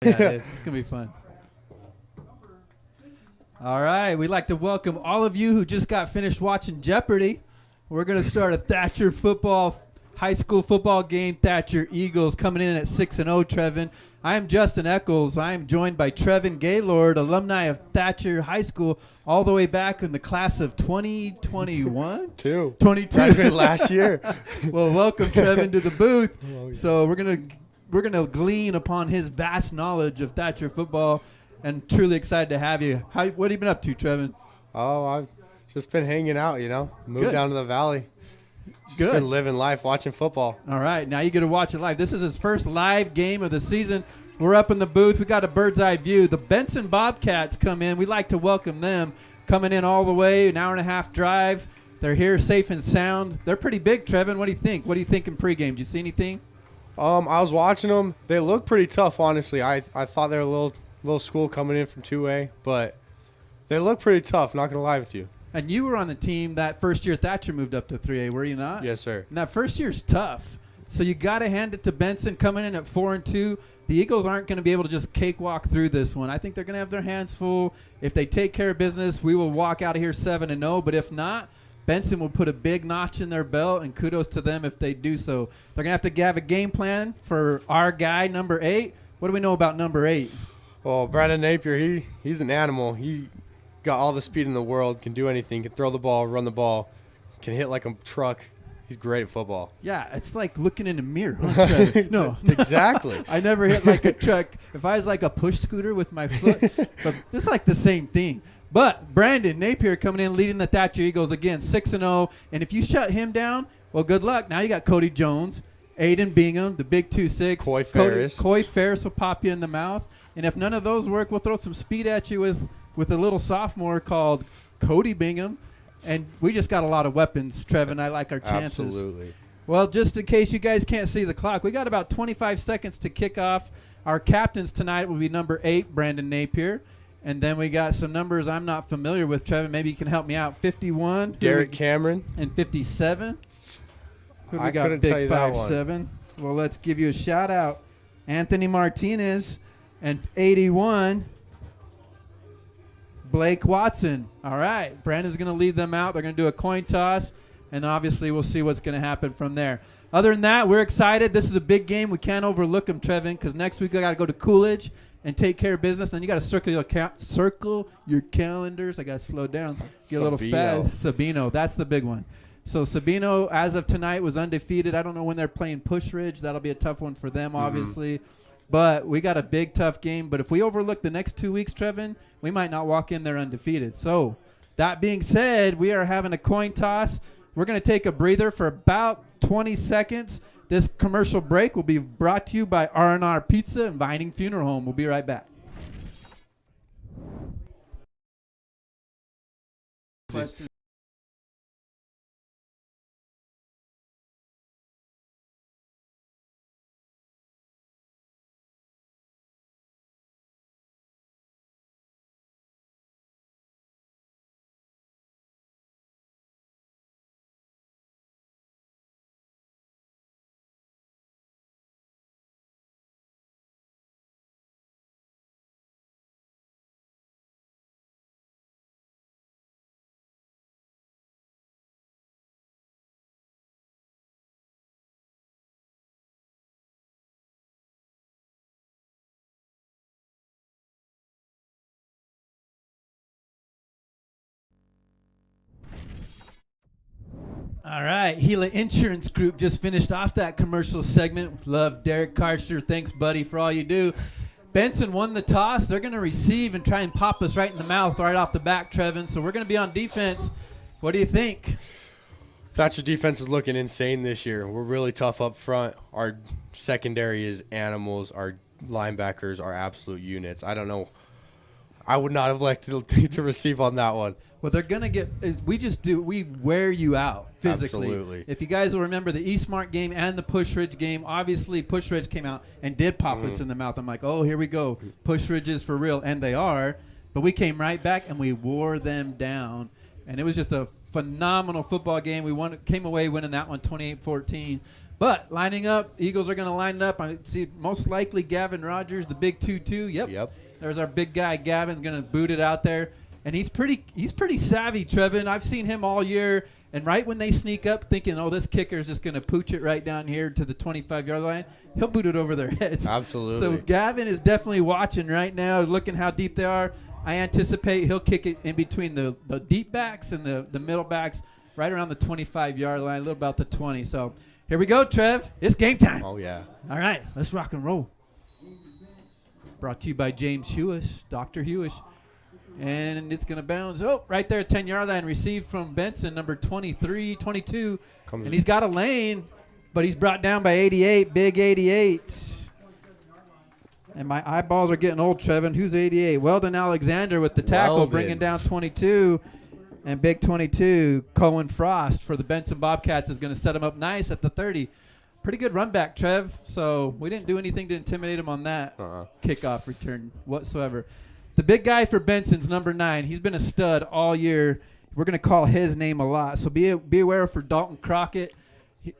Yeah, it's going to be fun. All right. We'd like to welcome all of you who just got finished watching Jeopardy. We're going to start a Thatcher high school football game. Thatcher Eagles coming in at 6-0, Trevin. I am Justin Echols. I am joined by Trevin Gaylord, alumni of Thatcher High School, all the way back in the class of 2021? 22. Graduated last year. Well, welcome, Trevin, to the booth. So we're gonna glean upon his vast knowledge of Thatcher football, and truly excited to have you. What have you been up to, Trevin? Oh, I've just been hanging out, Moved down to the valley. Just been living life, watching football. All right, now you get to watch it live. This is his first live game of the season. We're up in the booth. We got a bird's eye view. The Benson Bobcats come in. We'd like to welcome them. Coming in all the way, an hour and a half drive. They're here safe and sound. They're pretty big, Trevin. What do you think? What do you think in pregame? Did you see anything? I was watching them. They look pretty tough, honestly. I thought they were a little school coming in from 2A, but they look pretty tough, not going to lie with you. And you were on the team that first year Thatcher moved up to 3A, were you not? Yes, sir. And that first year's tough. So you got to hand it to Benson coming in at 4-2. The Eagles aren't going to be able to just cakewalk through this one. I think they're going to have their hands full. If they take care of business, we will walk out of here 7-0. But if not, Benson will put a big notch in their belt, and kudos to them if they do so. They're going to have a game plan for our guy, number 8. What do we know about number 8? Well, Brandon Napier, he's an animal. He got all the speed in the world, can do anything, can throw the ball, run the ball, can hit like a truck. He's great at football. Yeah, it's like looking in a mirror. Huh, no. Exactly. I never hit like a truck. If I was like a push scooter with my foot, but it's like the same thing. But Brandon Napier coming in, leading the Thatcher Eagles again, 6-0. And if you shut him down, well, good luck. Now you got Cody Jones, Aiden Bingham, the big 2-6. Coy Ferris will pop you in the mouth. And if none of those work, we'll throw some speed at you with a little sophomore called Cody Bingham. And we just got a lot of weapons, Trevin. I like our chances. Absolutely. Well, just in case you guys can't see the clock, we got about 25 seconds to kick off. Our captains tonight will be number 8, Brandon Napier. And then we got some numbers I'm not familiar with, Trevin. Maybe you can help me out. 51. Derek Cameron. And 57. Who do we I got? couldn't Big tell you that one. 5'7". Well, let's give you a shout out. Anthony Martinez. And 81. Blake Watson. All right. Brandon's going to lead them out. They're going to do a coin toss, and obviously we'll see what's going to happen from there. Other than that, we're excited. This is a big game. We can't overlook them, Trevin, because next week we got to go to Coolidge and take care of business. Then you got to circle your calendars. I got to slow down. Get a little fat. Sabino. That's the big one. So Sabino, as of tonight, was undefeated. I don't know when they're playing Push Ridge. That'll be a tough one for them, obviously. But we got a big, tough game. But if we overlook the next 2 weeks, Trevin, we might not walk in there undefeated. So that being said, we are having a coin toss. We're going to take a breather for about 20 seconds. This commercial break will be brought to you by R&R Pizza and Vining Funeral Home. We'll be right back. Question. All right, Gila Insurance Group just finished off that commercial segment. Love Derek Karster. Thanks, buddy, for all you do. Benson won the toss. They're going to receive and try and pop us right in the mouth right off the back, Trevin. So we're going to be on defense. What do you think? Thatcher defense is looking insane this year. We're really tough up front. Our secondary is animals. Our linebackers are absolute units. I don't know. I would not have elected to receive on that one. Well, they're going to get – we wear you out physically. Absolutely. If you guys will remember the Eastmart game and the Push Ridge game, obviously Push Ridge came out and did pop us in the mouth. I'm like, oh, here we go. Push Ridge is for real, and they are. But we came right back, and we wore them down. And it was just a phenomenal football game. We came away winning that one 28-14. But lining up, Eagles are going to line up. I see most likely Gavin Rogers, the big 2-2. Yep. There's our big guy. Gavin's going to boot it out there. And he's pretty savvy, Trevin. I've seen him all year. And right when they sneak up thinking, oh, this kicker is just going to pooch it right down here to the 25-yard line, he'll boot it over their heads. Absolutely. So Gavin is definitely watching right now, looking how deep they are. I anticipate he'll kick it in between the deep backs and the middle backs, right around the 25-yard line, a little about the 20. So here we go, Trev. It's game time. Oh, yeah. All right, let's rock and roll. Brought to you by James Hewish, Dr. Hewish. And it's going to bounce. Oh, right there, 10-yard line, received from Benson, number 23, 22. And he's got a lane, but he's brought down by 88, big 88. And my eyeballs are getting old, Trevin. Who's 88? Weldon Alexander with the tackle, bringing down 22. And big 22, Cohen Frost for the Benson Bobcats is going to set him up nice at the 30. Pretty good run back, Trev. So we didn't do anything to intimidate him on that kickoff return whatsoever. The big guy for Benson's number 9. He's been a stud all year. We're going to call his name a lot. So be aware for Dalton Crockett.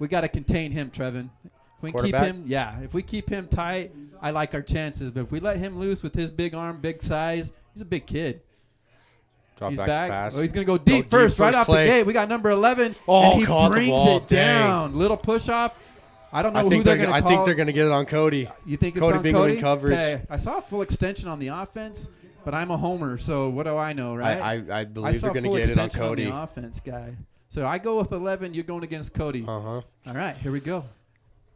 We got to contain him, Trevin. If we keep him, if we keep him tight, I like our chances. But if we let him loose with his big arm, big size, he's a big kid. He's back. Pass. Oh, he's going to go deep first, right off the gate. We got number 11, and he brings it down. Little push-off. I don't know who they're going to call. I think they're going to get it on Cody. You think it's on Cody? Coverage. Okay. I saw a full extension on the offense, but I'm a homer, so what do I know, right? I believe they're going to get it on Cody. On the offense guy. So I go with 11. You're going against Cody. All right, here we go.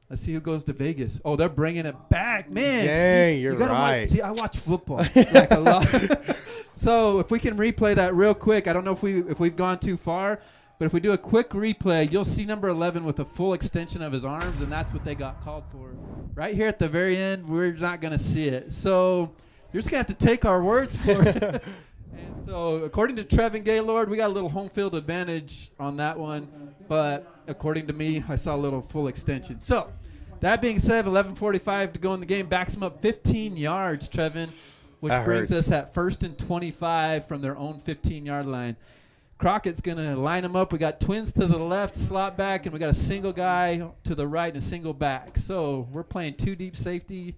Let's see who goes to Vegas. Oh, they're bringing it back, man. Dang, you're right. I watch football like a lot. So if we can replay that real quick, I don't know if we've gone too far, but if we do a quick replay, you'll see number 11 with a full extension of his arms, and that's what they got called for. Right here at the very end, we're not going to see it. So you're just going to have to take our words for it. And so according to Trevin Gaylord, we got a little home field advantage on that one, but according to me, I saw a little full extension. So that being said, 11:45 to go in the game, backs them up 15 yards, Trevin, which brings us at 1st and 25 from their own 15-yard line. Crockett's going to line them up. We got twins to the left, slot back, and we got a single guy to the right and a single back. So we're playing 2 deep safety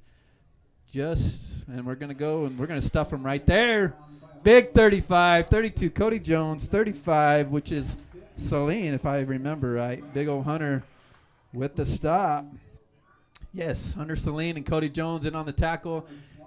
and we're going to go and we're going to stuff them right there. Big 35, 32, Cody Jones, 35, which is Saline, if I remember right. Big old Hunter with the stop. Yes, Hunter Saline and Cody Jones in on the tackle.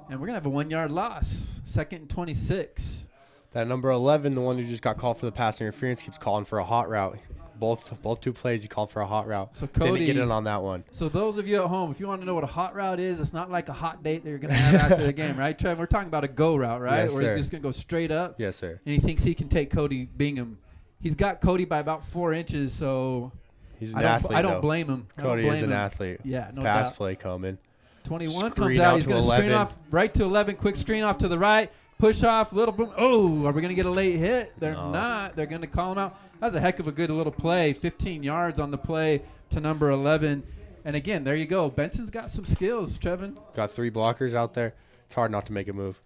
And we're going to have a 1-yard loss. 2nd and 26. That number 11, the one who just got called for the pass interference, keeps calling for a hot route. Both 2 plays, he called for a hot route. So Cody didn't get in on that one. So those of you at home, if you want to know what a hot route is, it's not like a hot date that you're going to have after the game, right, Trevor? We're talking about a go route, right? Yes, where he's just going to go straight up. Yes, sir. And he thinks he can take Cody Bingham. He's got Cody by about 4 inches, so he's an athlete. I don't blame him. Cody is an athlete. Yeah, no Pass doubt. play coming. 21 comes out. He's going to screen off right to 11. Quick screen off to the right. Push off, little boom. Oh, are we going to get a late hit? They're not. They're going to call him out. That's a heck of a good little play. 15 yards on the play to number 11. And again, there you go. Benson's got some skills, Trevin. Got 3 blockers out there. It's hard not to make a move.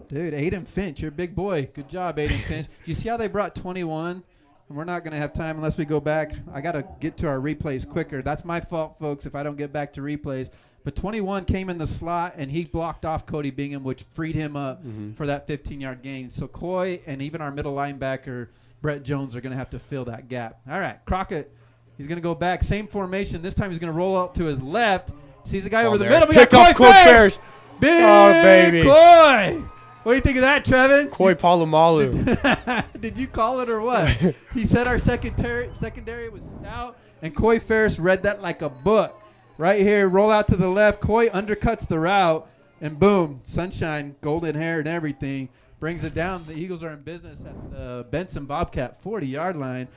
Dude, Aiden Finch, you're a big boy. Good job, Aiden Finch. You see how they brought 21? And we're not going to have time unless we go back. I got to get to our replays quicker. That's my fault, folks, if I don't get back to replays. But 21 came in the slot, and he blocked off Cody Bingham, which freed him up for that 15-yard gain. So Coy and even our middle linebacker, Brett Jones, are going to have to fill that gap. All right, Crockett, he's going to go back. Same formation. This time he's going to roll out to his left. Sees the guy over the middle. We got Coy Ferris. Big baby. Coy. What do you think of that, Trevin? Coy Palomalu. Did you call it or what? He said our secondary was stout, and Coy Ferris read that like a book. Right here, roll out to the left. Coy undercuts the route, and boom, sunshine, golden hair and everything, brings it down. The Eagles are in business at the Benson Bobcat 40-yard line.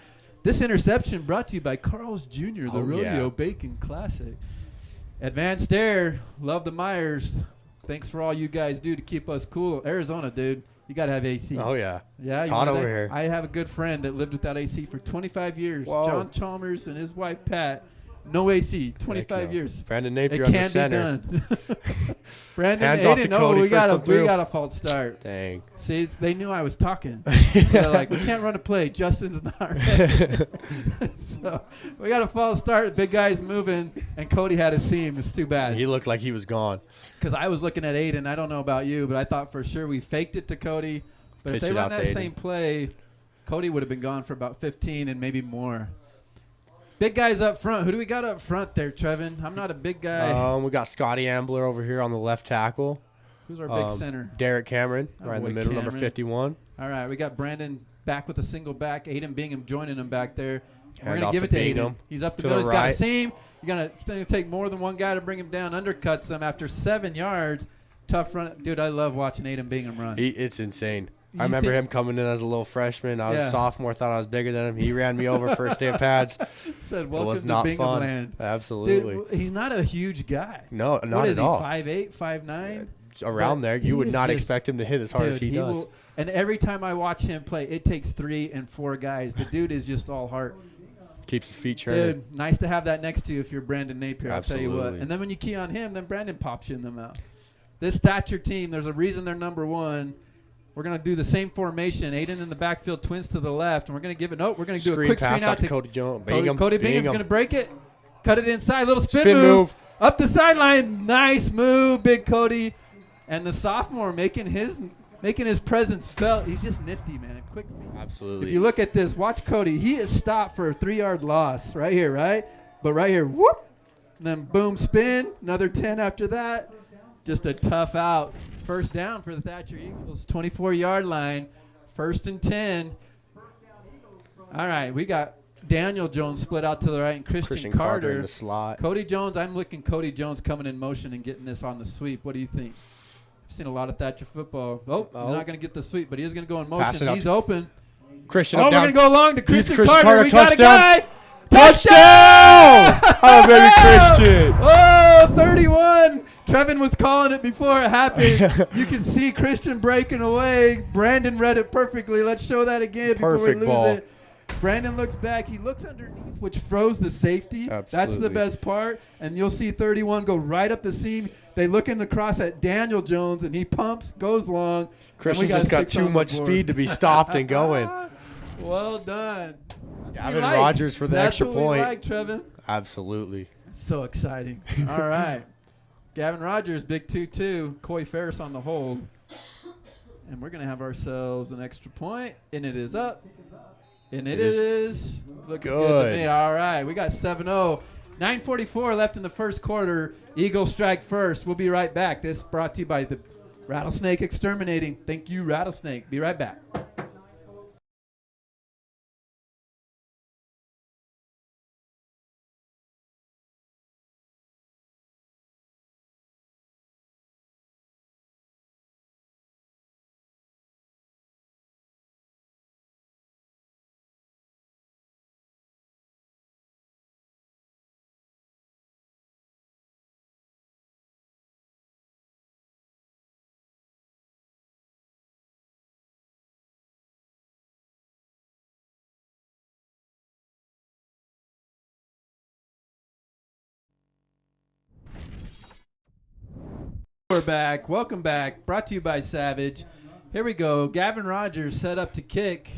This interception brought to you by Carl's Jr., the Rodeo Bacon Classic. Advanced Air, love the Myers. Thanks for all you guys do to keep us cool. Arizona, dude, you got to have AC. Oh, yeah. Yeah, it's hot over here. I have a good friend that lived without AC for 25 years. Whoa. John Chalmers and his wife, Pat. No AC. 25 Heck no. years. Brandon It Napier on the can't be center. done. Brandon, Hands off to Aiden, no, Cody we first one through. got a false start. Dang. See, they knew I was talking. So they're like, we can't run a play. Justin's not ready. So we got a false start. Big guy's moving, and Cody had a seam. It's too bad. He looked like he was gone. Because I was looking at Aiden. I don't know about you, but I thought for sure we faked it to Cody. But Pitch if it they run out to that Aiden. same play, Cody would have been gone for about 15 and maybe more. Big guys up front. Who do we got up front there, Trevin? I'm not a big guy. We got Scotty Ambler over here on the left tackle. Who's our big center? Derek Cameron, Our right in the boy middle, Cameron. number 51. All right, we got Brandon back with a single back. Aiden Bingham joining him back there. We're Hand going to off give it to to Aiden. Bingham. He's up the To middle. the He's got a right. seam. It's going to take more than one guy to bring him down. Undercuts him after 7 yards. Tough run. Dude, I love watching Aiden Bingham run. It's insane. You I remember think- him coming in as a little freshman. I was Yeah. a sophomore, thought I was bigger than him. He ran me over first day of pads. Said, It welcome was to not Bingham fun. land. Absolutely. Dude, he's not a huge guy. No, What not is at he, all. 5'8", 5'9"? Around But there, he you would is not just- expect him to hit as hard as he does. will- and every time I watch him play, it takes 3 and 4 guys. The dude is just all heart. Keeps his feet churning. Dude, nice to have that next to you if you're Brandon Napier. I'll tell you what. Absolutely. And then when you key on him, then Brandon pops you in the mouth. This Thatcher team, there's a reason they're number one. We're going to do the same formation. Aiden in the backfield, twins to the left. And we're going to give it. Nope, we're going to do a Screen quick pass screen out out to Cody Jones. Cody Bingham's going to break it. Cut it inside. Little spin Spin move. Up the sideline. Nice move, big Cody. And the sophomore making his presence felt. He's just nifty, man. Quick. Absolutely. If you look at this, watch Cody. He is stopped for a 3-yard loss right here, right? But right here, whoop. And then boom, spin. Another 10 after that. Just a tough out. First down for the Thatcher Eagles. 24-yard line. 1st and 10. All right, we got Daniel Jones split out to the right and Christian Carter in the slot. Cody Jones, I'm looking Cody Jones coming in motion and getting this on the sweep. What do you think? I've seen a lot of Thatcher football. He's not going to get the sweep, but he is going to go in Pass motion. it He's up. open. Christian We're up down. going to go long to Christian Christian Carter. We got a touchdown. guy. Touchdown! Oh, baby, Christian. Oh, 31. Trevin was calling it before it happened. You can see Christian breaking away. Brandon read it perfectly. Let's show that again before Perfect we lose ball. it. Brandon looks back. He looks underneath, which froze the safety. That's the Absolutely. best part. And you'll see 31 go right up the seam. They look in across at Daniel Jones, and he pumps, goes long. and we Christian just got 6 too on the much board. speed to be stopped and going. Well done. Gavin Rogers for the That's extra what we point. like, Trevin. Absolutely. So exciting. All right. Gavin Rogers, big 2-2. Coy Ferris on the hold. And we're going to have ourselves an extra point. And it is up. And it is. Looks good to me. All right. We got 7-0. 9:44 left in the first quarter. Eagles strike first. We'll be right back. This brought to you by the Rattlesnake Exterminating. Thank you, Rattlesnake. Be right back. We're back. Welcome back. Brought to you by Savage. Here we go. Gavin Rogers set up to kick.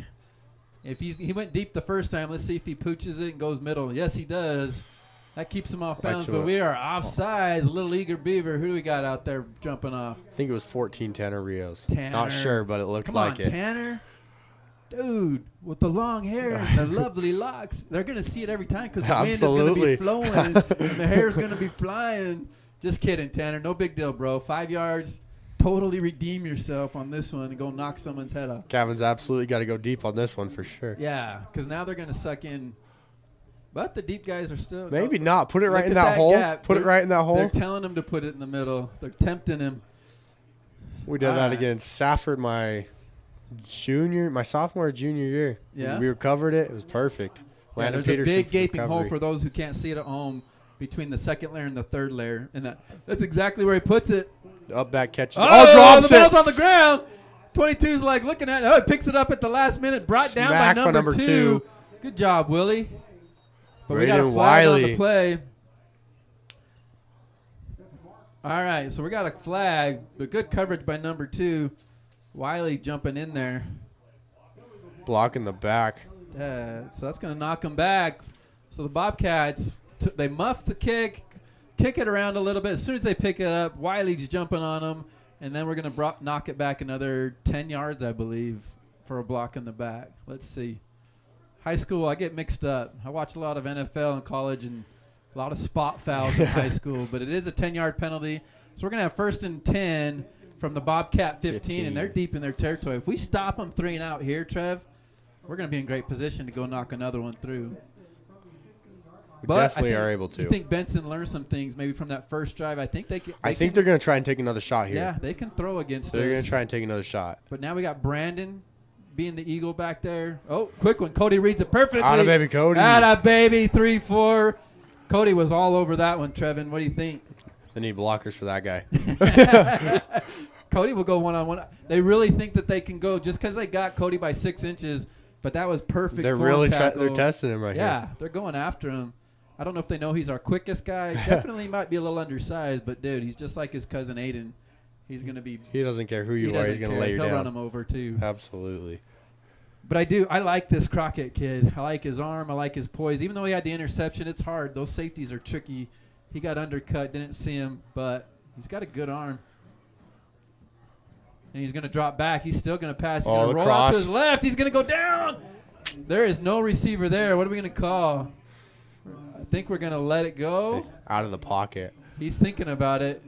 If he went deep the first time, let's see if he pooches it and goes middle. Yes, he does. That keeps him off bounds, but we are offsides. A little eager beaver. Who do we got out there jumping off? I think it was 14 Tanner Rios. Tanner. Not sure, but it looked Come like on, it. Tanner. Dude, with the long hair and the lovely locks. They're going to see it every time because the wind is going to be Absolutely. flowing and the hair is going to be flying. Just kidding, Tanner. No big deal, bro. 5 yards. Totally redeem yourself on this one and go knock someone's head off. Gavin's absolutely got to go deep on this one for sure. Yeah, because now they're going to suck in. But the deep guys are still. Maybe not. Put it right Look in at that hole. gap. Put it right in that They're hole. telling him to put it in the middle. They're tempting him. We did All that right. against Safford my sophomore or junior year. Yeah? We recovered it. It was perfect. Yeah, Landon there's a Peterson big for gaping hole recovery. for those who can't see it at home between the second layer and the third layer. And that's exactly where he puts it. Up back catches. Oh, Drops the ball's it. on the ground. 22's like looking at it. Oh, he picks it up at the last minute. Brought down by Smack for number number two. two. Good job, Willie. But we got a Braden flag on the Wiley. play. All right, so we got a flag, but good coverage by number 2. Wiley jumping in there. Blocking the back. So that's going to knock him back. So the Bobcats, they muff the kick it around a little bit. As soon as they pick it up, Wiley's jumping on them, and then we're going to knock it back another 10 yards, I believe, for a block in the back. Let's see. High school, I get mixed up. I watch a lot of NFL in college and a lot of spot fouls in high school, but it is a 10-yard penalty. So we're going to have 1st and 10 from the Bobcat 15, and they're deep in their territory. If we stop them 3 and out here, Trev, we're going to be in great position to go knock another one through. We definitely are able to. I think Benson learned some things maybe from that first drive. I think they're going to try and take another shot here. Yeah, they can throw against They're us. going to try and take another shot. But now we got Brandon being the Eagle back there. Oh, quick one. Cody reads it perfectly. Atta baby, Cody. Atta baby, 3-4. Cody was all over that one, Trevin. What do you think? They need blockers for that guy. Cody will go one-on-one. They really think that they can go just because they got Cody by 6 inches, but that was perfect. They're form really tackle. they're testing him right here. Yeah, they're going after him. I don't know if they know he's our quickest guy. Definitely might be a little undersized, but, dude, he's just like his cousin Aiden. He's going to be – He doesn't care who you are. He's going to lay you down. He'll run him over, too. Absolutely. But I like this Crockett kid. I like his arm. I like his poise. Even though he had the interception, it's hard. Those safeties are tricky. He got undercut, didn't see him, but he's got a good arm. And he's going to drop back. He's still going to pass. He's going to roll out to his left. He's going to go down. There is no receiver there. What are we going to call? I think we're going to let it go. Out of the pocket. He's thinking about it.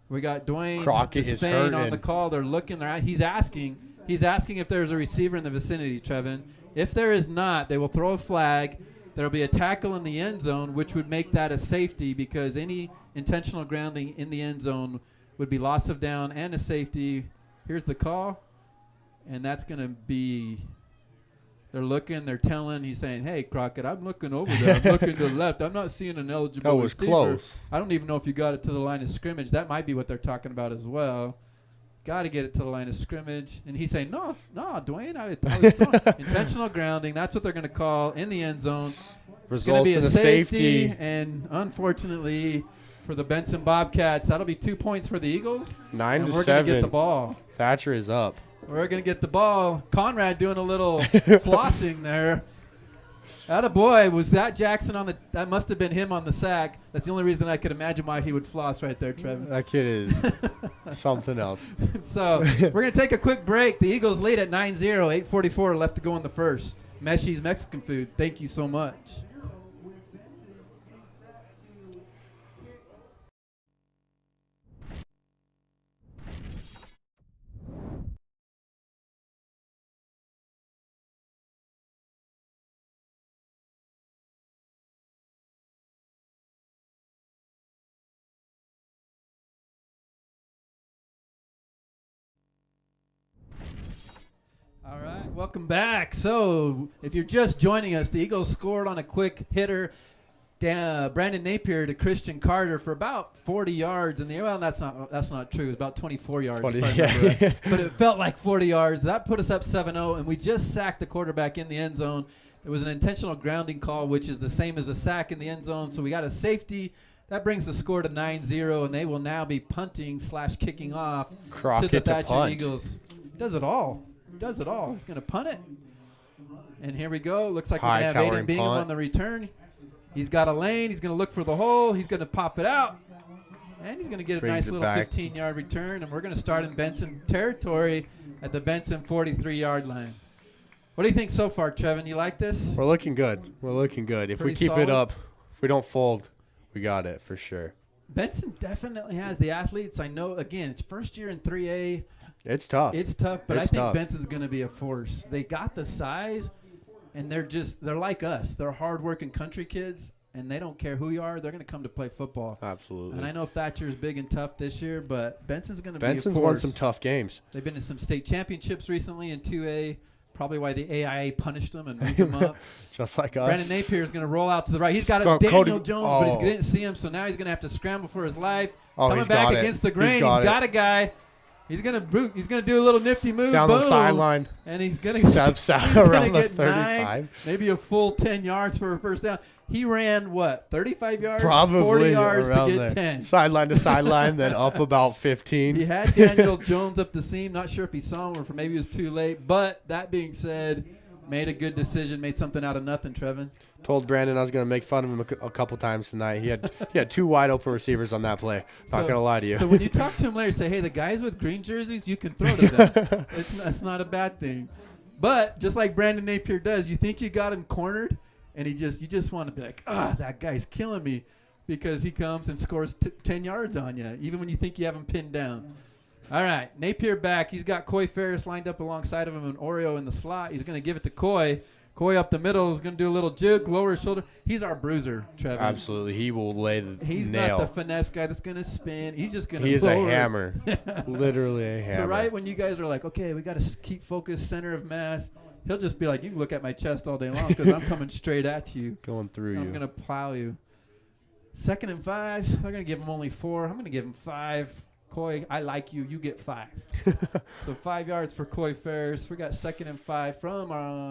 We got Dwayne Crockett is hurting on the call. They're looking. He's asking if there's a receiver in the vicinity, Trevin. If there is not, they will throw a flag. There will be a tackle in the end zone, which would make that a safety because any intentional grounding in the end zone would be loss of down and a safety. Here's the call, and that's going to be they're looking, they're telling. He's saying, hey, Crockett, I'm looking over there. I'm looking to the left. I'm not seeing an eligible That was receiver. close. I don't even know if you got it to the line of scrimmage. That might be what they're talking about as well. Got to get it to the line of scrimmage. And he's saying, no, Dwayne, I was intentional grounding. That's what they're going to call in the end zone. It's going to be a safety. And unfortunately for the Benson Bobcats, that'll be 2 points for the Eagles. 9-7. We're going to get the ball. Thatcher is up. We're going to get the ball. Conrad doing a little flossing there. Attaboy, was that Jackson on the – that must have been him on the sack. That's the only reason I could imagine why he would floss right there, Trevin. That kid is something else. So we're going to take a quick break. The Eagles lead at 9-0, 8:44 left to go in the first. Meshi's Mexican Food, thank you so much. All right, welcome back. So if you're just joining us, the Eagles scored on a quick hitter, Brandon Napier to Christian Carter for about 40 yards in the air. Well, that's not true. It was about 24 yards. 20, if I remember right. But it felt like 40 yards. That put us up 7-0, and we just sacked the quarterback in the end zone. It was an intentional grounding call, which is the same as a sack in the end zone. So we got a safety. That brings the score to 9-0, and they will now be punting/kicking off Crockett to the Thatcher punt. Eagles. Does it all. He's going to punt it. And here we go. Looks like we're going to have Aiden Bingham on the return. He's got a lane. He's going to look for the hole. He's going to pop it out. And he's going to get a nice little 15-yard return. And we're going to start in Benson territory at the Benson 43-yard line. What do you think so far, Trevin? You like this? We're looking good. If we keep it up, if we don't fold, we got it for sure. Benson definitely has the athletes. I know, again, it's first year in 3A. It's tough. But I think Benson's going to be a force. They got the size, and they're like us. They're hard-working country kids, and they don't care who you are. They're going to come to play football. Absolutely. And I know Thatcher's big and tough this year, but Benson's going to be a force. Benson's won some tough games. They've been to some state championships recently in 2A, probably why the AIA punished them and moved them up. Just like us. Brandon Napier is going to roll out to the right. He's got a Daniel Jones, but he didn't see him, so now he's going to have to scramble for his life. Coming back against the grain. He's got a guy. He's gonna do a little nifty move down the sideline, and he's gonna steps out around the 35, 9, maybe a full 10 yards for a first down. He ran what, 35 yards, probably 40 yards to get there. 10, sideline to sideline, then up about 15. He had Daniel Jones up the seam. Not sure if he saw him or maybe it was too late. But that being said, made a good decision, made something out of nothing. Trevin told Brandon I was going to make fun of him a couple times tonight. He had 2 wide open receivers on that play. Not going to lie to you. So when you talk to him later, say, hey, the guys with green jerseys, you can throw to them. It's not a bad thing. But just like Brandon Napier does, you think you got him cornered, and you just want to be like, that guy's killing me, because he comes and scores 10 yards on you, even when you think you have him pinned down. All right, Napier back. He's got Coy Ferris lined up alongside of him and Oreo in the slot. He's going to give it to Coy. Coy up the middle is going to do a little juke, lower his shoulder. He's our bruiser, Trevin. Absolutely. He will lay the He's nail. not the finesse guy that's going to spin. He's just going to He is a hammer. Literally a hammer. So right when you guys are like, okay, we got to keep focus, center of mass, he'll just be like, you can look at my chest all day long because I'm coming straight at you. Going through you. I'm going to plow you. 2nd and 5. They're going to give him only 4. I'm going to give him 5. Coy, I like you. You get 5. So 5 yards for Coy Ferris. We got 2nd and 5 from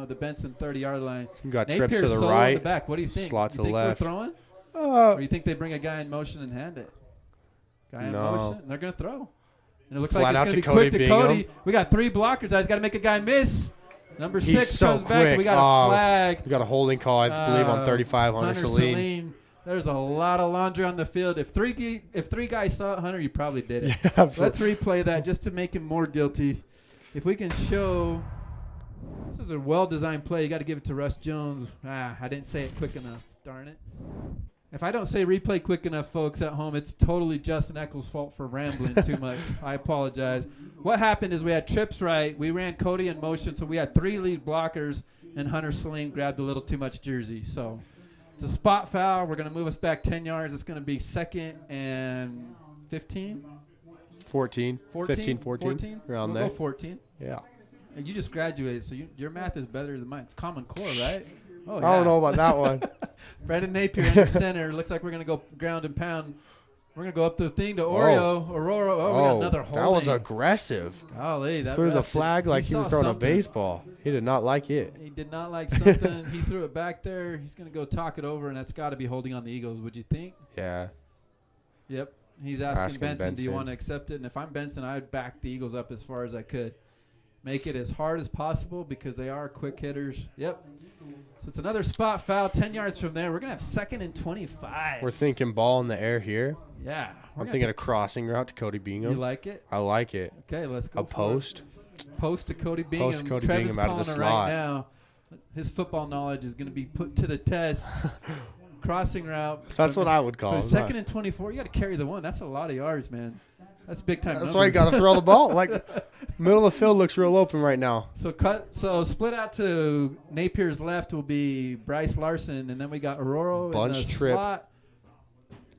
the Benson 30-yard line. You got Napier's trips to the solo right. in the back. What do you think? Slot to you think left. We're throwing? Or do you think they bring a guy in motion and hand it? Guy in motion, and they're going to throw. And it looks Flat like it's going to be quick to Cody. We got 3 blockers. He's got to make a guy miss. Number 6 comes back. We got a flag. We got a holding call, I believe, on 35, Hunter Saline. There's a lot of laundry on the field. If three guys saw it, Hunter, you probably did it. Yeah, let's replay that just to make him more guilty. If we can show, this is a well-designed play. You got to give it to Russ Jones. I didn't say it quick enough. Darn it. If I don't say replay quick enough, folks at home, it's totally Justin Echols' fault for rambling too much. I apologize. What happened is we had trips right. We ran Cody in motion, so we had 3 lead blockers, and Hunter Saline grabbed a little too much jersey. So it's a spot foul. We're going to move us back 10 yards. It's going to be 2nd and 15? 14. 15, 14. Around there. We'll go 14. Yeah. And you just graduated, so your math is better than mine. It's Common Core, right? Oh, I don't know about that one. Brandon Napier in the center. Looks like we're going to go ground and pound. We're going to go up the thing to Oreo. Aurora. Oh, we got another holding. That was aggressive. Golly. Threw the flag like he was throwing a baseball. He did not like it. He did not like something. He threw it back there. He's going to go talk it over, and that's got to be holding on the Eagles, would you think? Yeah. Yep. He's asking Benson, do you want to accept it? And if I'm Benson, I'd back the Eagles up as far as I could. Make it as hard as possible because they are quick hitters. Yep. So it's another spot foul, 10 yards from there. We're going to have 2nd and 25. We're thinking ball in the air here. Yeah. I'm thinking a crossing route to Cody Bingham. You like it? I like it. Okay, let's go. A post. Post to Cody Bingham. Post Cody Trevin's Bingham out of the calling it slot. right now. His football knowledge is going to be put to the test. Crossing route. That's what I would call it. 2nd and 24. You got to carry the one. That's a lot of yards, man. That's big time. That's why you got to throw the ball. Like middle of the field looks real open right now. So split out to Napier's left will be Bryce Larson, and then we got Aurora in the trip. slot.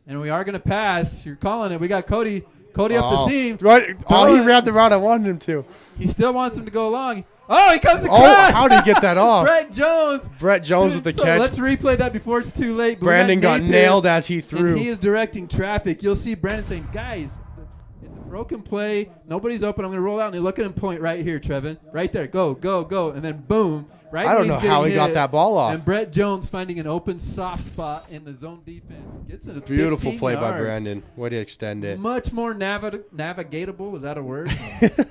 And we are going to pass. You're calling it. We got Cody up the seam. Right. He ran the route I wanted him to. He still wants him to go along. Oh, he comes across. How did he get that off? Brett Jones with the catch. Let's replay that before it's too late. Brandon got nailed as he threw. And he is directing traffic. You'll see Brandon saying, guys, it's a broken play. Nobody's open. I'm going to roll out. And you look at him point right here, Trevin. Right there. Go, go, go. And then boom. Right I don't know how he got that ball off. And Brett Jones finding an open soft spot in the zone defense. Gets it. Beautiful play by Brandon. Way to extend it. Much more navigatable. Is that a word?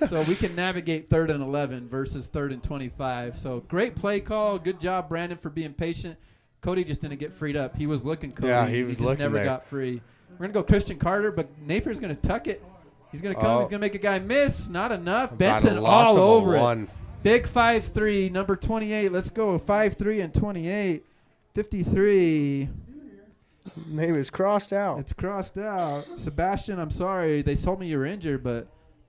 So we can navigate 3rd and 11 versus 3rd and 25. So great play call. Good job, Brandon, for being patient. Cody just didn't get freed up. He was looking Cody. Yeah, he was just looking never there. got free. We're going to go Christian Carter, but Napier's going to tuck it. He's going to come. He's going to make a guy miss. Not enough. Benson all over it. Big 5'3", number 28. Let's go 5'3" and 28. 53. Name is crossed out. It's crossed out. Sebastian, I'm sorry. They told me you were injured, but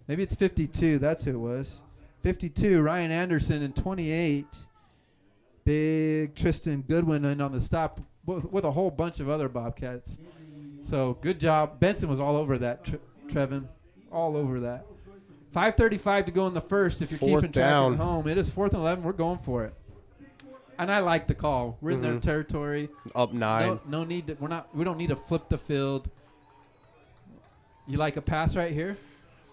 maybe it's 52. That's who it was. 52, Ryan Anderson, and 28. Big Tristan Goodwin in on the stop with a whole bunch of other Bobcats. So good job. Benson was all over that, Trevin. All over that. 5:35 to go in the first. If you're keeping track at home, it is 4th and 11. We're going for it, and I like the call. We're in their territory. Up 9. No need to. We don't need to flip the field. You like a pass right here?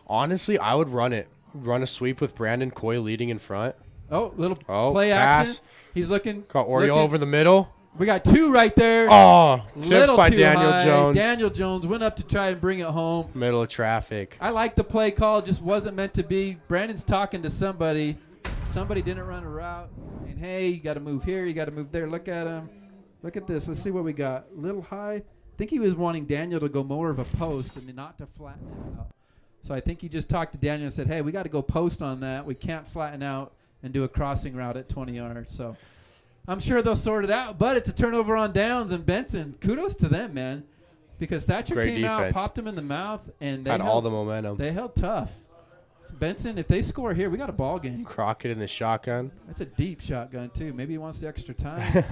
Honestly, I would run it. Run a sweep with Brandon Coy leading in front. Oh, little play pass. action. He's looking. Got Oriole over the middle. We got 2 right there. Oh, tipped Little by too Daniel high. Jones. Daniel Jones went up to try and bring it home. Middle of traffic. I like the play call. Just wasn't meant to be. Brandon's talking to somebody. Somebody didn't run a route. Saying, hey, you got to move here. You got to move there. Look at him. Look at this. Let's see what we got. Little high. I think he was wanting Daniel to go more of a post and not to flatten it out. So I think he just talked to Daniel and said, hey, we got to go post on that. We can't flatten out and do a crossing route at 20 yards. So I'm sure they'll sort it out. But it's a turnover on downs. And Benson, kudos to them, man. Because Thatcher came out, popped him in the mouth, and they had all the momentum. They held tough. So Benson, if they score here, we got a ball game. Crockett in the shotgun. That's a deep shotgun, too. Maybe he wants the extra time.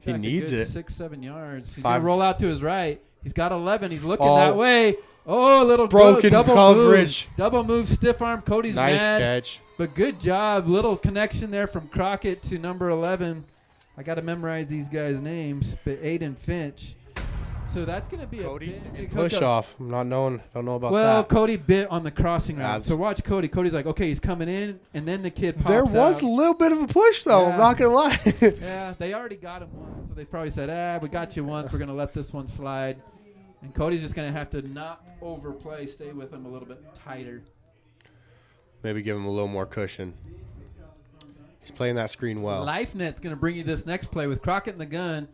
He needs it. 6-7 yards. He's going to roll out to his right. He's got 11. He's looking Oh. that way. Oh, a little broken double coverage. Move. Double move, stiff arm. Cody's nice mad. catch. But good job. Little connection there from Crockett to number 11. I got to memorize these guys' names. But Aiden Finch. So that's going to be Cody's a big push hookup. off. Don't know about that. Well, Cody bit on the crossing route. So watch Cody. Cody's like, okay, he's coming in, and then the kid pops There was out. a little bit of a push, though. Yeah. I'm not going to lie. Yeah, they already got him once. So they probably said, we got you once. We're going to let this one slide. And Cody's just going to have to not overplay, stay with him a little bit tighter. Maybe give him a little more cushion. He's playing that screen well. LifeNet's going to bring you this next play with Crockett in the gun.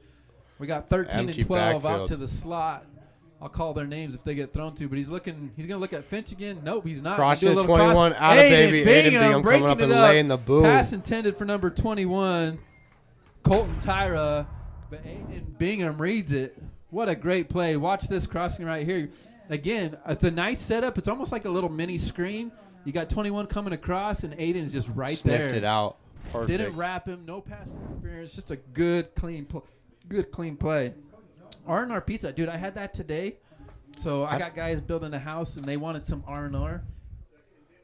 We got 13 Empty and 12 backfield. out to the slot. I'll call their names if they get thrown to, but he's going to look at Finch again. Nope, he's not. Crossing 21 out of baby. Aiden Bingham coming up and laying the boom. Pass intended for number 21, Colton Tyra, but Aiden Bingham reads it. What a great play. Watch this crossing right here. Again, it's a nice setup. It's almost like a little mini screen. You got 21 coming across, and Aiden's just right there. Sniffed it out. Perfect. Didn't wrap him. No pass interference. Just a good, clean play. R&R pizza. Dude, I had that today. So I got guys building a house, and they wanted some R&R.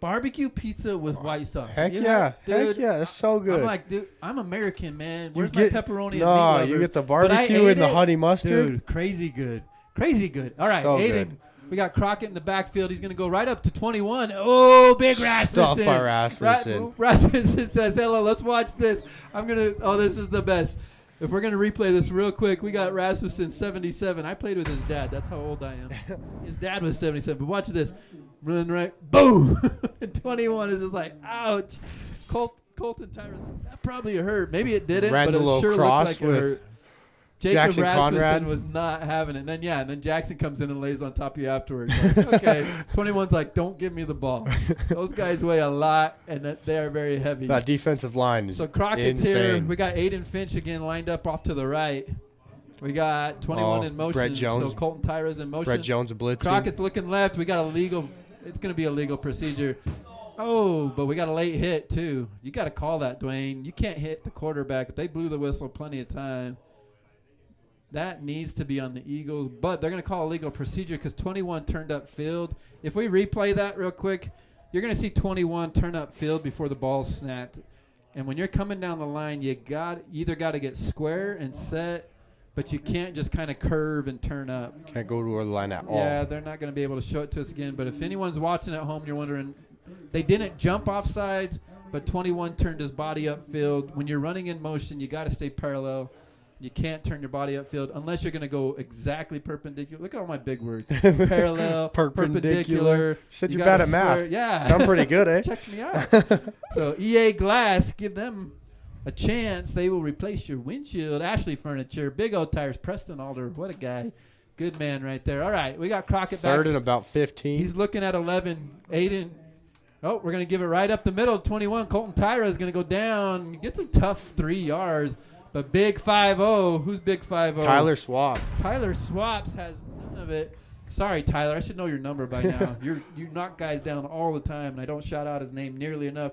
Barbecue pizza with white sauce. Heck yeah. Heck yeah. It's so good. I'm like, dude, I'm American, man. Where's my pepperoni and meat No, lovers? you get the barbecue and the honey mustard. Dude, crazy good. Crazy good. All right, So Aiden. good. We got Crockett in the backfield. He's going to go right up to 21. Oh, big Rasmussen. Stuff by Rasmussen. Rasmussen says, hello, let's watch this. This is the best. If we're going to replay this real quick, we got Rasmussen 77. I played with his dad. That's how old I am. His dad was 77. But watch this. Run right. Boom. 21 is just like, ouch. Colton Tyrus. That probably hurt. Maybe it didn't, but it sure looked like it hurt. Jacob Jackson Rasmussen Conrad was not having it. And then Jackson comes in and lays on top of you afterwards. Like, okay. 21's like, don't give me the ball. Those guys weigh a lot, and they are very heavy. That defensive line is So Crockett's insane. here. We got Aiden Finch again lined up off to the right. We got 21 in motion. Brett Jones. So Colton Tyra's in motion. Brett Jones blitzing. Crockett's looking left. We got a legal. It's going to be a legal procedure. Oh, but we got a late hit, too. You got to call that, Dwayne. You can't hit the quarterback. They blew the whistle plenty of time. That needs to be on the Eagles, but they're going to call a legal procedure because 21 turned up field. If we replay that real quick, you're going to see 21 turn up field before the ball's snapped. And when you're coming down the line, you either got to get square and set, but you can't just kind of curve and turn up. Can't go to our line at all. Yeah, they're not going to be able to show it to us again. But if anyone's watching at home, you're wondering, they didn't jump off sides, but 21 turned his body upfield. When you're running in motion, you got to stay parallel. You can't turn your body upfield unless you're going to go exactly perpendicular. Look at all my big words. Parallel, perpendicular. Said you're bad at math. Yeah. Sound pretty good, eh? Check me out. So EA Glass, give them a chance. They will replace your windshield. Ashley Furniture, Big O Tires, Preston Alder. What a guy. Good man right there. All right, we got Crockett back. Third and about 15. He's looking at 11. Aiden. Oh, we're going to give it right up the middle. 21. Colton Tyra is going to go down. He gets a tough 3 yards. But big 5-0. Who's big 5-0? Tyler Swap. Tyler Swaps has none of it. Sorry, Tyler. I should know your number by now. You knock guys down all the time, and I don't shout out his name nearly enough.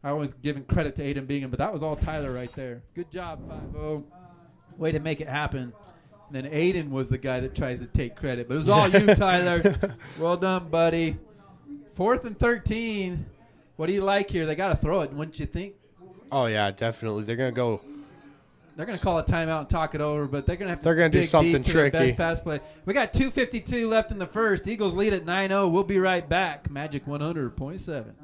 I always giving credit to Aiden Bingham, but that was all Tyler right there. Good job, 5-0. Way to make it happen. And then Aiden was the guy that tries to take credit. But it was all you, Tyler. Well done, buddy. 4th and 13. What do you like here? They got to throw it, wouldn't you think? Oh, yeah, definitely. They're going to go They're going to call a timeout and talk it over, but they're going to have to They're gonna do dig something deep to tricky. their best pass play. We got 2:52 left in the first. Eagles lead at 9-0. We'll be right back. Magic 100.7.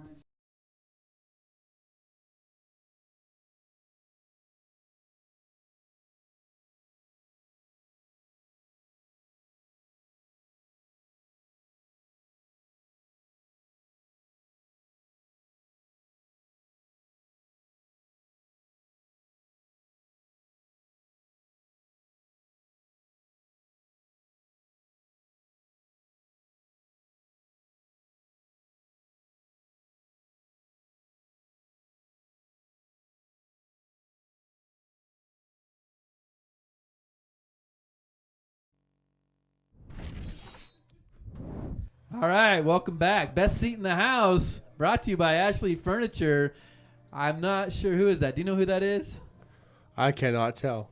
All right, welcome back. Best seat in the house, brought to you by Ashley Furniture. I'm not sure who is that. Do you know who that is? I cannot tell.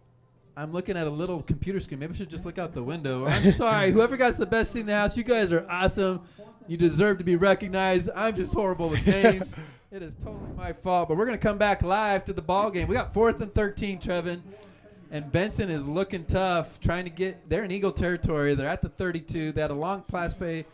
I'm looking at a little computer screen. Maybe I should just look out the window. I'm sorry. Whoever got the best seat in the house, you guys are awesome. You deserve to be recognized. I'm just horrible with names. It is totally my fault. But we're going to come back live to the ball game. We got 4th and 13, Trevin. And Benson is looking tough, trying to get – they're in Eagle territory. They're at the 32. They had a long pass play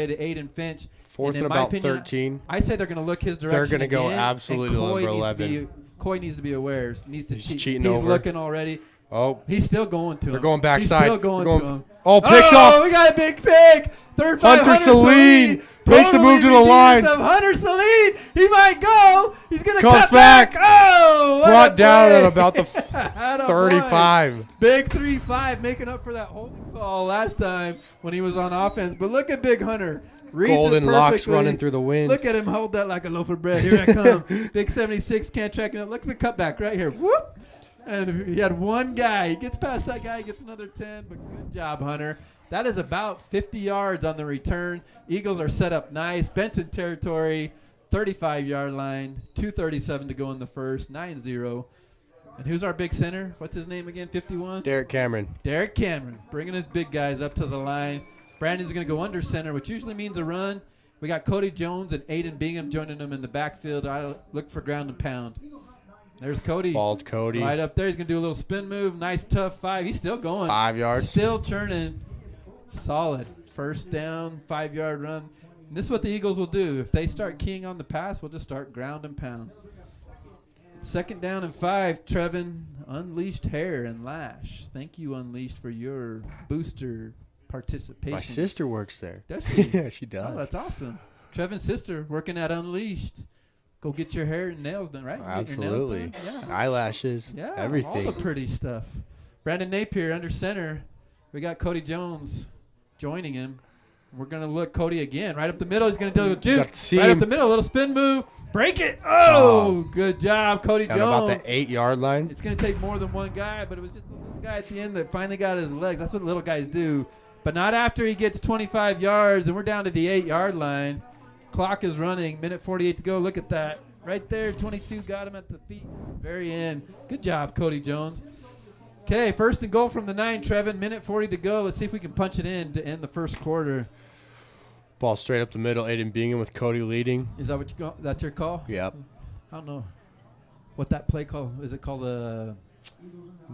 to Aiden Finch. 4th and about 13. I say they're going to look his direction. They're going to go again, absolutely to number 11. Coy needs to be aware. Needs to He's cheat. cheating He's over. looking already. Oh. He's still going to him. They're going backside. He's still going to him. Oh, picked off. We got a big pick. Third by Hunter Saline makes a move to the line. Hunter Saline. He might go. He's going to Comes cut back. Oh, what Brought a down play. at about the Atta 35. boy. Big 3-5, making up for that holding call last time when he was on offense. But look at Big Hunter. Reads Golden it locks perfectly. running through the wind. Look at him hold that like a loaf of bread. Here I come. Big 76 can't track it up. Look at the cutback right here. Whoop. And he had one guy. He gets past that guy, gets another 10. But good job, Hunter. That is about 50 yards on the return. Eagles are set up nice. Benson territory, 35-yard line. 2:37 to go in the first. 9-0. And who's our big center? What's his name again? 51? Derek Cameron. Derek Cameron bringing his big guys up to the line. Brandon's going to go under center, which usually means a run. We got Cody Jones and Aiden Bingham joining them in the backfield. I look for ground and pound. There's Cody. Bald Cody. Right up there. He's going to do a little spin move. Nice, tough 5. He's still going. 5 yards. Still churning. Solid. First down, 5-yard run. And this is what the Eagles will do. If they start keying on the pass, we'll just start ground and pound. 2nd down and 5, Trevin. Unleashed hair and lash. Thank you, Unleashed, for your booster participation. My sister works there. Does she? Yeah, she does. Oh, that's awesome. Trevin's sister working at Unleashed. Go get your hair and nails done, right? Get your nails Absolutely. done? Yeah. Eyelashes. Yeah, Everything. all the pretty stuff. Brandon Napier under center. We got Cody Jones joining him. We're going to look Cody again. Right up the middle. He's going to do a juke. Got the seam. Right up the middle. A little spin move. Break it. Oh, good job, Cody Down Jones. about the 8-yard line. It's going to take more than one guy, but it was just the little guy at the end that finally got his legs. That's what little guys do. But not after he gets 25 yards, and we're down to the 8-yard line. Clock is running. Minute 48 to go. Look at that. Right there, 22 got him at the feet. Very end. Good job, Cody Jones. Okay, 1st and goal from the 9, Trevin. Minute 40 to go. Let's see if we can punch it in to end the first quarter. Ball straight up the middle. Aiden Bingham with Cody leading. Is that what you call? That's your call? Yep. I don't know what that play call is. It called a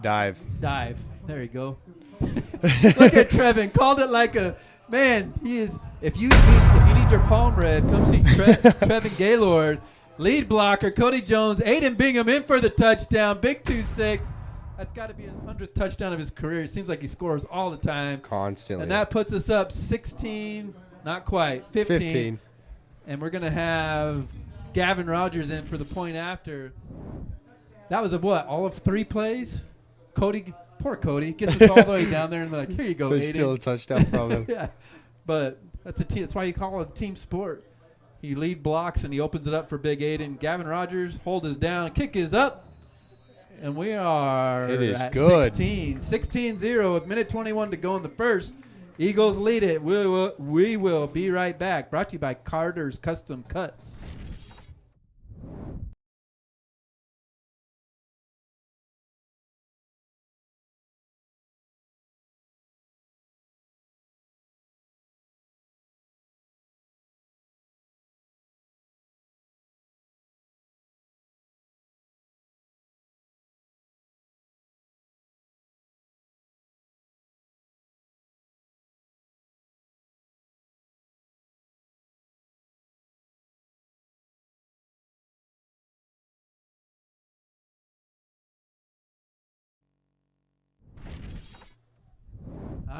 Dive. dive? There you go. Look at Trevin. Called it like a man. He is. If you need your palm read, come see Trevin Gaylord. Lead blocker, Cody Jones. Aiden Bingham in for the touchdown. Big 2-6. That's got to be his 100th touchdown of his career. It seems like he scores all the time. Constantly. And that puts us up 16, not quite, 15. And we're going to have Gavin Rogers in for the point after. That was all of 3 plays? Cody, poor Cody, gets us all the way down there and like, here you go, There's Aiden. still a touchdown from him. Yeah, but that's why you call it a team sport. He lead blocks and he opens it up for Big Aiden. Gavin Rogers, hold is down, kick is up. And we are at good. 16-0 with minute 21 to go in the first. Eagles lead it. We will be right back. Brought to you by Carter's Custom Cuts.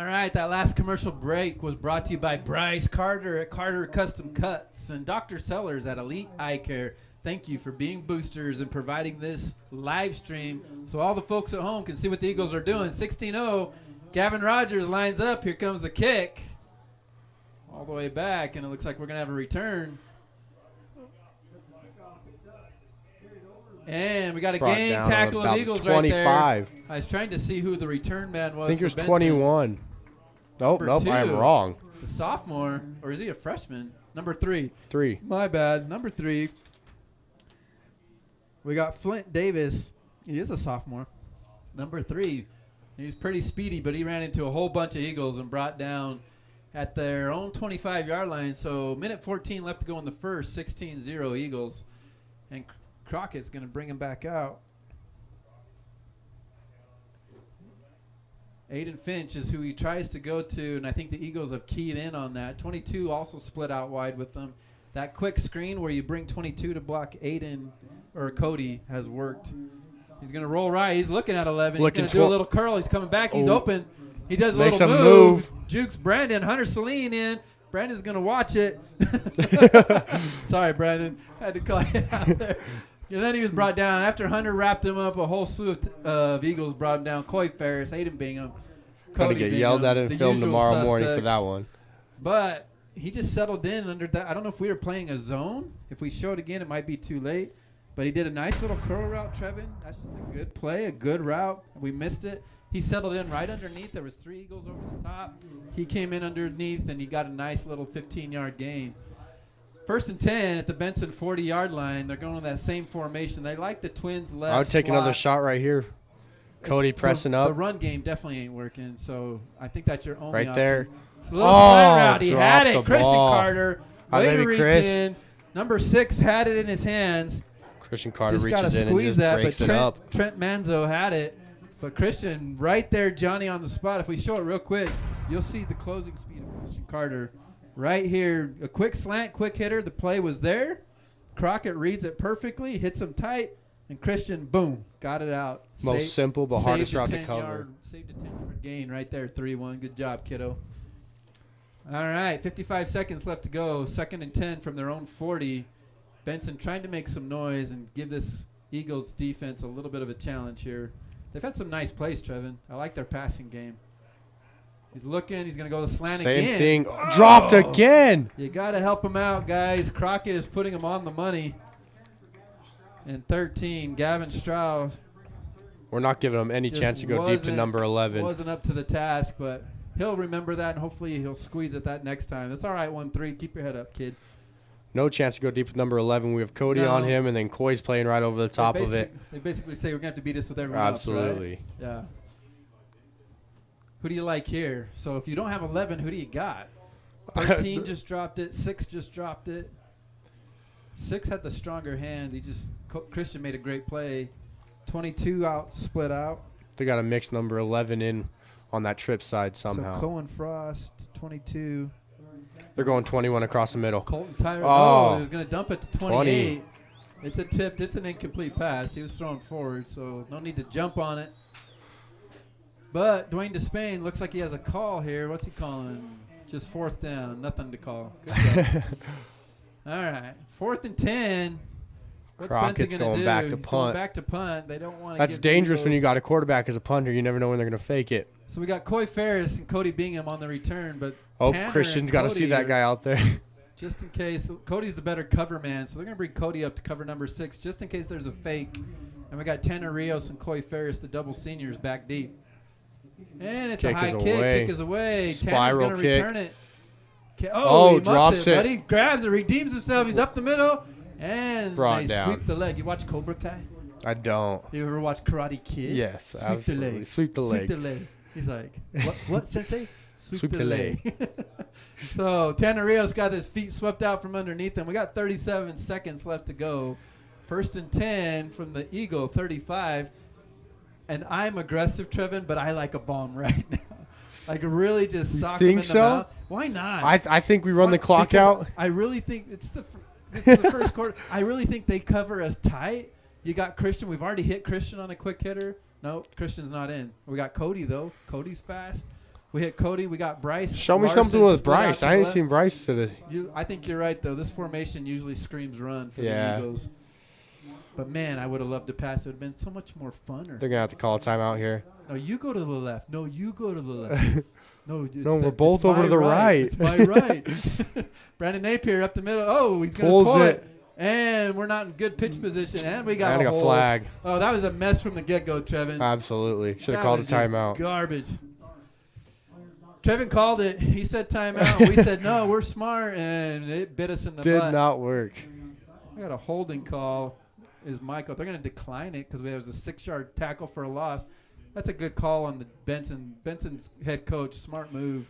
All right, that last commercial break was brought to you by Bryce Carter at Carter Custom Cuts and Dr. Sellers at Elite Eye Care. Thank you for being boosters and providing this live stream so all the folks at home can see what the Eagles are doing. 16-0, Gavin Rogers lines up. Here comes the kick. All the way back, and it looks like we're going to have a return. And we got a game tackle of Eagles 25. right there. I was trying to see who the return man was. I think it was Benson. 21. Nope, I'm wrong. The sophomore, or is he a freshman? Number 3. 3. My bad. Number 3. We got Flint Davis. He is a sophomore. Number 3. He's pretty speedy, but he ran into a whole bunch of Eagles and brought down at their own 25-yard line. So minute 14 left to go in the first. 16-0 Eagles. And Crockett's going to bring him back out. Aiden Finch is who he tries to go to, and I think the Eagles have keyed in on that. 22 also split out wide with them. That quick screen where you bring 22 to block Aiden or Cody has worked. He's going to roll right. He's looking at 11. He's going to do a little curl. He's coming back. He's open. He does a little move. Jukes Brandon. Hunter Celine in. Brandon's going to watch it. Sorry, Brandon. Had to call you out there. And then he was brought down. After Hunter wrapped him up, a whole slew of Eagles brought him down. Coy Ferris, Aiden Bingham. Going to get yelled at in film tomorrow morning for that one. But he just settled in under that. I don't know if we were playing a zone. If we show it again, it might be too late. But he did a nice little curl route, Trevin. That's just a good play, a good route. We missed it. He settled in right underneath. There was 3 Eagles over the top. He came in underneath, and he got a nice little 15-yard gain. 1st and 10 at the Benson 40-yard line. They're going to that same formation. They like the Twins left. I would take another shot right here. Cody pressing up. The run game definitely ain't working, so I think that's your only option. There. It's a little slant route. He had it. Christian ball. Carter. Way to reach in. Number 6 had it in his hands. Christian Carter just reaches in and just breaks it up. Trent Manzo had it. But Christian, right there, Johnny on the spot. If we show it real quick, you'll see the closing speed of Christian Carter. Right here, a quick slant, quick hitter. The play was there. Crockett reads it perfectly, hits him tight, and Christian, boom, got it out. Most simple but hardest route to cover. Saved a 10-yard gain right there, 3-1. Good job, kiddo. All right, 55 seconds left to go. 2nd and 10 from their own 40. Benson trying to make some noise and give this Eagles defense a little bit of a challenge here. They've had some nice plays, Trevin. I like their passing game. He's looking. He's going to go to slant again. Same thing. Oh. Dropped again. You got to help him out, guys. Crockett is putting him on the money. And 13, Gavin Strauss. We're not giving him any chance to go deep to number 11. Wasn't up to the task, but he'll remember that, and hopefully he'll squeeze it that next time. That's all right, 1-3. Keep your head up, kid. No chance to go deep to number 11. We have Cody on him, and then Coy's playing right over the top of it. They basically say we're going to have to beat us with everyone Absolutely. else, right? Yeah. Who do you like here? So if you don't have 11, who do you got? 13 just dropped it. 6 just dropped it. 6 had the stronger hands. Christian made a great play. 22 out, split out. They got to mix number 11 in on that trip side somehow. So Cohen Frost, 22. They're going 21 across the middle. Colton Tyra. He was going to dump it to 28. 20. It's a tipped. It's an incomplete pass. He was thrown forward, so no need to jump on it. But Dwayne Despain looks like he has a call here. What's he calling? Just 4th down. Nothing to call. Good job. All right. 4th and 10. What's Crockett's going back to He's punt. Going back to punt. They don't want to. That's dangerous when you got a quarterback as a punter. You never know when they're going to fake it. So we got Coy Ferris and Cody Bingham on the return, but Christian's got to see that guy out there. Just in case. Cody's the better cover man, so they're going to bring Cody up to cover number 6 just in case there's a fake. And we got Tanner Rios and Coy Ferris, the double seniors, back deep. And it's a high kick. Kick is away. Tanner's going to return it. He drops it. But he grabs it, redeems himself. He's up the middle. And they sweep the leg. You watch Cobra Kai? I don't. You ever watch Karate Kid? Yes, absolutely. Sweep the leg. Sweep the leg. He's like, what sensei? Sweep the leg. So Tanner Rios got his feet swept out from underneath him. We got 37 seconds left to go. 1st and 10 from the Eagle, 35. And I'm aggressive, Trevin, but I like a bomb right now. Like really just sock him in the mouth. Why not? I think we run the clock out. I really think it's the first quarter. I really think they cover us tight. You got Christian. We've already hit Christian on a quick hitter. No, Christian's not in. We got Cody, though. Cody's fast. We hit Cody. We got Bryce. Show me Larson something with split out Bryce. to I the ain't left. seen Bryce today. I think you're right, though. This formation usually screams run for the Eagles. But, man, I would have loved to pass. It would have been so much more funner. They're going to have to call a timeout here. No, you go to the left. No, you go to the left. No, we're both over to the right. It's my right. Brandon Napier up the middle. Oh, he's going to pull it. And we're not in good pitch position. And we got a flag. Oh, that was a mess from the get-go, Trevin. Absolutely. Should have called a timeout. Garbage. Trevin called it. He said timeout. We said, no, we're smart. And it bit us in the butt. Did not work. We got a holding call. Is Michael. They're going to decline it because there's a 6-yard tackle for a loss. That's a good call on the Benson. Benson's head coach. Smart move.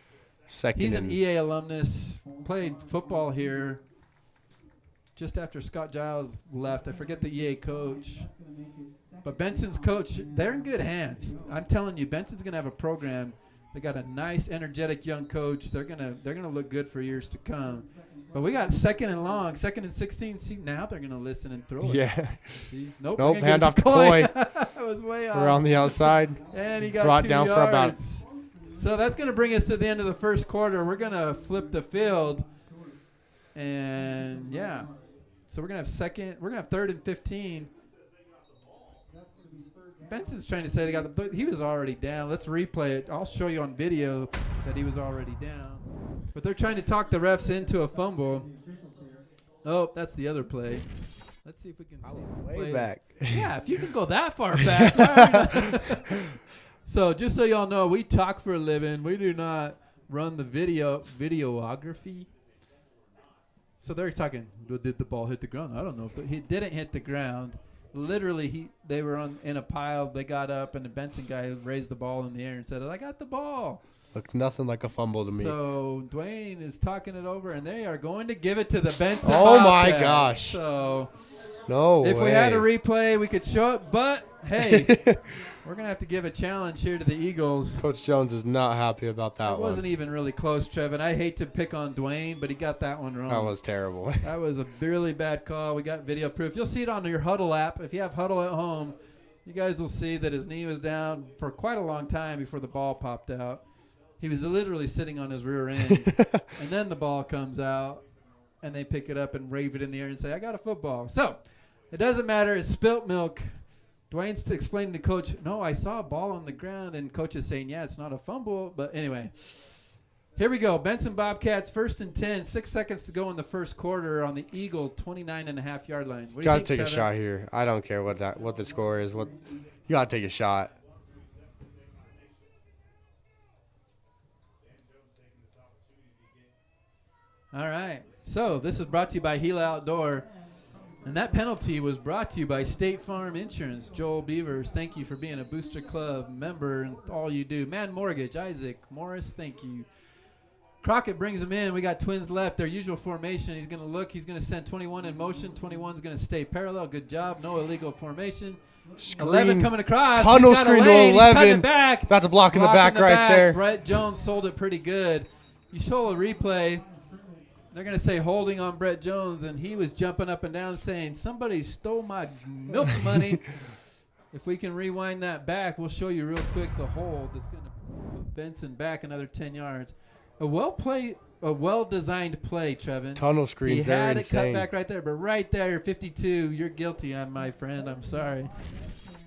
He's an EA alumnus. Played football here just after Scott Giles left. I forget the EA coach. But Benson's coach, they're in good hands. I'm telling you, Benson's going to have a program. They got a nice, energetic young coach. They're gonna look good for years to come. But we got 2nd and long, 2nd and 16. See, now they're going to listen and throw it. Yeah. See? Nope. Hand off to Coy. That was way off. We're on the outside. And he got brought 2 down yards. for about. So that's going to bring us to the end of the first quarter. We're going to flip the field. And, yeah. So we're going to have 3rd and 15. Benson's trying to say but he was already down. Let's replay it. I'll show you on video that he was already down. But they're trying to talk the refs into a fumble. Oh, that's the other play. Let's see if we can see the Way play. back. Yeah, if you can go that far back. So just so y'all know, we talk for a living. We do not run the videography. So they're talking, did the ball hit the ground? I don't know. But he didn't hit the ground. Literally, they were in a pile. They got up, and the Benson guy raised the ball in the air and said, I got the ball. Looked nothing like a fumble to me. So Dwayne is talking it over, and they are going to give it to the Benson Oh, Bobcats. my gosh. So no if way. we had a replay, we could show it. But, hey, we're going to have to give a challenge here to the Eagles. Coach Jones is not happy about that one. It wasn't even really close, Trevin. I hate to pick on Dwayne, but he got that one wrong. That was terrible. That was a really bad call. We got video proof. You'll see it on your Huddle app. If you have Huddle at home, you guys will see that his knee was down for quite a long time before the ball popped out. He was literally sitting on his rear end, and then the ball comes out, and they pick it up and wave it in the air and say, I got a football. So it doesn't matter. It's spilt milk. Dwayne's explaining to Coach, no, I saw a ball on the ground, and Coach is saying, yeah, it's not a fumble. But anyway, here we go. Benson Bobcats, 1st and 10, 6 seconds to go in the first quarter on the Eagle 29.5-yard line. What do Got you to take think, a Trevin? shot here. I don't care what the score is. You got to take a shot. All right. So this is brought to you by Gila Outdoor. And that penalty was brought to you by State Farm Insurance. Joel Beavers, thank you for being a Booster Club member and all you do. Man Mortgage, Isaac Morris, thank you. Crockett brings him in. We got Twins left. Their usual formation. He's going to look. He's going to send 21 in motion. 21's going to stay parallel. Good job. No illegal formation. Screen. 11 coming across. Tunnel He's got a screen to lane. He's cutting 11. it back. That's a block in the back right there. Brett Jones sold it pretty good. You show a replay. They're going to say holding on Brett Jones, and he was jumping up and down saying, somebody stole my milk money. If we can rewind that back, we'll show you real quick the hold that's going to put Benson back another 10 yards. A well-designed play, Trevin. Tunnel screens, He had they're it cut insane. back right there, but right there, 52, you're guilty, my friend. I'm sorry.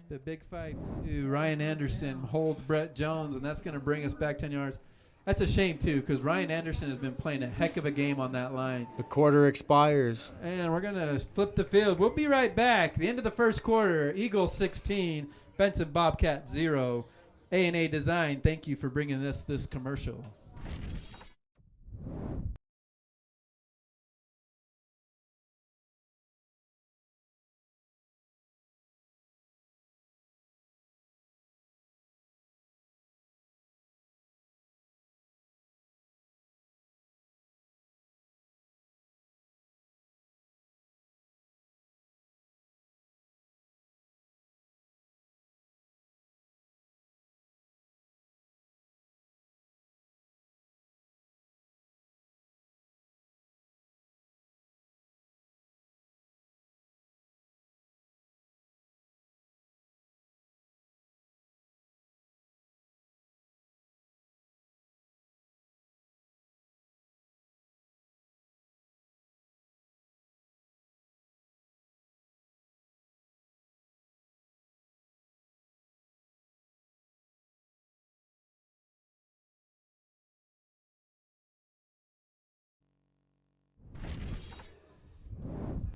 The big 5-2, Ryan Anderson holds Brett Jones, and that's going to bring us back 10 yards. That's a shame, too, because Ryan Anderson has been playing a heck of a game on that line. The quarter expires. And we're going to flip the field. We'll be right back. The end of the first quarter, Eagles 16, Benson Bobcat 0. A&A Design, thank you for bringing us this commercial.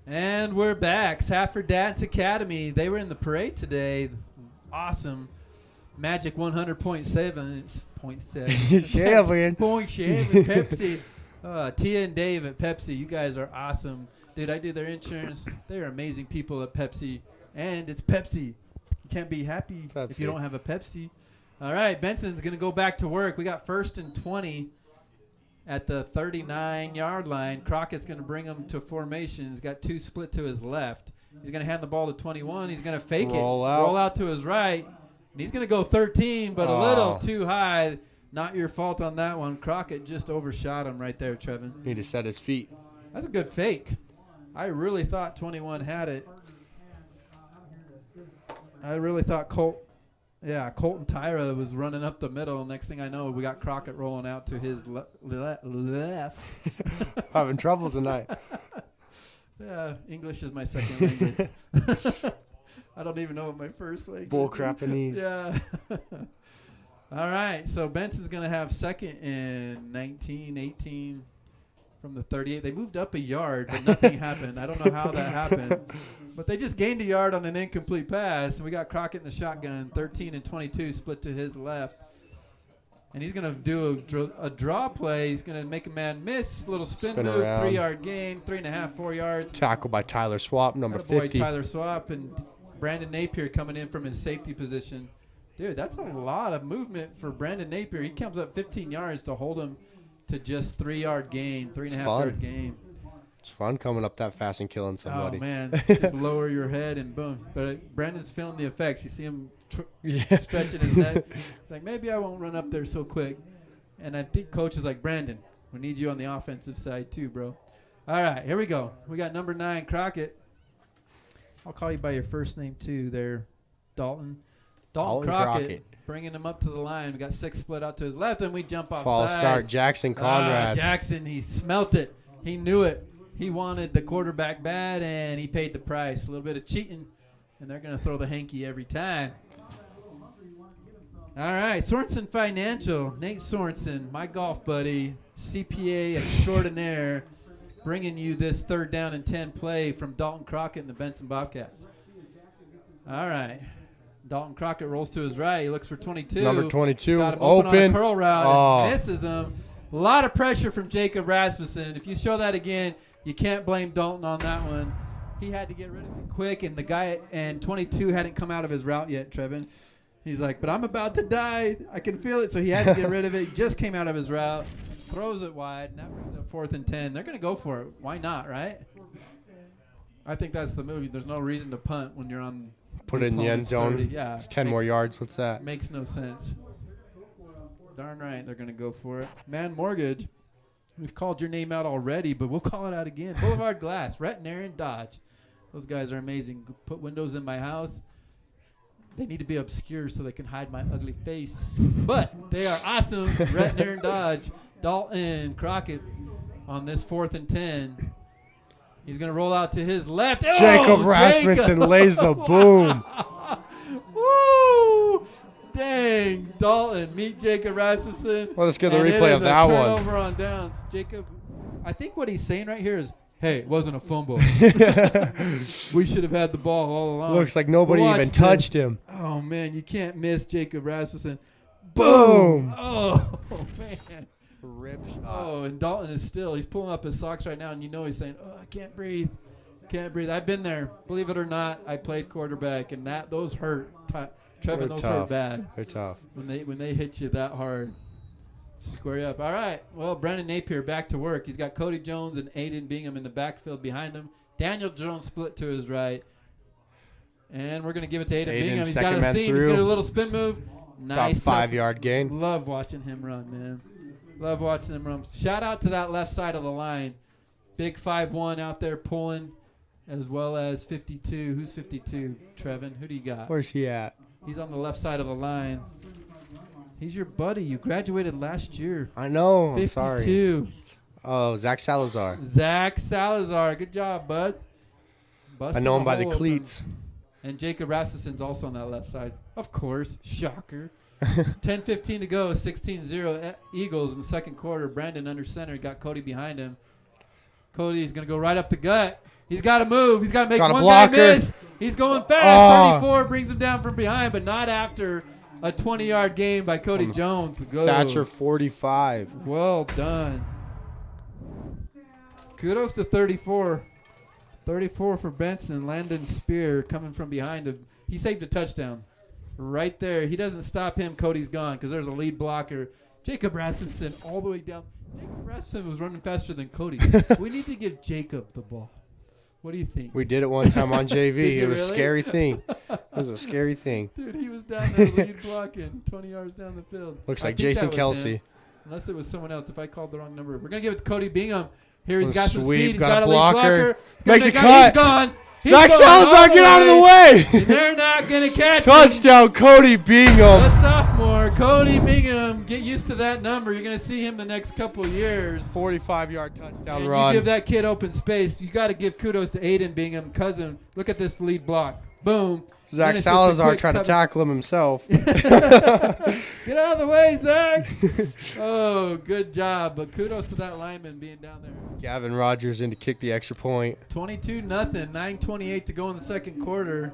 And we're back. Safford Dance Academy. They were in the parade today. Awesome. Magic 100.7. Champion. Pepsi. Tia and Dave at Pepsi. You guys are awesome. Dude, I do their insurance. They're amazing people at Pepsi. And it's Pepsi. You can't be happy if you don't have a Pepsi. All right, Benson's going to go back to work. We got 1st and 20 at the 39-yard line. Crockett's going to bring him to formation. He's got 2 split to his left. He's going to hand the ball to 21. He's going to fake roll out to his right. And he's going to go 13, but a little too high. Not your fault on that one. Crockett just overshot him right there, Trevin. Need to set his feet. That's a good fake. I really thought 21 had it. I really thought Colton Tyra was running up the middle. Next thing I know, we got Crockett rolling out to his left. Having trouble tonight. Yeah, English is my second language. I don't even know what my first language is. Bull crappinese. Yeah. All right, so Benson's going to have 2nd and 19, 18 from the 38. They moved up a yard, but nothing happened. I don't know how that happened. But they just gained a yard on an incomplete pass. And we got Crockett in the shotgun, 13 and 22, split to his left. And he's going to do a draw play. He's going to make a man miss, little spin move, around. 3-yard gain, 3.5, 4 yards. Tackle by Tyler Swap, number 50. Tyler Swap, and Brandon Napier coming in from his safety position. Dude, that's a lot of movement for Brandon Napier. He comes up 15 yards to hold him to just 3-yard gain, 3.5-yard gain. It's fun coming up that fast and killing somebody. Oh, man. Just lower your head and boom. But Brandon's feeling the effects. You see him stretching his neck. It's like, maybe I won't run up there so quick. And I think coach is like, Brandon, we need you on the offensive side too, bro. All right, here we go. We got number 9, Crockett. I'll call you by your first name too there, Dalton. Dalton Crockett. Bringing him up to the line. We got 6 split out to his left, and we jump offside. False start, Jackson Conrad. Jackson, he smelt it. He knew it. He wanted the quarterback bad, and he paid the price. A little bit of cheating, and they're going to throw the hanky every time. All right, Sorensen Financial. Nate Sorensen, my golf buddy, CPA extraordinaire, bringing you this 3rd down and 10 play from Dalton Crockett and the Benson Bobcats. All right. Dalton Crockett rolls to his right. He looks for 22. Number 22, got him open on a curl route and misses him. A lot of pressure from Jacob Rasmussen. If you show that again, you can't blame Dalton on that one. He had to get rid of it quick, and the guy and 22 hadn't come out of his route yet, Trevin. He's like, but I'm about to die. I can feel it, so he had to get rid of it. He just came out of his route, throws it wide, and that brings up 4th and 10. They're going to go for it. Why not, right? I think that's the move. There's no reason to punt when you're on. Put it in the end zone. 30. Yeah, it's 10 more yards. What's that? Makes no sense. Darn right, they're going to go for it. Man Mortgage, we've called your name out already, but we'll call it out again. Boulevard Glass, Rhett and Aaron Dodge. Those guys are amazing. Put windows in my house. They need to be obscure so they can hide my ugly face. But they are awesome. Rhett and Aaron Dodge, Dalton Crockett on this 4th and 10. He's going to roll out to his left. Jacob Rasmussen lays the boom. Woo! Dang, Dalton, meet Jacob Rasmussen. Well, let's get the replay of that one. Turnover on downs. Jacob, I think what he's saying right here is, hey, it wasn't a fumble. We should have had the ball all along. Looks like nobody even touched him. Oh, man, you can't miss Jacob Rasmussen. Boom. Oh, man. Rip shot. Oh, and Dalton is still. He's pulling up his socks right now, and you know he's saying, oh, I can't breathe. Can't breathe. I've been there. Believe it or not, I played quarterback, and those hurt. Trevin, those hurt bad. They're tough. When they hit you that hard. Square you up. All right. Well, Brandon Napier back to work. He's got Cody Jones and Aiden Bingham in the backfield behind him. Daniel Jones split to his right. And we're going to give it to Aiden Bingham. He's got a seam. He's going to do a little spin move. Nice. 5-yard gain. Love watching him run, man. Love watching him run. Shout out to that left side of the line. Big 5'1" out there pulling, as well as 52. Who's 52? Trevin. Who do you got? Where's he at? He's on the left side of the line. He's your buddy. You graduated last year. I know. 52. I'm sorry. Oh, Zach Salazar. Zach Salazar. Good job, bud. I know him by the cleats. And Jacob Rasmussen's also on that left side. Of course. Shocker. 10:15 to go. 16-0 Eagles in the second quarter. Brandon under center. Got Cody behind him. Cody's going to go right up the gut. He's got to move. He's got to make Got a one blocker. guy miss. He's going fast. 34 brings him down from behind, but not after a 20-yard gain by Cody Jones. Go. Thatcher 45. Well done. Kudos to 34. 34 for Benson. Landon Spear coming from behind him. He saved a touchdown. Right there. He doesn't stop him. Cody's gone because there's a lead blocker. Jacob Rasmussen all the way down. Jacob Rasmussen was running faster than Cody. We need to give Jacob the ball. What do you think? We did it one time on JV. It was really? a scary thing. It was a scary thing. Dude, he was down there lead blocking 20 yards down the field. Looks I like think Jason that was Kelsey. him. Unless it was someone else. If I called the wrong number. We're going to give it to Cody Bingham. Here he's Oh, got some sweep, speed. He's got got a a lead blocker. blocker. Makes a He's cut. gone. He's Zach gone Salazar, get out of the way. And they're not going to catch him. Touchdown, Cody Bingham. The sophomore, Cody Bingham. Get used to that number. You're going to see him the next couple of years. 45-yard touchdown And run. you give that kid open space. You got to give kudos to Aiden Bingham, cousin. Look at this lead block. Boom. Zach Then it's just a Salazar quick tried to cover. tackle him himself. Get out of the way, Zach. Oh, good job. But kudos to that lineman being down there. Gavin Rogers in to kick the extra point. 22-0. 9:28 to go in the second quarter.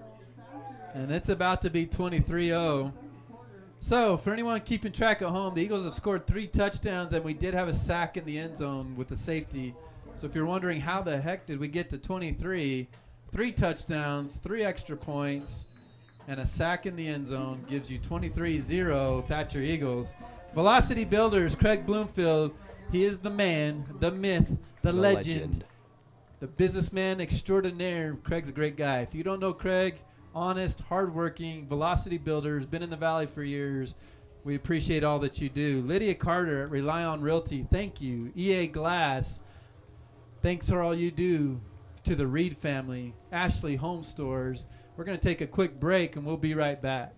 And it's about to be 23-0. So, for anyone keeping track at home, the Eagles have scored 3 touchdowns, and we did have a sack in the end zone with the safety. So, if you're wondering how the heck did we get to 23, 3 touchdowns, 3 extra points, and a sack in the end zone gives you 23-0 Thatcher Eagles. Velocity Builders, Craig Bloomfield, he is the man, the myth, the legend, the businessman extraordinaire. Craig's a great guy. If you don't know Craig, honest, hardworking, Velocity Builders, been in the Valley for years. We appreciate all that you do. Lydia Carter at Rely on Realty, thank you. EA Glass, thanks for all you do. To the Reed family, Ashley Home Stores. We're going to take a quick break, and we'll be right back.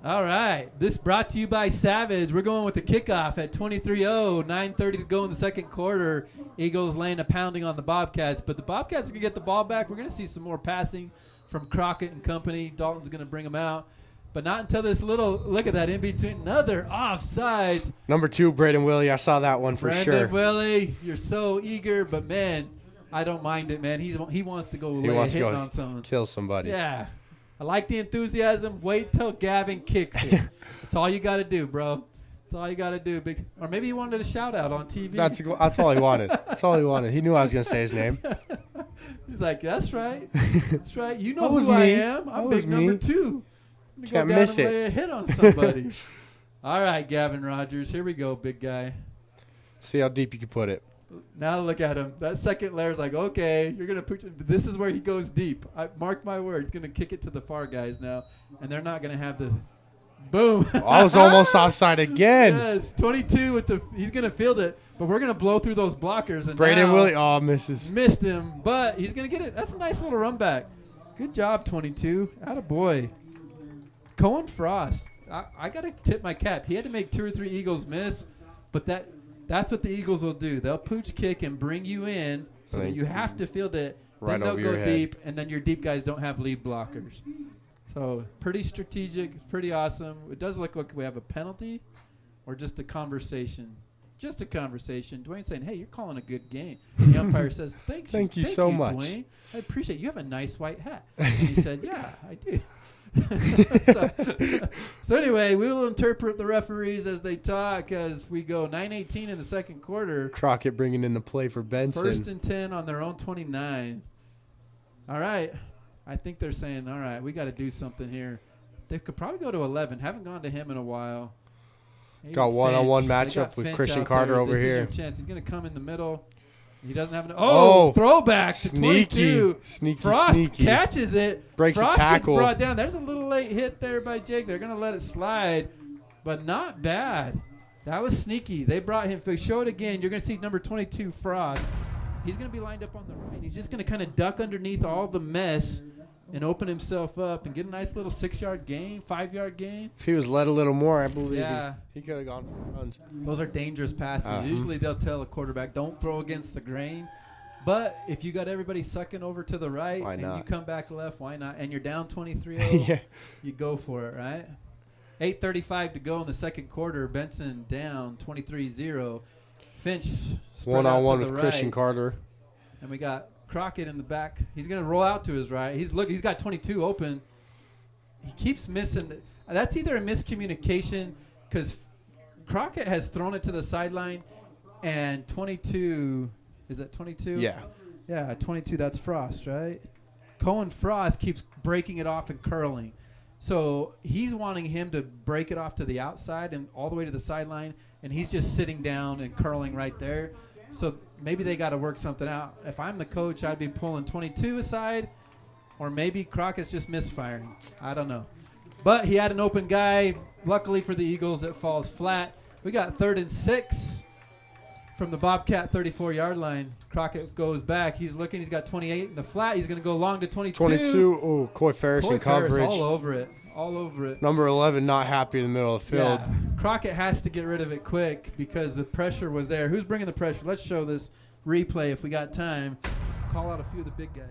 All right. This brought to you by Savage. We're going with the kickoff at 23-0. 9:30 to go in the second quarter. Eagles laying a pounding on the Bobcats. But the Bobcats are going to get the ball back. We're going to see some more passing from Crockett and company. Dalton's going to bring them out. But not until this little, look at that in between. Another offsides. Number 2, Braden Willie. I saw that one for Brandon sure. Willie, you're so eager. But, man, I don't mind it, man. He wants to go He lay wants to hitting go on someone. kill somebody. Yeah. I like the enthusiasm. Wait till Gavin kicks it. That's all you got to do, bro. That's all you got to do. Or maybe he wanted a shout-out on TV. That's all he wanted. That's all he wanted. He knew I was going to say his name. He's like, that's right. That's right. You know That was who I me. am. I'm That was big number me. 2. I'm gonna Can't go down miss and it. lay a hit on somebody. All right, Gavin Rogers. Here we go, big guy. See how deep you can put it. Now look at him. That second layer is like, okay, you're going to put – this is where he goes deep. Mark my word. He's going to kick it to the far guys now, and they're not going to have the – boom. I was almost offside again. Yes, 22 with the – he's going to field it, but we're going to blow through those blockers. And Braden now Willie, misses. missed him, but he's going to get it. That's a nice little run back. Good job, 22. Attaboy. Cohen Frost. I got to tip my cap. He had to make 2 or 3 Eagles miss, but that's what the Eagles will do. They'll pooch kick and bring you in so that you have to field it. Right then they'll over go your head. deep, and then your deep guys don't have lead blockers. So pretty strategic, pretty awesome. It does look like we have a penalty or just a conversation. Just a conversation. Dwayne's saying, hey, you're calling a good game. And the umpire says, Thank you so much. Dwayne. I appreciate it. You have a nice white hat. And he said, yeah, I do. so anyway, we will interpret the referees as they talk as we go 9:18 in the second quarter. Crockett bringing in the play for Benson. 1st and 10 on their own 29. All right. I think they're saying, all right, we got to do something here. They could probably go to 11. Haven't gone to him in a while. Maybe Got one-on-one Finch. They matchup got with Finch Christian out Carter there. over This here. is your chance. He's going to come in the middle. He doesn't have an throwback to Sneaky. 22. Sneaky, Frost sneaky. catches it. Breaks a Frost tackle. gets brought down. There's a little late hit there by Jake. They're going to let it slide, but not bad. That was sneaky. They brought him. If they show it again, you're going to see number 22, Frost. He's going to be lined up on the right. He's just going to kind of duck underneath all the mess and open himself up and get a nice little 6-yard gain, 5-yard gain. If he was led a little more, I believe Yeah. he could have gone for runs. Those are dangerous passes. Usually they'll tell a quarterback, don't throw against the grain. But if you got everybody sucking over to the right and you come back left, why not? And you're down 23-0, Yeah. you go for it, right? 8:35 to go in the second quarter. Benson down 23-0. Finch spread One-on-one out to with the Christian right. Carter. And we got Crockett in the back. He's going to roll out to his right. He's got 22 open. He keeps missing. That's either a miscommunication because Crockett has thrown it to the sideline and 22 – is that 22? Yeah. Yeah, 22. That's Frost, right? Cohen Frost keeps breaking it off and curling. So he's wanting him to break it off to the outside and all the way to the sideline, and he's just sitting down and curling right there. So maybe they got to work something out. If I'm the coach, I'd be pulling 22 aside, or maybe Crockett's just misfiring. I don't know. But he had an open guy. Luckily for the Eagles, it falls flat. We got 3rd and 6. From the Bobcat 34-yard line. Crockett goes back. He's looking. He's got 28 in the flat. He's going to go long to 22. 22. Oh, Coy Ferris in coverage. All over it. All over it. Number 11 not happy in the middle of the field. Yeah. Crockett has to get rid of it quick because the pressure was there. Who's bringing the pressure? Let's show this replay if we got time. Call out a few of the big guys.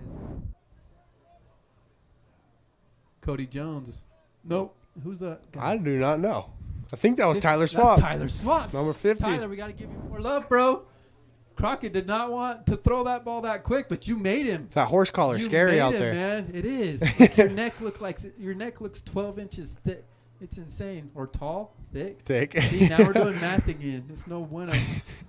Cody Jones. Nope. Who's that guy? I do not know. I think that was Tyler Swap. That's Tyler Swap. Number 50. Tyler, we got to give you more love, bro. Crockett did not want to throw that ball that quick, but you made him. That horse collar You scary made out him, there. man. It is. Like your neck looks 12 inches thick. It's insane. Or tall, thick. See, now we're doing math again. It's no bueno.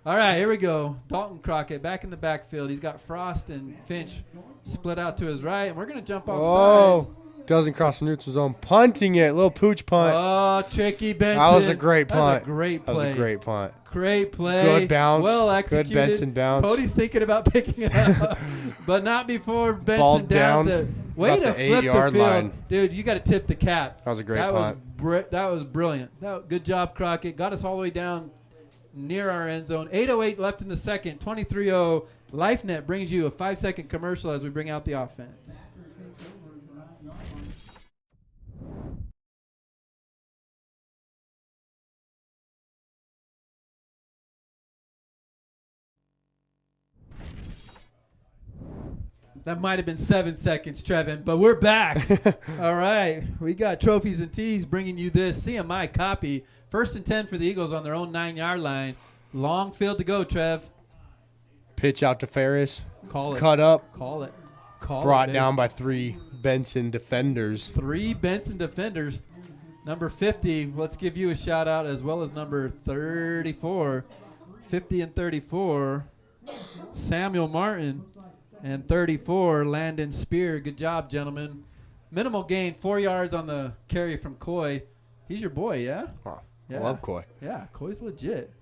All right, here we go. Dalton Crockett back in the backfield. He's got Frost and Finch split out to his right, and we're gonna jump off sides. Doesn't cross the neutral zone. Punting it. Little pooch punt. Oh, tricky Benson. That was a great punt. That was a great play. That was a great punt. Great play. Good bounce. Well executed. Good Benson bounce. Cody's thinking about picking it up, but not before Benson Ball down. down. Way to About the flip the 8-yard field. line. Dude, you got to tip the cap. That was a great punt. That was brilliant. Good job, Crockett. Got us all the way down near our end zone. 8:08 left in the second. 23-0. LifeNet brings you a 5-second commercial as we bring out the offense. That might have been 7 seconds, Trevin, but we're back. All right. We got Trophies and Tees bringing you this CMI copy. 1st and 10 for the Eagles on their own 9-yard line. Long field to go, Trev. Pitch out to Ferris. Call it. Cut up. Call it. Brought down by 3 Benson defenders. 3 Benson defenders. Number 50, let's give you a shout out as well as number 34. 50 and 34, Samuel Martin. And 34, Landon Spear. Good job, gentlemen. Minimal gain, 4 yards on the carry from Coy. He's your boy, yeah? Oh, Yeah. I love Coy. Yeah, Coy's legit.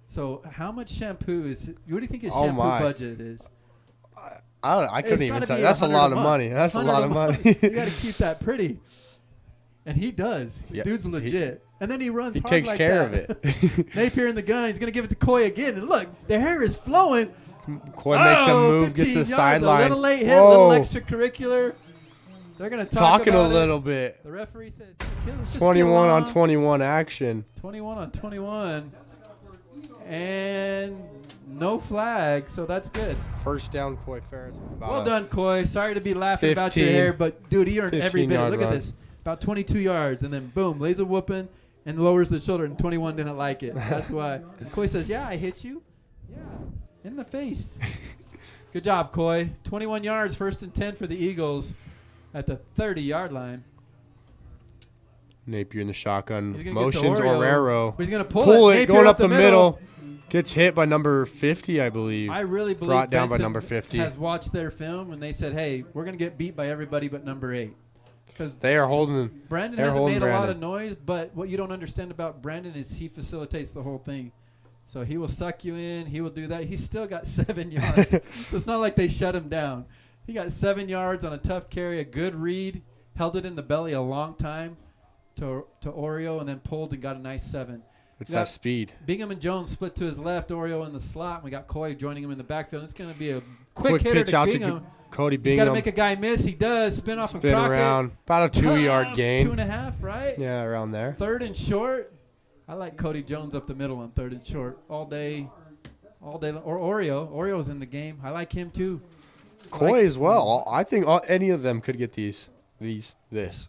So how much shampoo is – what do you think his Oh, shampoo my. budget is? I couldn't It's even gotta tell be you. That's a 100 lot of month. money. That's a 100 lot of money. You got to keep that pretty. And he does. Yeah, Dude's legit. And then he runs He hard takes like care that. of it. Napier in the gun. He's going to give it to Coy again. And look, the hair is flowing. Coy makes a move, gets to the 15 yards, sideline. A little late hit, a little extracurricular. They're going to talk Talking about a little bit. The referee says, let's just 21 get on along. 21 action. 21 on 21. And no flag, so that's good. First down, Coy Ferris. Well done, Coy. Sorry to be laughing about your 15 hair, but, dude, he earned every bit. 15-yard Look at run. this. About 22 yards, and then, boom, lays a whooping and lowers the shoulder, and 21 didn't like it. That's why. Coy says, yeah, I hit you. Yeah, in the face. Good job, Coy. 21 yards, 1st and 10 for the Eagles at the 30-yard line. Napier in the shotgun. He's gonna get to Motions Oreo, Orero. but he's going to pull Pull it, Napier going up the middle. middle. Gets hit by number 50, I believe. I really believe Brought down by Benson number 50. has watched their film, and they said, hey, we're going to get beat by everybody but number 8. Because They are holding. Brandon they're hasn't holding made a lot of Brandon. noise, but what you don't understand about Brandon is he facilitates the whole thing. So he will suck you in. He will do that. He's still got 7 yards. So it's not like they shut him down. He got 7 yards on a tough carry, a good read, held it in the belly a long time to Oreo, and then pulled and got a nice 7. It's that speed. Bingham and Jones split to his left, Oreo in the slot. We got Coy joining him in the backfield. It's going to be a quick hitter pitch to out Bingham. to Cody He's Bingham. got to make a guy miss. He does. Spin off of Spin Crockett. around. About a 2-yard gain. 2.5, right? Yeah, around there. Third and short. I like Cody Jones up the middle on third and short all day. Or Oreo. Oreo's in the game. I like him too. Coy as well. I think any of them could get this. These. That.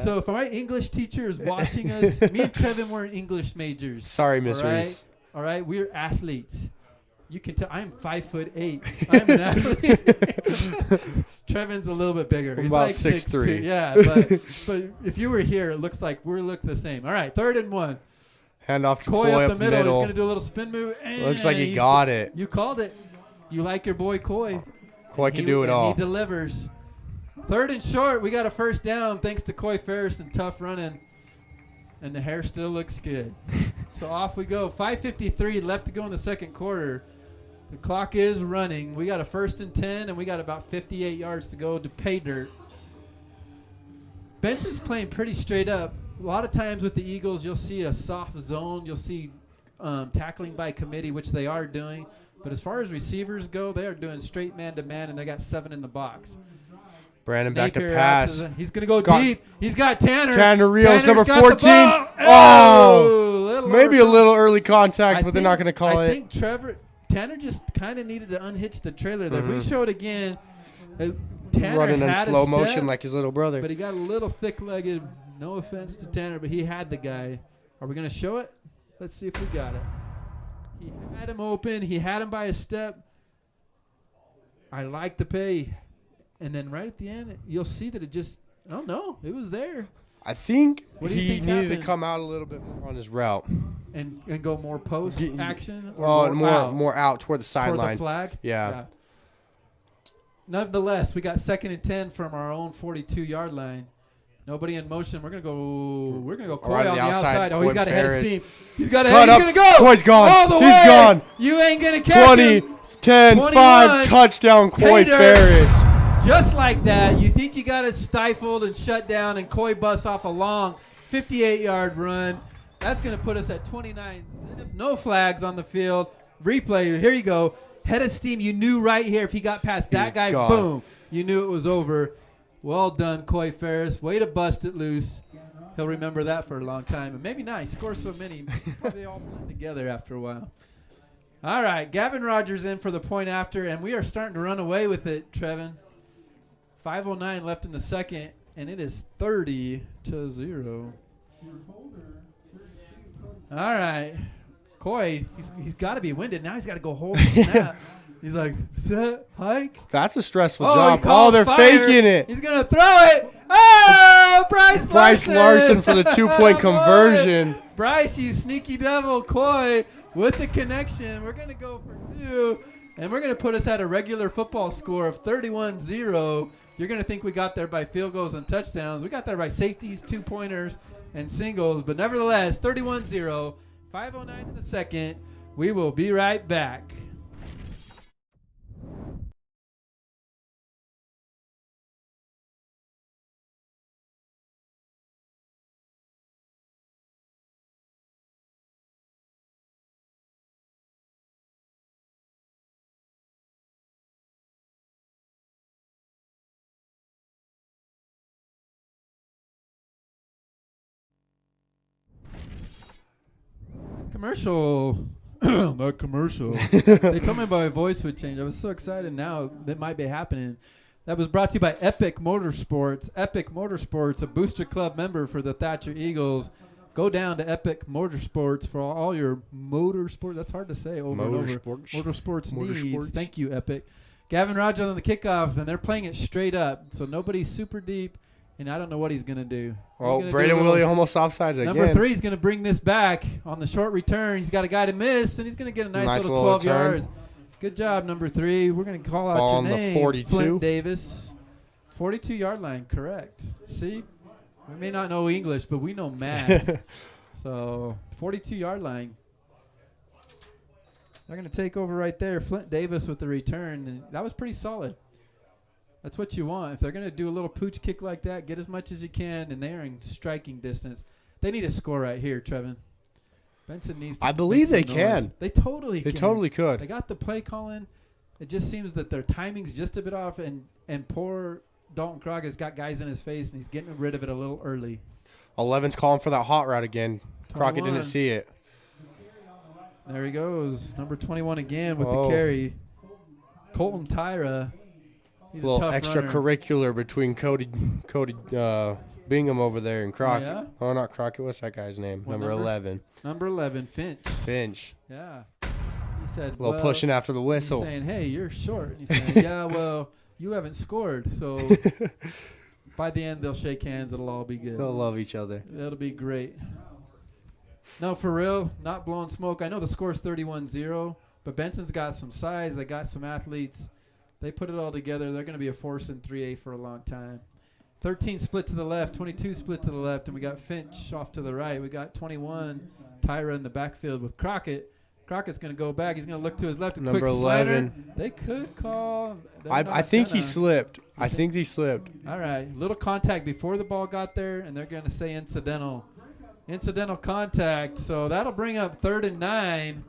So if my English teacher is watching us, me and Trevin weren't English majors. Sorry, Miss Reese. All right, we're athletes. You can tell I'm 5'8". I'm an athlete. Trevin's a little bit bigger. He's about like 6'3". Yeah, but if you were here, it looks like we look the same. All right, 3rd and 1. Hand off to Coy Coy up the middle. He's going to do a little spin move. Looks like he got it. You called it. You like your boy Coy. Coy can do it all. He delivers. 3rd and short. We got a first down thanks to Coy Ferris and tough running. And the hair still looks good. So off we go. 5:53 left to go in the second quarter. The clock is running. We got a 1st and 10, and we got about 58 yards to go to pay dirt. Benson's playing pretty straight up. A lot of times with the Eagles, you'll see a soft zone. You'll see tackling by committee, which they are doing. But as far as receivers go, they are doing straight man-to-man, and they got 7 in the box. Brandon back to Napier pass. He's going to go deep. He's got Tanner. Tanner Rios, Tanner's number got 14. the ball. Oh! Maybe a overthrown. little early contact, but they're not going to call I it. think Tanner just kind of needed to unhitch the trailer there. If we showed again, Tanner running in had slow a step, motion like his little brother. but he got a little thick-legged. No offense to Tanner, but he had the guy. Are we going to show it? Let's see if we got it. He had him open. He had him by a step. I like the pay. And then right at the end, you'll see that it just, I don't know, it was there. I think What do you he think needed happened? to come out a little bit more on his route. And go more post action? Well, Or more out toward the toward sideline. the flag? Yeah. Nevertheless, we got 2nd and 10 from our own 42-yard line. Nobody in motion. We're gonna go Coy Right on the outside. Oh, he's Quinn got a head of Ferris. steam. He's got a Cut head. He's up. gonna go. Coy's gone. All the He's way. gone. You ain't gonna catch 20, him. 10, 21. 5, touchdown, Coy Hater. Ferris. Just like that. You think you got it stifled and shut down, and Coy busts off a long 58-yard run. That's gonna put us at 29. No flags on the field. Replay. Here you go. Head of steam. You knew right here if he got past that guy, gone. boom. You knew it was over. Well done, Coy Ferris. Way to bust it loose. He'll remember that for a long time. And maybe not. He scores so many. Probably all blend together after a while. All right. Gavin Rogers in for the point after. And we are starting to run away with it, Trevin. 5:09 left in the second. And it is 30-0. All right. Coy, he's got to be winded. Now he's got to go hold the snap. He's like, set, hike. That's a stressful He job. calls Oh, they're fire. faking it. He's going to throw it. Oh, Bryce Larson for the 2-point conversion. Bryce, you sneaky devil. Coy with the connection. We're going to go for 2, and we're going to put us at a regular football score of 31-0. You're going to think we got there by field goals and touchdowns. We got there by safeties, 2-pointers, and singles. But nevertheless, 31-0, 5:09 in the second. We will be right back. Commercial. The commercial. They told me my voice would change. I was so excited now that might be happening. That was brought to you by Epic Motorsports. Epic Motorsports, a booster club member for the Thatcher Eagles. Go down to Epic Motorsports for all your motorsport. That's hard to say over and over. Motorsports needs. Thank you, Epic. Gavin Rogers on the kickoff, and they're playing it straight up. So nobody's super deep, and I don't know what he's going to do. Oh, Braden Willie almost offsides again. Number 3 is going to bring this back on the short return. He's got a guy to miss, and he's going to get a nice little 12 yards. Good job, number 3. We're going to call out Ball your on the name, 42. Flint Davis. 42-yard line, correct. See? We may not know English, but we know math. So, 42-yard line. They're going to take over right there. Flint Davis with the return. And that was pretty solid. That's what you want. If they're going to do a little pooch kick like that, get as much as you can, and they are in striking distance. They need a score right here, Trevin. Benson needs to. I believe they make some can. noise. They totally They can. totally could. They got the play calling. It just seems that their timing's just a bit off, and poor Dalton Crockett's got guys in his face, and he's getting rid of it a little early. 11's calling for that hot route again. Crockett 21. didn't see it. There he goes. Number 21 again with the carry. Colton Tyra. He's A little a tough runner. extracurricular between Cody Bingham over there and Crockett. Yeah? Oh, not Crockett. What's that guy's name? What Number number? 11. Number 11, Finch. Finch. Yeah. He said, A little pushing after the whistle. He's saying, hey, you're short. And he's saying, yeah, well, you haven't scored. So by the end, they'll shake hands. It'll all be good. They'll love each other. That'll be great. No, for real, not blowing smoke. I know the score's 31-0, but Benson's got some size. They got some athletes. They put it all together. They're going to be a force in 3A for a long time. 13 split to the left, 22 split to the left, and we got Finch off to the right. We got 21, Tyra in the backfield with Crockett. Crockett's going to go back. He's going to look to his left. A Number quick 11. slider. They could call. I think he slipped. I think he slipped. All right. Little contact before the ball got there, and they're going to say incidental. Incidental contact. So that'll bring up 3rd and 9.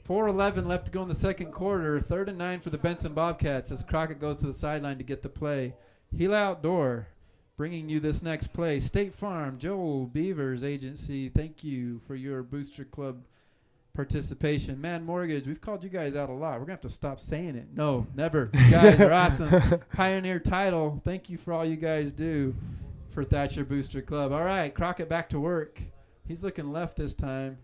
4:11 left to go in the second quarter. 3rd and 9 for the Benson Bobcats as Crockett goes to the sideline to get the play. Gila Outdoor bringing you this next play. State Farm, Joel Beavers Agency, thank you for your Booster Club participation. Man Mortgage, we've called you guys out a lot. We're going to have to stop saying it. No, never. You guys are awesome. Pioneer Title, thank you for all you guys do for Thatcher Booster Club. All right, Crockett back to work. He's looking left this time.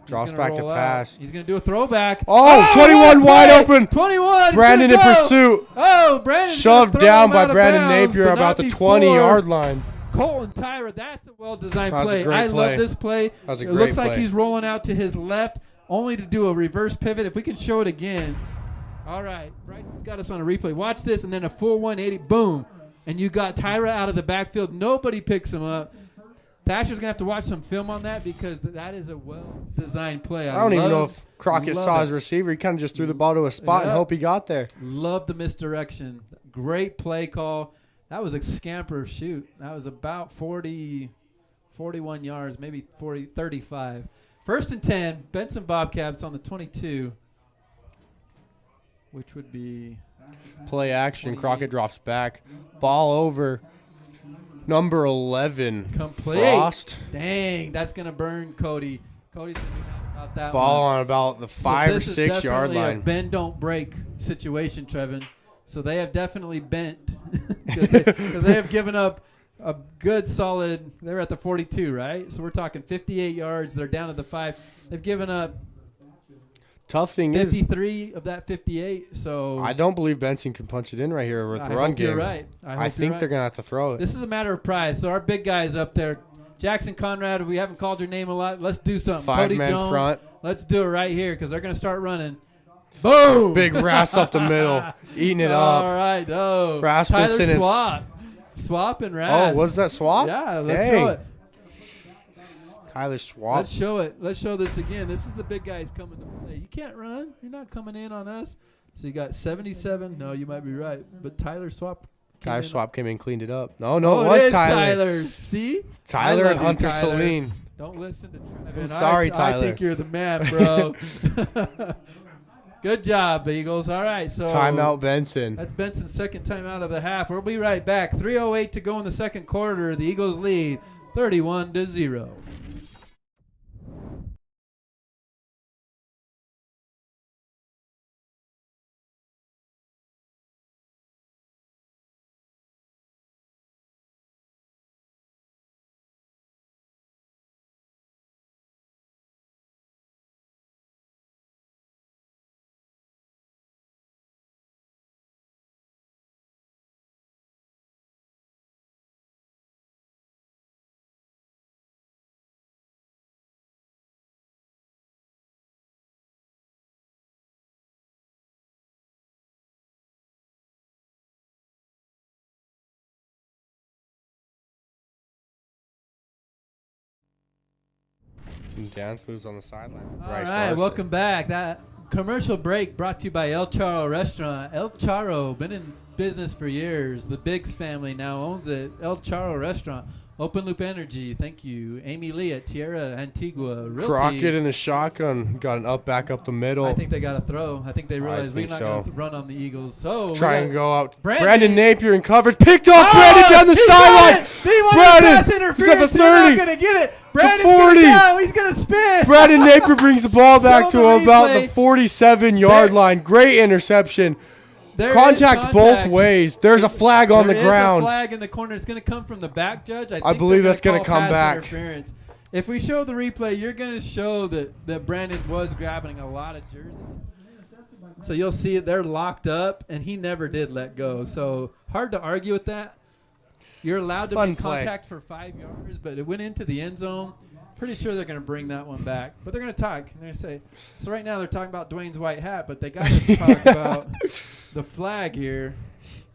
Draws back to pass. He's going to do a throwback. Oh, 21 wide open. 21. Brandon in pursuit. Oh, Brandon. Shoved down by Brandon Napier about the 20-yard line. Colton Tyra, that's a well-designed That was a play. great I play. love this play. That was a It great looks like play. he's rolling out to his left, only to do a reverse pivot. If we can show it again. All right. Bryson's got us on a replay. Watch this, and then a full 180. Boom. And you got Tyra out of the backfield. Nobody picks him up. Thatcher's going to have to watch some film on that because that is a well-designed play. I don't even know if Crockett saw his receiver. He kind of just threw the ball to a spot and hope he got there. Love the misdirection. Great play call. That was a scamper shoot. That was about 41 yards, maybe 35. 1st and 10, Benson Bobcats on the 22, which would be Play action. Crockett drops back. Ball over. Number 11. complete. Frost. Dang, that's going to burn Cody. Cody's going to be mad about that Ball one. on about the So 5 or this is 6 yard definitely a line. bend, don't break situation, Trevin. So they have definitely bent because they have given up a good solid. They're at the 42, right? So we're talking 58 yards. They're down to the 5. They've given up Tough thing is, 53 of that 58. So I don't believe Benson can punch it in right here with the run game. You're right. I think they're going to have to throw it. This is a matter of pride. So our big guys up there, Jackson Conrad, we haven't called your name a lot. Let's do something. Cody 5-man Jones, front. let's do it right here because they're going to start running. Boom! Big Rass up the middle. Eating it All up. right. Oh. Rasmussen Tyler is- Swap. Swap and Ras. Oh, was that swap? Yeah, let's Dang. show it. Tyler Swap. Let's show it. Let's show this again. This is the big guys coming to play. You can't run. You're not coming in on us. So you got 77. No, you might be right. But Tyler Swap. Tyler in. Swap came in and cleaned it up. No, Oh, it was is Tyler. See? Tyler I and love you, Hunter Tyler. Saline. Don't listen to Trevin. I'm sorry, I Tyler. think you're the man, bro. Good job, Eagles. All right. So Timeout Benson. That's Benson's second timeout of the half. We'll be right back. 3:08 to go in the second quarter. The Eagles lead 31-0. Dance moves on the sideline. All Bryce right, Larson. welcome back. That commercial break brought to you by El Charo Restaurant. El Charo, been in business for years. The Biggs family now owns it. El Charo Restaurant. Open Loop Energy, thank you. Amy Lee at Tierra Antigua. Realty. Crockett in the shotgun. Got an back up the middle. I think they got to throw. I think they realize we're think not so. going to run on the Eagles. So Try and go out. Brandon Napier in coverage. Picked off Brandon down the sideline. He wanted Brandon, pass he's at interference. the He's not 30. going to get it. Brandon's 40. going to go. He's going to spin. Brandon Napier brings the ball back Show to the about replay. the 47-yard There- line. Great interception. There is Contact both ways. There's a flag on the There ground. is a flag in the corner. It's going to come from the back, Judge. I think believe they're that's gonna call come pass back. interference. If we show the replay, you're going to show that Brandon was grabbing a lot of jerseys. So you'll see it. They're locked up, and he never did let go. So hard to argue with that. You're allowed to Fun make play. contact for 5 yards, but it went into the end zone. Pretty sure they're going to bring that one back. But they're going to talk. They're going to say, so right now they're talking about Dwayne's white hat, but they got to talk about the flag here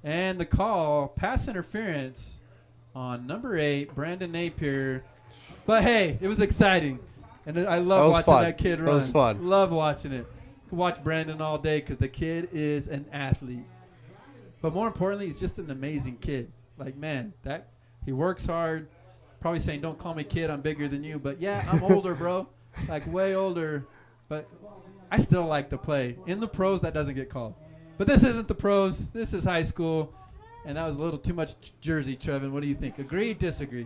and the call, pass interference on number 8, Brandon Napier. But, hey, it was exciting. And I love watching that kid run. That was fun. Love watching it. Could watch Brandon all day because the kid is an athlete. But more importantly, he's just an amazing kid. Like, man, he works hard. Probably saying, don't call me kid, I'm bigger than you. But, yeah, I'm older, bro. Like, way older. But I still like to play. In the pros, that doesn't get called. But this isn't the pros. This is high school. And that was a little too much jersey, Trevin. What do you think? Agree, disagree?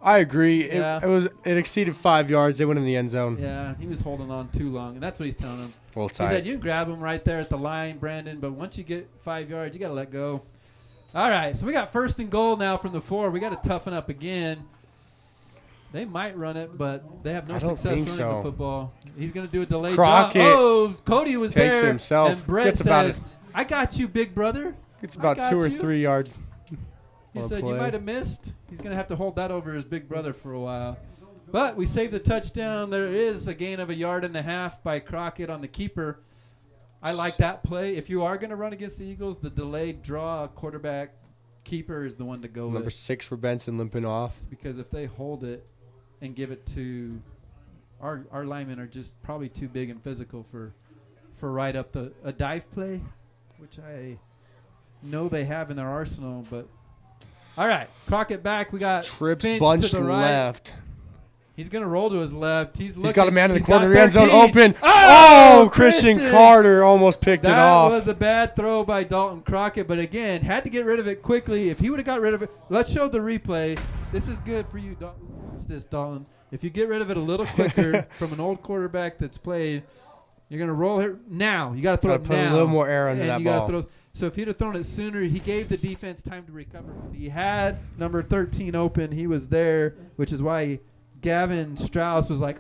I agree. Yeah. It exceeded 5 yards. They went in the end zone. Yeah, he was holding on too long. And that's what he's telling him. Well He said, tight. you can grab him right there at the line, Brandon. But once you get 5 yards, you got to let go. All right, so we got 1st and goal now from the 4. We got to toughen up again. They might run it, but they have no I don't success think running so. the football. He's going to do a delayed Crockett drop. Oh, Cody was takes it there. himself. And Brett Gets about says, I got you, big brother. It's I about got 2 or you. 3 yards. He Well said, you played. might have missed. He's going to have to hold that over his big brother for a while. But we saved the touchdown. There is a gain of 1.5 yards by Crockett on the keeper. I like that play. If you are going to run against the Eagles, the delayed draw quarterback keeper is the one to go Number with. 6 for Benson limping off. Because if they hold it and give it to our linemen are just probably too big and physical for right up a dive play, which I know they have in their arsenal. But all right, Crockett back. We got Trips Finch bunched to the right. left. He's gonna roll to his left. He's Got a man in the He's corner. got End zone 13. open. Oh, Oh, Christian Carter almost picked it That off. was a bad throw by Dalton Crockett, but again, had to get rid of it quickly. If he would have got rid of it, let's show the replay. This is good for you, Dalton. Watch this, Dalton. If you get rid of it a little quicker from an old quarterback that's played, you're going to roll it now. You got to throw it Gotta put now. a little more air under and that you gotta ball. throw. So if he'd have thrown it sooner, he gave the defense time to recover. He had number 13 open. He was there, which is why Gavin Strauss was like,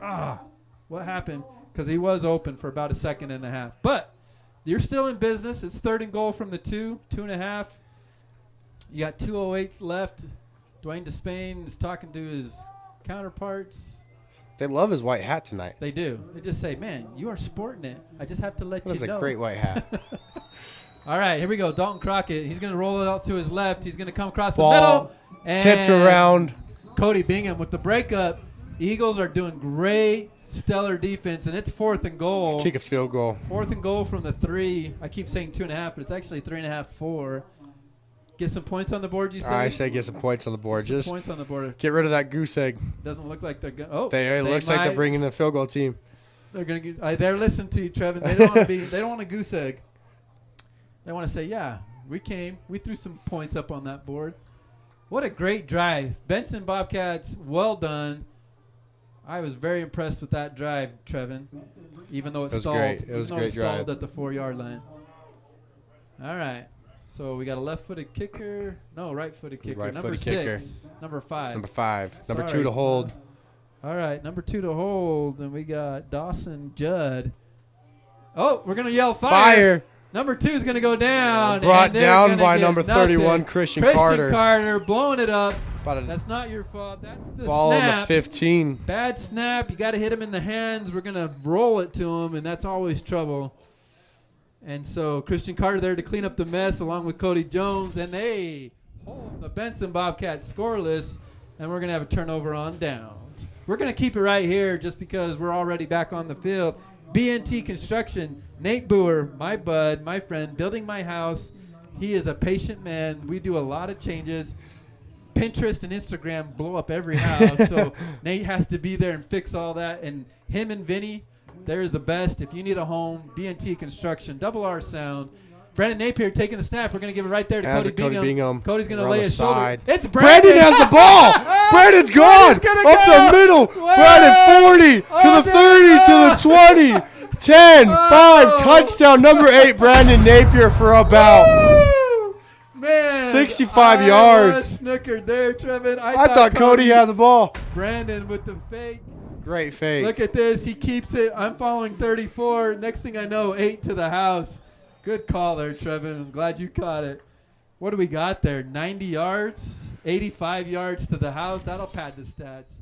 what happened? Because he was open for about 1.5 seconds. But you're still in business. It's 3rd and goal from the 2.5. You got 2:08 left. Dwayne Despain is talking to his counterparts. They love his white hat tonight. They do. They just say, man, you are sporting it. I just have to let That was you know. a great white hat. All right, here we go. Dalton Crockett. He's going to roll it out to his left. He's going to come across Ball the middle. And tipped around. Cody Bingham with the breakup. Eagles are doing great, stellar defense, and it's 4th and goal. Kick a field goal. 4th and goal from the 3. I keep saying 2.5, but it's actually 3.5, 4. Get some points on the board, you say? I say get some points on the board. Get some Just points on the board. get rid of that goose egg. Doesn't look like they're going. Oh, It looks like they're bringing the field goal team. They're going to get. They're listening to you, Trevin. They don't want to be. They don't want a goose egg. They want to say, yeah, we came. We threw some points up on that board. What a great drive. Benson Bobcats, well done. I was very impressed with that drive, Trevin, even though it was stalled. great. It was a great stalled drive. at the 4-yard line. All right. So we got a left-footed kicker. No, right-footed kicker. Right-footed Number kicker. 6. Number 5. Number 5. Number Sorry, 2 to hold. All right, number 2 to hold. And we got Dawson Judd. Oh, we're going to yell fire. Number 2 is going to go down. Brought and they're down gonna by get number nothing. 31, Christian Carter. Carter blowing it up. About a That's not your fault. That's the ball on the snap. 15. Bad snap. You got to hit him in the hands. We're going to roll it to him, and that's always trouble. And so Christian Carter there to clean up the mess along with Cody Jones. And they hold the Benson Bobcats scoreless, and we're going to have a turnover on downs. We're going to keep it right here just because we're already back on the field. BNT Construction, Nate Boer, my bud, my friend, building my house. He is a patient man. We do a lot of changes. Pinterest and Instagram blow up every house. So Nate has to be there and fix all that. And him and Vinny, they're the best. If you need a home, B&T Construction, Double R Sound. Brandon Napier taking the snap. We're going to give it right there to Cody Bingham. Cody's going to lay his shoulder. It's Brandon. Brandon has the ball. Brandon's gone. Up the middle. Whoa. Brandon 40 to the 30 to the 20. 10, 5, touchdown. Number 8, Brandon Napier for about Man, 65 I yards. was snookered there, Trevin. I thought Cody had the ball. Brandon with the fake. Great fake. Look at this. He keeps it. I'm following 34. Next thing I know, 8 to the house. Good call there, Trevin. I'm glad you caught it. What do we got there? 90 yards, 85 yards to the house. That'll pad the stats.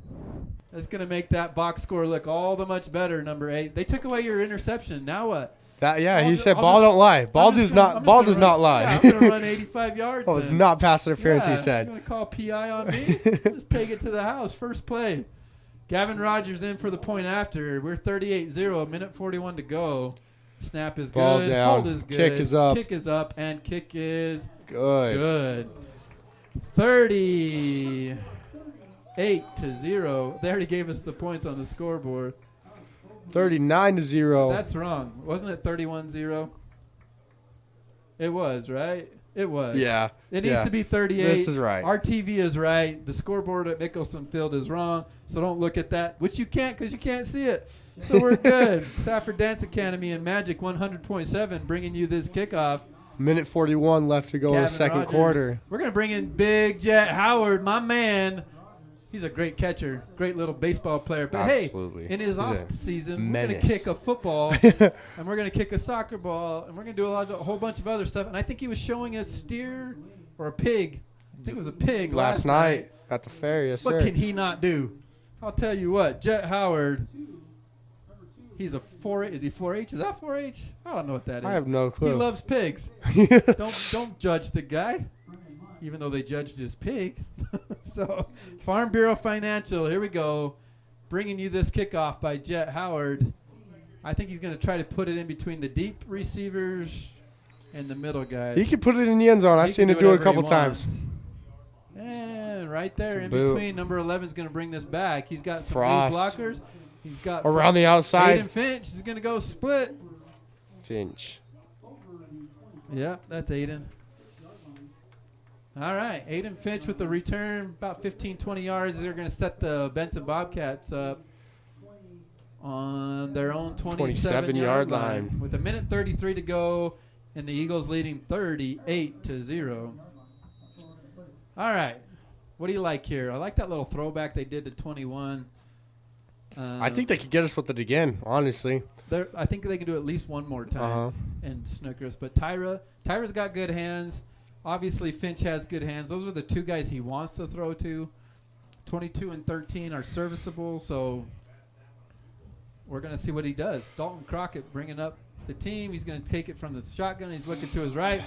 That's going to make that box score look all the much better, number 8. They took away your interception. Now what? He said ball don't lie. Ball does not lie. Yeah, I'm going to run 85 yards. That was not pass interference, he said. You going to call PI on me? Just take it to the house. First play. Gavin Rogers in for the point after. We're 38-0, a minute 41 to go. Snap is Ball good. down. Hold is good. Kick is up. Kick is up, and kick is good. 38-0. They already gave us the points on the scoreboard. 39-0. That's wrong. Wasn't it 31-0? It was, right? It was. Yeah. It needs to be 38. This is right. Our TV is right. The scoreboard at Mickelson Field is wrong, so don't look at that, which you can't because you can't see it. So we're good. Stafford Dance Academy and Magic 100.7 bringing you this kickoff. Minute 41 left to go in the second quarter. We're going to bring in Big Jet Howard, my man. He's a great catcher, great little baseball player. But Absolutely. Hey, in his off season, we're going to menace. kick a football, and we're going to kick a soccer ball, and we're going to do a whole bunch of other stuff. And I think he was showing a steer or a pig. I think it was a pig Last night at the fair, yes, sir. What can he not do? I'll tell you what, Jet Howard. He's a 4-H. Is he 4-H? Is that 4-H? I don't know what that is. I have no clue. He loves pigs. Don't judge the guy, even though they judged his pig. So, Farm Bureau Financial, here we go. Bringing you this kickoff by Jet Howard. I think he's going to try to put it in between the deep receivers and the middle guys. He can put it in the end zone. I've seen him do it a couple times. And right there in boot. between, number 11 is going to bring this back. He's got some Frost. blue blockers. He's got Around the outside. Aiden Finch is going to go split. Finch. Yeah, that's Aiden. All right, Aiden Finch with the return, about 15, 20 yards. They're going to set the Benson Bobcats up on their own 27-yard line. With a minute 33 to go, and the Eagles leading 38-0. All right, what do you like here? I like that little throwback they did to 21. I think they could get us with it again, honestly. I think they can do it at least one more time and snooker us. But Tyra's got good hands. Obviously, Finch has good hands. Those are the two guys he wants to throw to. 22 and 13 are serviceable, so we're going to see what he does. Dalton Crockett bringing up the team. He's going to take it from the shotgun. He's looking to his right.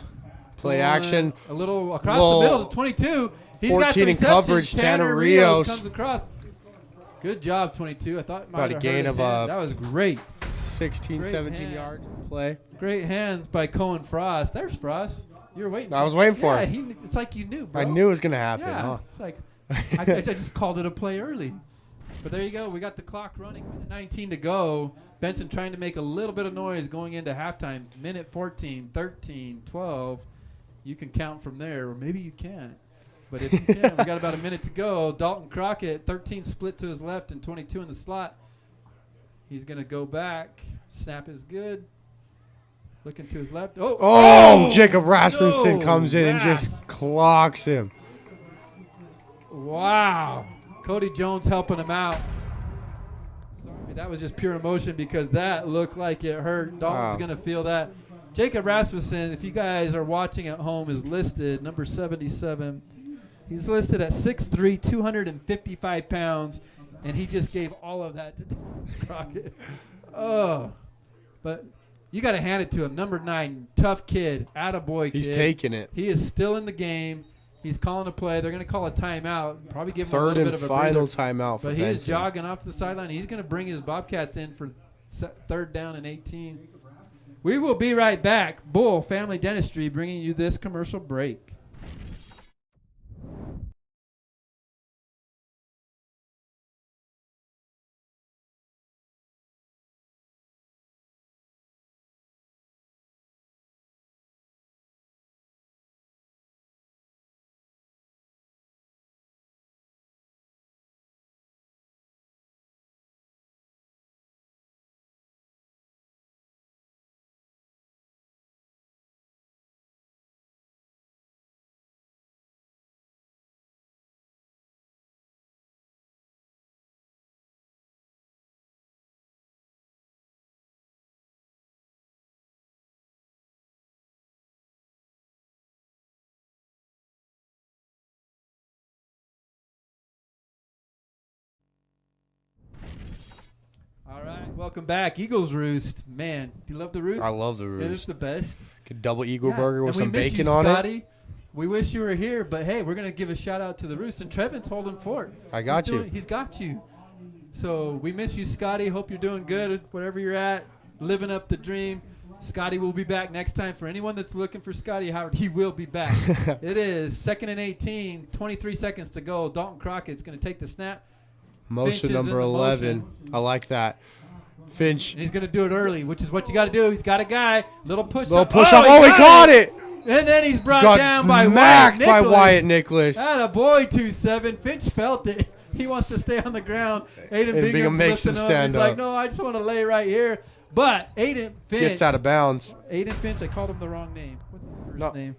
Play action. A little across the middle to 22. He's 14 got the in reception. coverage. Tanner Rios comes across. Good job, 22. I thought Got a gain of that was great. 16, Great 17 hand. yards play. Great hands by Cohen Frost. There's Frost. You were waiting. I was waiting for it. It's like you knew, bro. I knew it was going to happen. Yeah, Huh? it's like I just called it a play early. But there you go. We got the clock running. Minute 19 to go. Benson trying to make a little bit of noise going into halftime. Minute 14, 13, 12. You can count from there, or maybe you can't. But if you can, we got about a minute to go. Dalton Crockett, 13 split to his left and 22 in the slot. He's going to go back. Snap is good. Looking to his left. Oh, Jacob Rasmussen no, comes in and just clocks him. Wow. Cody Jones helping him out. Sorry, that was just pure emotion because that looked like it hurt. Dalton's going to feel that. Jacob Rasmussen, if you guys are watching at home, is listed, number 77. He's listed at 6'3", 255 pounds, and he just gave all of that to Crockett. Oh, but you got to hand it to him. Number 9, tough kid, attaboy kid. He's taking it. He is still in the game. He's calling a play. They're going to call a timeout. Probably give him a little bit of a third and final breather. timeout for But he is Benson. jogging off to the sideline. He's going to bring his Bobcats in for third down and 18. We will be right back. Bull Family Dentistry bringing you this commercial break. welcome back. Eagles Roost. Man, do you love the Roost? I love the It is Roost. the best. Double Eagle Yeah, burger with and we some miss bacon you, on Scotty. it. We wish you were here, but hey, we're going to give a shout out to the Roost. And Trevin's holding fort. I got you. He's got you. So we miss you, Scotty. Hope you're doing good wherever you're at, living up the dream. Scotty will be back next time. For anyone that's looking for Scotty Howard, he will be back. It is 2nd and 18, 23 seconds to go. Dalton Crockett's going to take the snap. Motion Finch is number in the 11. motion. I like that. Finch. And he's going to do it early, which is what you got to do. He's got a guy. Little push Little up. push up. Oh, he caught it. And then he's brought Got down by smacked Wyatt by Wyatt Nicholas. Atta boy, 2-7. Finch felt it. He wants to stay on the ground. Aiden And Bingham makes him stand He's up. like, no, I just want to lay right here. But Aiden Finch. Gets out of bounds. Aiden Finch, I called him the wrong name. What's his first name?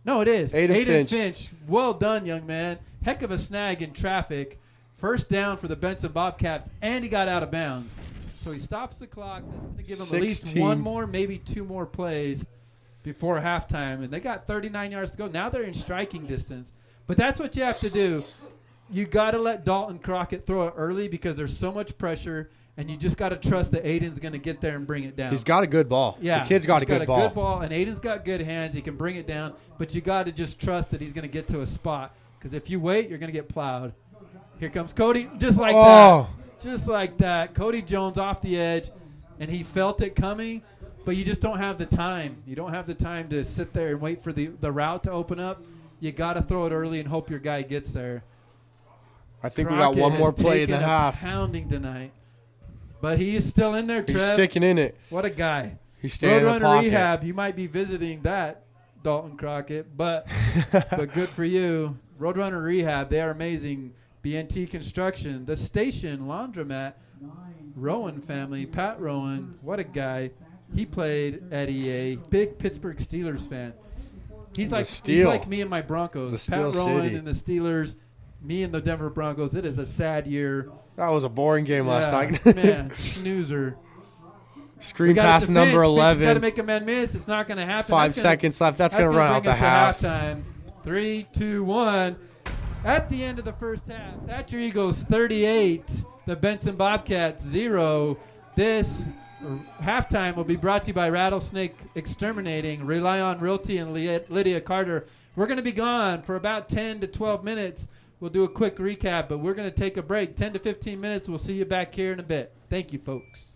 No, it is. Aiden Finch. Well done, young man. Heck of a snag in traffic. First down for the Benson Bobcats, and he got out of bounds. So he stops the clock. That's going to give him at least 16. one more, maybe two more plays before halftime. And they got 39 yards to go. Now they're in striking distance. But that's what you have to do. You got to let Dalton Crockett throw it early because there's so much pressure. And you just got to trust that Aiden's going to get there and bring it down. He's got a good ball. Yeah, The kid's got a good ball. And Aiden's got good hands. He can bring it down. But you got to just trust that he's going to get to a spot. Because if you wait, you're going to get plowed. Here comes Cody, just like that. Just like that. Cody Jones off the edge. And he felt it coming. But you just don't have the time. You don't have the time to sit there and wait for the route to open up. You got to throw it early and hope your guy gets there. I think we got one more play in the half. Pounding tonight. But he is still in there, Trev. He's sticking in it. What a guy. He's staying in the Roadrunner pocket. Rehab, you might be visiting that, Dalton Crockett, but good for you. Roadrunner Rehab, they are amazing. BNT Construction, The Station, Laundromat, Rowan family, Pat Rowan, what a guy. He played at EA. Big Pittsburgh Steelers fan. He's like me and my Broncos. The Steel Pat Rowan City. and the Steelers, me and the Denver Broncos. It is a sad year. That was a boring game last night. Man, snoozer. Screen pass number 11. Got to make a man miss. It's not going to happen. 5 seconds left. That's going to run out the half. Halftime. 3, 2, 1. At the end of the first half, Thatcher Eagles 38, the Benson Bobcats 0. This halftime will be brought to you by Rattlesnake Exterminating, Rely on Realty, and Lydia Carter. We're going to be gone for about 10 to 12 minutes. We'll do a quick recap, but we're going to take a break. 10 to 15 minutes. We'll see you back here in a bit. Thank you, folks.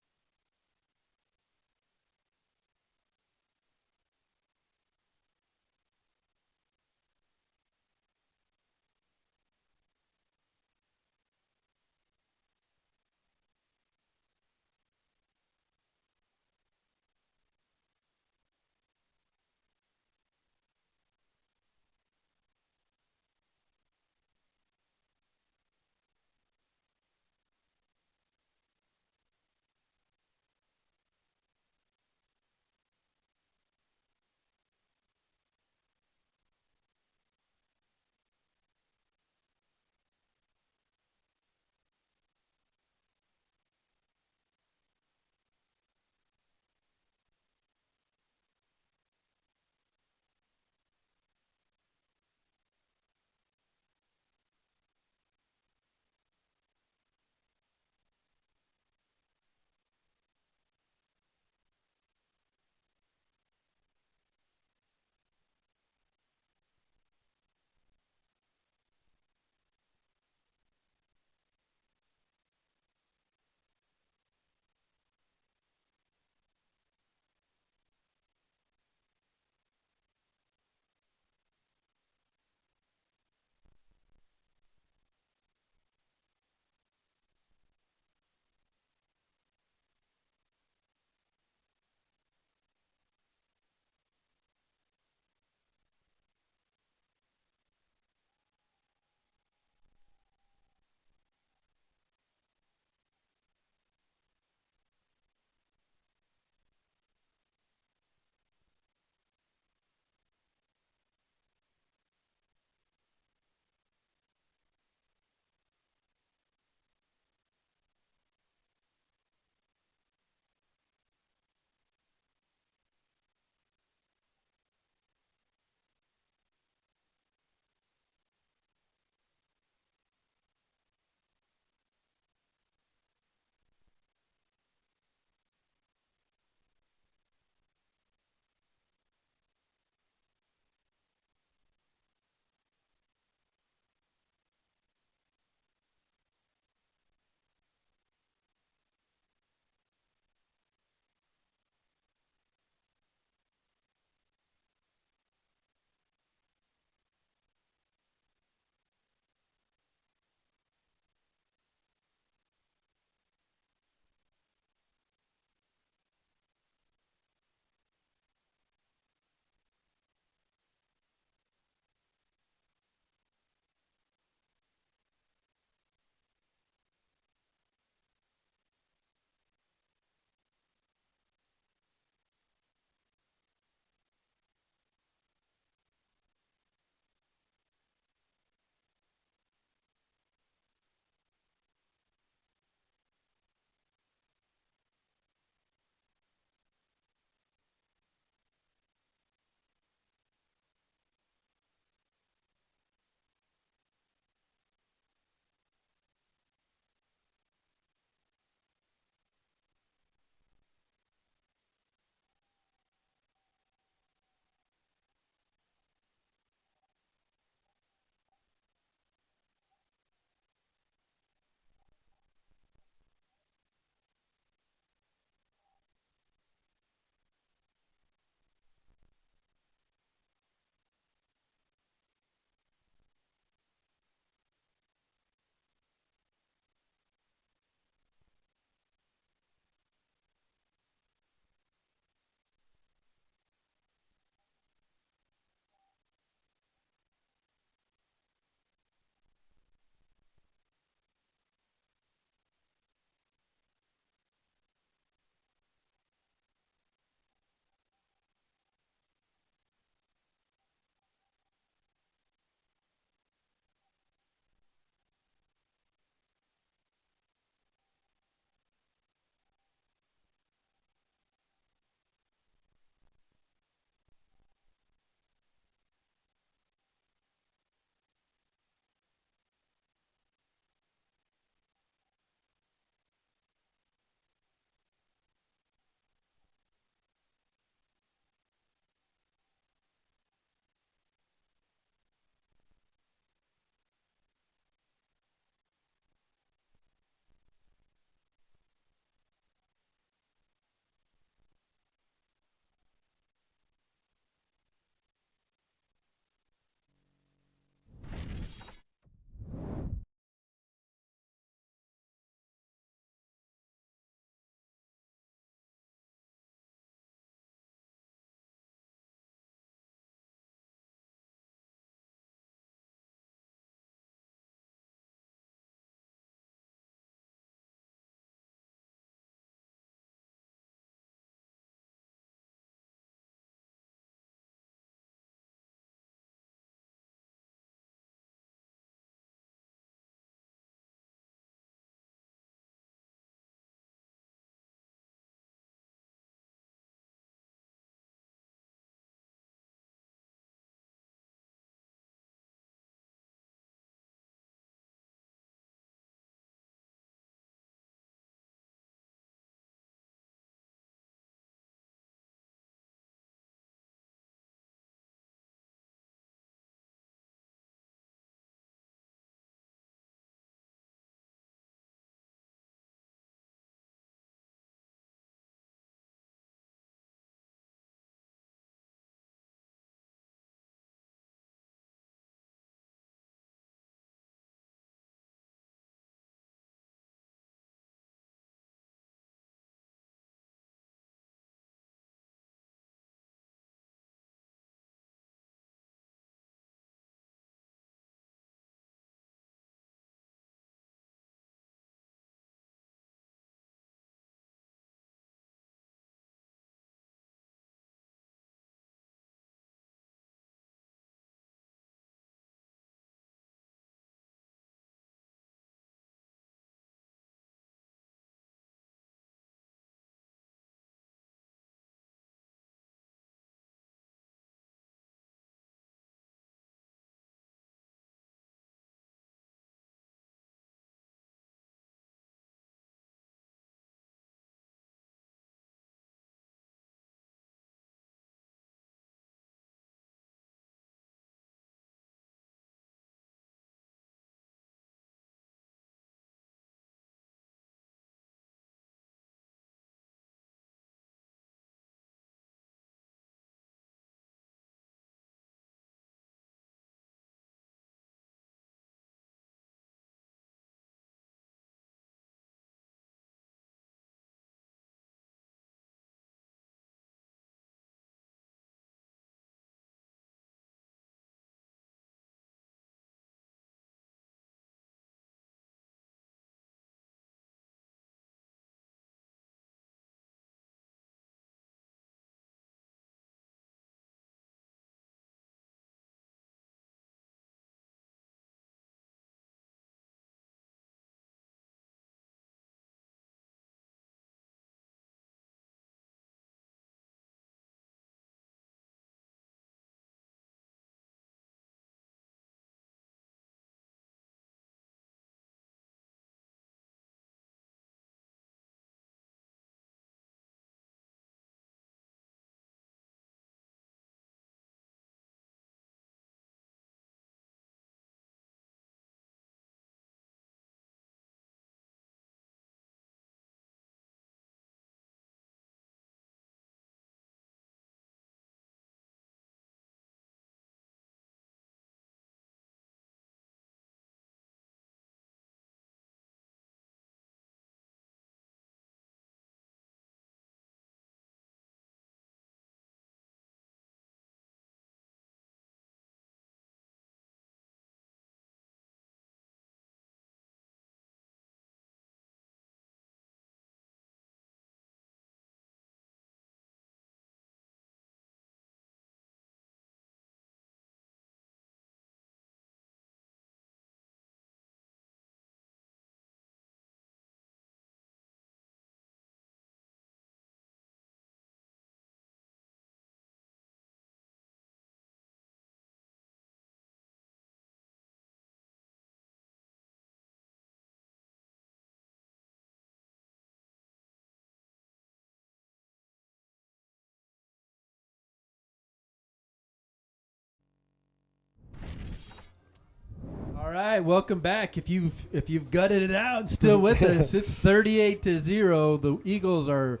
right, welcome back. If you've gutted it out and still with us, it's 38-0. The Eagles are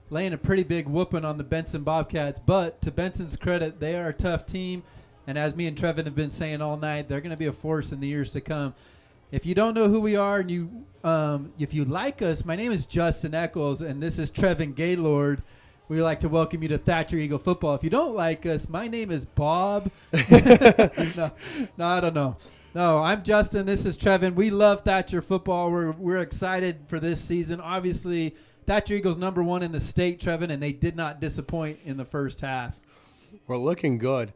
laying a pretty big whooping on the Benson Bobcats, but to Benson's credit, they are a tough team, and as me and Trevin have been saying all night, they're going to be a force in the years to come. If you don't know who we are, and if you like us, my name is Justin Echols, and this is Trevin Gaylord. We like to welcome you to Thatcher Eagle Football. If you don't like us, my name is Bob. No, I don't know. No, I'm Justin. This is Trevin. We love Thatcher football. We're excited for this season. Obviously, Thatcher Eagles #1 in the state, Trevin, and they did not disappoint in the first half. We're looking good.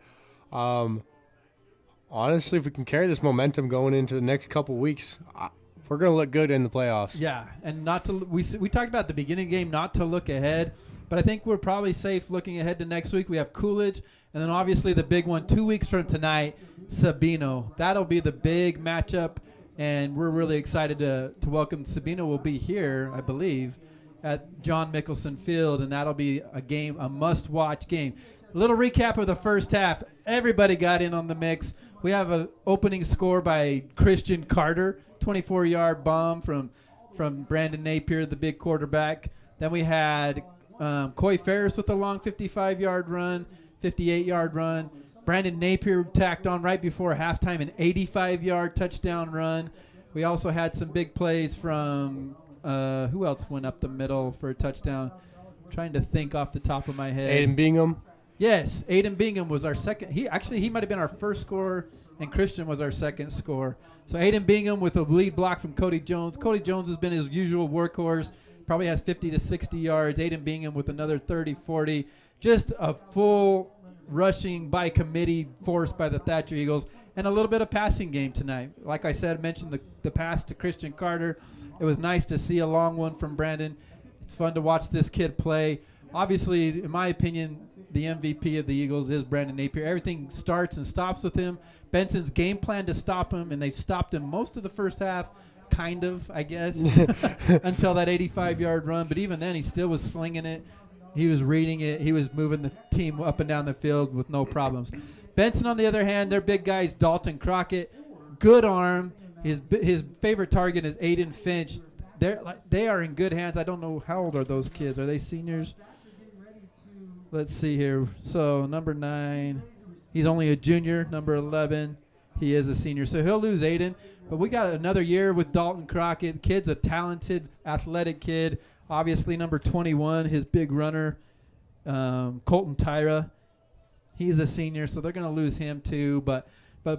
Honestly, if we can carry this momentum going into the next couple weeks, we're going to look good in the playoffs. Yeah, and we talked about at the beginning of the game not to look ahead, but I think we're probably safe looking ahead to next week. We have Coolidge, and then obviously the big one 2 weeks from tonight, Sabino. That'll be the big matchup, and we're really excited to welcome. Sabino will be here, I believe, at John Mickelson Field, and that'll be a must-watch game. A little recap of the first half. Everybody got in on the mix. We have an opening score by Christian Carter, 24-yard bomb from Brandon Napier, the big quarterback. Then we had Coy Ferris with a long 55-yard run, 58-yard run. Brandon Napier tacked on right before halftime an 85-yard touchdown run. We also had some big plays from who else went up the middle for a touchdown? I'm trying to think off the top of my head. Aiden Bingham. Yes, Aiden Bingham was our second. He might have been our first scorer, and Christian was our second scorer. So Aiden Bingham with a lead block from Cody Jones. Cody Jones has been his usual workhorse. Probably has 50 to 60 yards. Aiden Bingham with another 30, 40. Just a full rushing by committee force by the Thatcher Eagles, and a little bit of passing game tonight. Like I said, mentioned the pass to Christian Carter. It was nice to see a long one from Brandon. It's fun to watch this kid play. Obviously, in my opinion, the MVP of the Eagles is Brandon Napier. Everything starts and stops with him. Benson's game plan to stop him, and they've stopped him most of the first half, kind of, I guess, until that 85-yard run. But even then, he still was slinging it. He was reading it. He was moving the team up and down the field with no problems. Benson, on the other hand, their big guys, Dalton Crockett, good arm. His favorite target is Aiden Finch. They are in good hands. I don't know, how old are those kids? Are they seniors? Let's see here. So number 9, he's only a junior. Number 11, he is a senior. So he'll lose Aiden. But we got another year with Dalton Crockett. Kid's a talented, athletic kid. Obviously, number 21, his big runner, Colton Tyra. He's a senior, so they're going to lose him too. But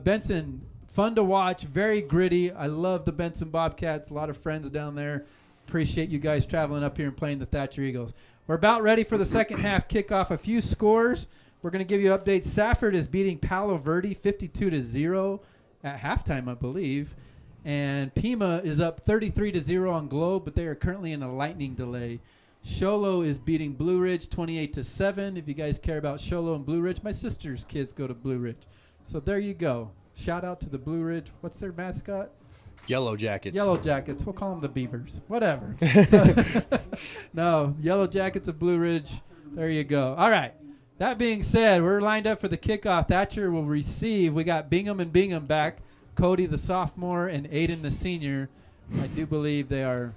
Benson, fun to watch, very gritty. I love the Benson Bobcats. A lot of friends down there. Appreciate you guys traveling up here and playing the Thatcher Eagles. We're about ready for the second half kickoff. A few scores. We're going to give you updates. Safford is beating Palo Verde 52-0 at halftime, I believe. And Pima is up 33-0 on Globe, but they are currently in a lightning delay. Sholo is beating Blue Ridge 28-7. If you guys care about Sholo and Blue Ridge, my sister's kids go to Blue Ridge. So there you go. Shout out to the Blue Ridge. What's their mascot? Yellow Jackets. Yellow Jackets. We'll call them the Beavers. Whatever. No, Yellow Jackets of Blue Ridge. There you go. All right. That being said, we're lined up for the kickoff. Thatcher will receive. We got Bingham and Bingham back. Cody, the sophomore, and Aiden, the senior. I do believe they are,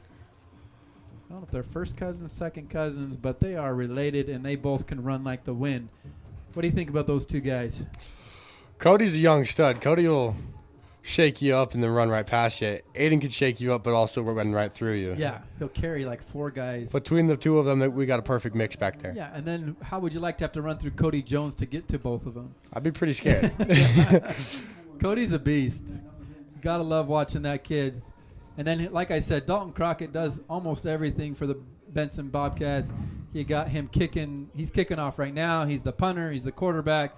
I don't know if they're first cousins, second cousins, but they are related, and they both can run like the wind. What do you think about those two guys? Cody's a young stud. Cody will shake you up and then run right past you. Aiden can shake you up, but also run right through you. Yeah, he'll carry like 4 guys. Between the two of them, we got a perfect mix back there. Yeah, and then how would you like to have to run through Cody Jones to get to both of them? I'd be pretty scared. Cody's a beast. Gotta love watching that kid. And then, like I said, Dalton Crockett does almost everything for the Benson Bobcats. You got him kicking. He's kicking off right now. He's the punter. He's the quarterback.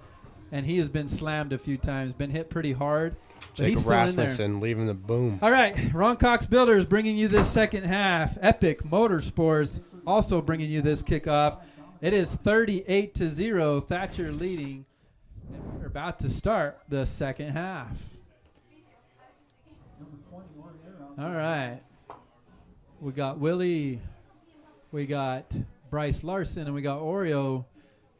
And he has been slammed a few times, been hit pretty hard. Jacob Rasmussen leaving the boom. All right, Ron Cox Builders bringing you this second half. Epic Motorsports also bringing you this kickoff. It is 38-0, Thatcher leading. And we're about to start the second half. All right. We got Willie, we got Bryce Larson, and we got Oreo,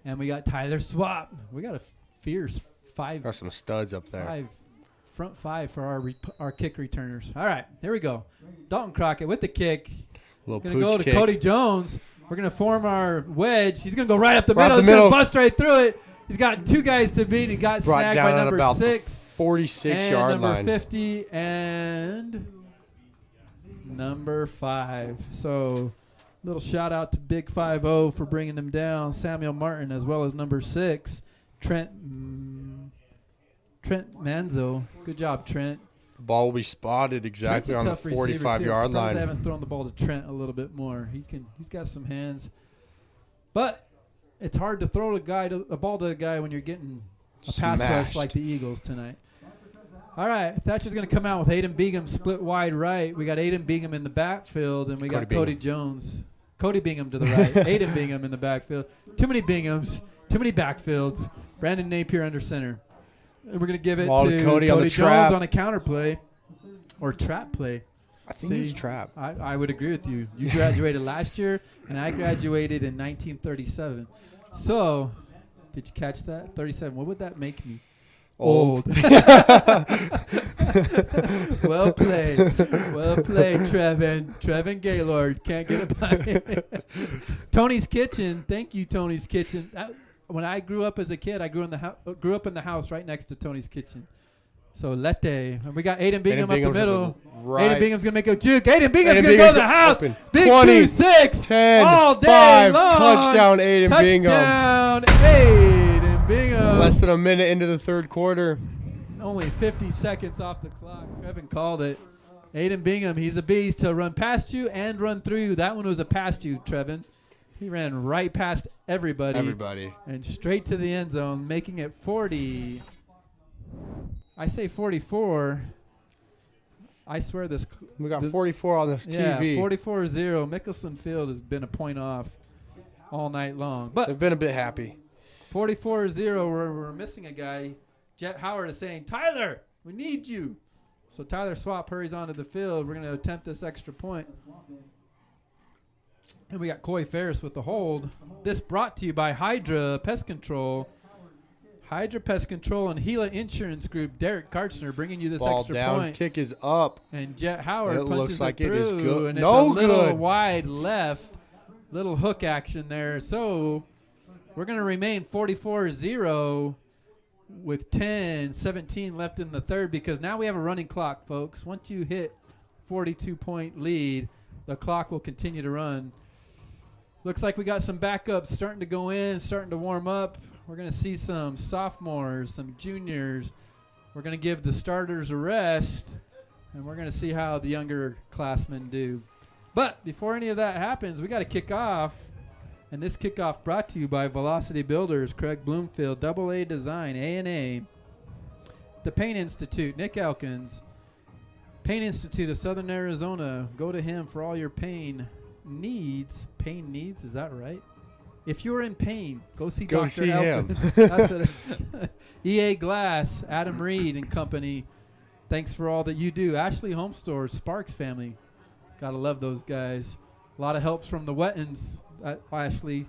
and we got Tyler Swap. We got a fierce 5. Got some studs up there. 5 front five for our kick returners. All right, here we go. Dalton Crockett with the kick. Going to go to kick. Cody Jones. We're going to form our wedge. He's going to go right up the Right middle. up He's the going to middle. bust right through it. He's got 2 guys to beat. He got Brought snagged down by at number about 6. 46-yard number line. 50 and number 5. So, little shout out to Big 5-0 for bringing them down. Samuel Martin, as well as number 6, Trent Manzo. Good job, Trent. The ball will be spotted exactly on the 45-yard line. I haven't thrown the ball to Trent a little bit more. He's got some hands, but it's hard to throw a ball to a guy when you're getting a pass rush like the Eagles tonight. All right, Thatcher's going to come out with Aiden Bingham split wide right. We got Aiden Bingham in the backfield, and we got Cody Jones. Cody Bingham to the right. Aiden Bingham in the backfield. Too many Binghams. Too many backfields. Brandon Napier under center. And we're going to give it to Cody Jones on a counter play or trap play. I think it's trap. I would agree with you. You graduated last year, and I graduated in 1937. So, did you catch that? 37. What would that make me? Old. Well played. Well played, Trevin. Trevin Gaylord. Can't get it by Tony's Kitchen. Thank you, Tony's Kitchen. When I grew up as a kid, I grew up in the house right next to Tony's Kitchen. So, Lette. And we got Aiden Bingham up the middle. Right. Aiden Bingham's going to make a juke. Aiden Bingham's going to go to the house. Open. Big 20, 2-6. 10, all day 5. long. Touchdown, Aiden Bingham. Touchdown, Aiden Bingham. Less than a minute into the third quarter. Only 50 seconds off the clock. Trevin called it. Aiden Bingham, he's a beast. He'll run past you and run through you. That one was a past you, Trevin. He ran right past everybody. And straight to the end zone, making it 40. I say 44. I swear this. We got 44 on this Yeah, TV. 44-0. Mickelson Field has been a point off all night long. But They've been a bit happy. 44-0, we're missing a guy. Jet Howard is saying, Tyler, we need you. So Tyler Swap hurries onto the field. We're going to attempt this extra point. And we got Coy Ferris with the hold. This brought to you by Hydra Pest Control. Hydra Pest Control and Gila Insurance Group. Derek Karchner bringing you this Ball extra down, point. kick is up. And Jet Howard It punches looks like it it is through, good. and No it's a little good. wide left. Little hook action there. So we're going to remain 44-0 with 10-17 left in the third because now we have a running clock, folks. Once you hit 42-point lead, the clock will continue to run. Looks like we got some backups starting to go in, starting to warm up. We're going to see some sophomores, some juniors. We're going to give the starters a rest, and we're going to see how the younger classmen do. But before any of that happens, we got to kick off. And this kickoff brought to you by Velocity Builders, Craig Bloomfield, AA Design, A&A, the Pain Institute, Nick Elkins, Pain Institute of Southern Arizona. Go to him for all your pain needs. Pain needs, is that right? If you're in pain, go see Go Dr. see Elkins. him. That's what EA Glass, Adam Reed and company. Thanks for all that you do. Ashley Home Store, Sparks family. Gotta love those guys. A lot of helps from the Wettons. Ashley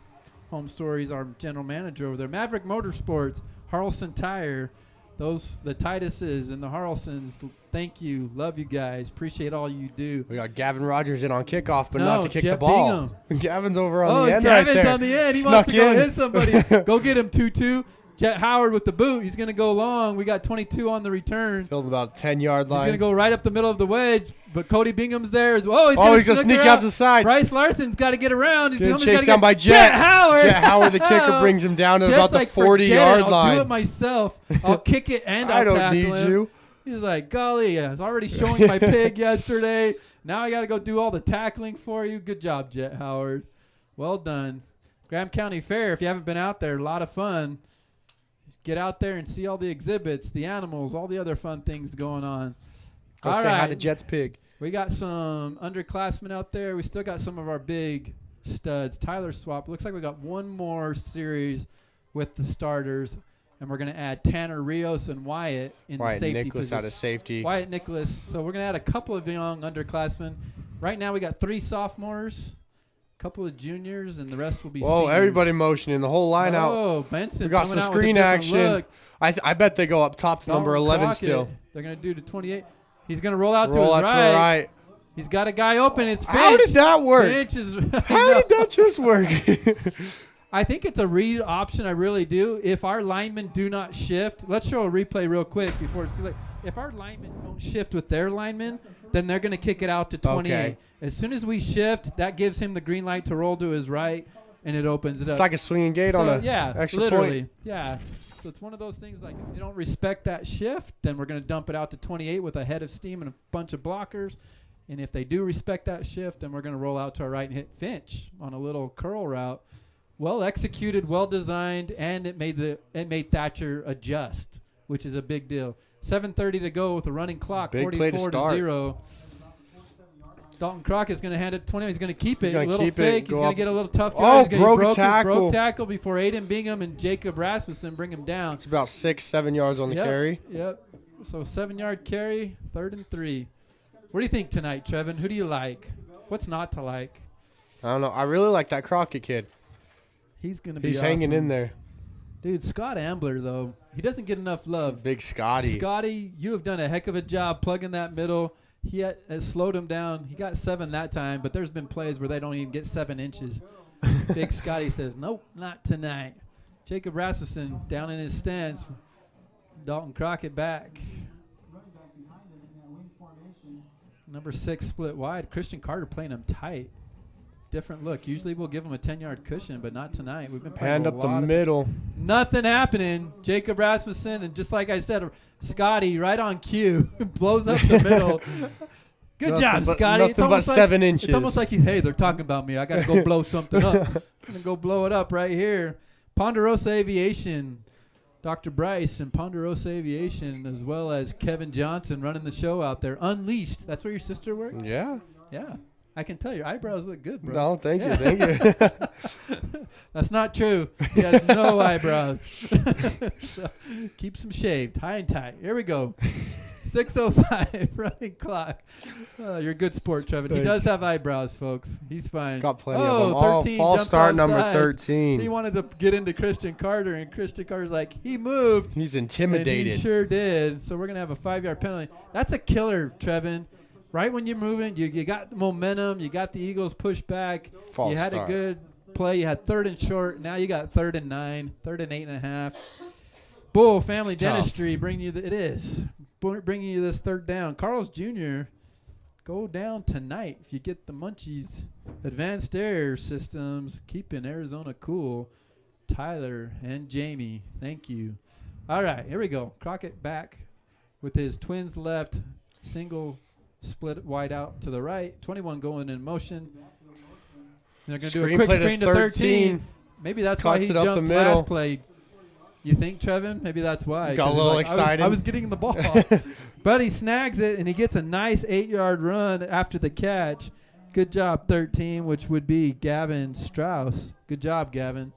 Home Store, he's our general manager over there. Maverick Motorsports, Harlson Tire. The Tituses and the Harlsons, thank you. Love you guys. Appreciate all you do. We got Gavin Rogers in on kickoff, but not to kick Jet the ball. Bingham. Gavin's over on the end Gavin's right there. On the end. He Snuck wants to go in. hit somebody. Go get him, 2-2. Jet Howard with the boot. He's going to go long. We got 22 on the return. Filled about a 10-yard line. He's going to go right up the middle of the wedge, but Cody Bingham's there as well. He's going to sneak out to the side. Bryce Larson's got to get around. He's chased down by Jet. Howard. Jet Howard, the kicker, brings him down to Jet's about the like, 40-yard I'll line. do it myself. I'll kick it and I'll I don't tackle need him. you. He's like, golly, I was already showing my pig yesterday. Now I got to go do all the tackling for you. Good job, Jet Howard. Well done. Graham County Fair, if you haven't been out there, a lot of fun. Get out there and see all the exhibits, the animals, all the other fun things going on. Go say hi to Jet's pig. We got some underclassmen out there. We still got some of our big studs. Tyler Swap. Looks like we got one more series with the starters. And we're going to add Tanner Rios and Wyatt in the safety Nicholas position. out of safety. Wyatt Nicholas. So we're going to add a couple of young underclassmen. Right now we got 3 sophomores. couple of juniors, and the rest will be Whoa, seniors. everybody motioning. The whole line out. Oh, Benson. We got coming some out with a screen different action. look. I bet they go up top to number 11 Crockett. still. They're going to do to 28. He's going to roll out Roll to out his to the right. He's got a guy open. It's Finch. How did that work? Finch is, How did that just work? I think it's a read option. I really do. If our linemen do not shift, let's show a replay real quick before it's too late. If our linemen don't shift with their linemen, then they're going to kick it out to 28. Okay. As soon as we shift, that gives him the green light to roll to his right, and it opens it up. It's like a swinging gate on a extra literally, point. yeah. So it's one of those things like if they don't respect that shift, then we're going to dump it out to 28 with a head of steam and a bunch of blockers. And if they do respect that shift, then we're going to roll out to our right and hit Finch on a little curl route. Well executed, well designed, and it made Thatcher adjust, which is a big deal. 7:30 to go with a running clock, Big play to 44-0. Dalton Crockett's going to hand it to 20. He's going to keep it. A little keep fake. it, He's go going up. to get a little tough. Oh, He's broke gonna a tackle. Broke tackle before Aiden Bingham and Jacob Rasmussen bring him down. It's about 6-7 yards on the carry. Yep. So 7-yard carry, 3rd and 3. What do you think tonight, Trevin? Who do you like? What's not to like? I don't know. I really like that Crockett kid. He's going to be He's hanging awesome. in there. Dude, Scott Ambler, though, he doesn't get enough love. Big Scotty. Scotty, you have done a heck of a job plugging that middle. He has slowed him down. He got 7 that time, but there's been plays where they don't even get 7 inches. Big Scotty says, nope, not tonight. Jacob Rasmussen down in his stance. Dalton Crockett back. Number 6 split wide. Christian Carter playing him tight. Different look. Usually we'll give him a 10-yard cushion, but not tonight. We've been playing Hand a up the lot of middle. nothing happening. Jacob Rasmussen, and just like I said, Scotty right on cue blows up the middle. Good job, Scotty. Nothing but 7 inches. It's almost like, hey, they're talking about me. I got to go blow something up. I'm going to go blow it up right here. Ponderosa Aviation, Dr. Bryce and Ponderosa Aviation, as well as Kevin Johnson running the show out there. Unleashed. That's where your sister works? Yeah. Yeah. I can tell your eyebrows look good, bro. No, thank Yeah. you. Thank you. That's not true. He has no eyebrows. So keep them shaved, high and tight. Here we go. 6:05 running clock. You're a good sport, Trevin. He does have eyebrows, folks. He's fine. Got plenty of them. Oh, 13 false jumps start number offside. 13. He wanted to get into Christian Carter, and Christian Carter's like, he moved. He's And intimidated. he sure did. So we're going to have a 5-yard penalty. That's a killer, Trevin. Right when you're moving, you got the momentum. You got the Eagles pushed back. False You had start. a good play. You had 3rd and short. Now you got 3rd and 9, 3rd and 8.5. Bull Family It's tough. Dentistry bringing you bringing you this 3rd down. Carl's Jr. go down tonight if you get the munchies. Advanced Air Systems keeping Arizona cool. Tyler and Jamie, thank you. All right, here we go. Crockett back with his twins left, single split wide out to the right. 21 going in motion. They're going to do a quick screen to 13. Maybe that's why he Cuts it up the jumped middle. last play. You think, Trevin? Maybe that's why. Got a 'Cause he's little like, excited. I was getting the ball. But he snags it, and he gets a nice 8-yard run after the catch. Good job, 13, which would be Gavin Strauss. Good job, Gavin.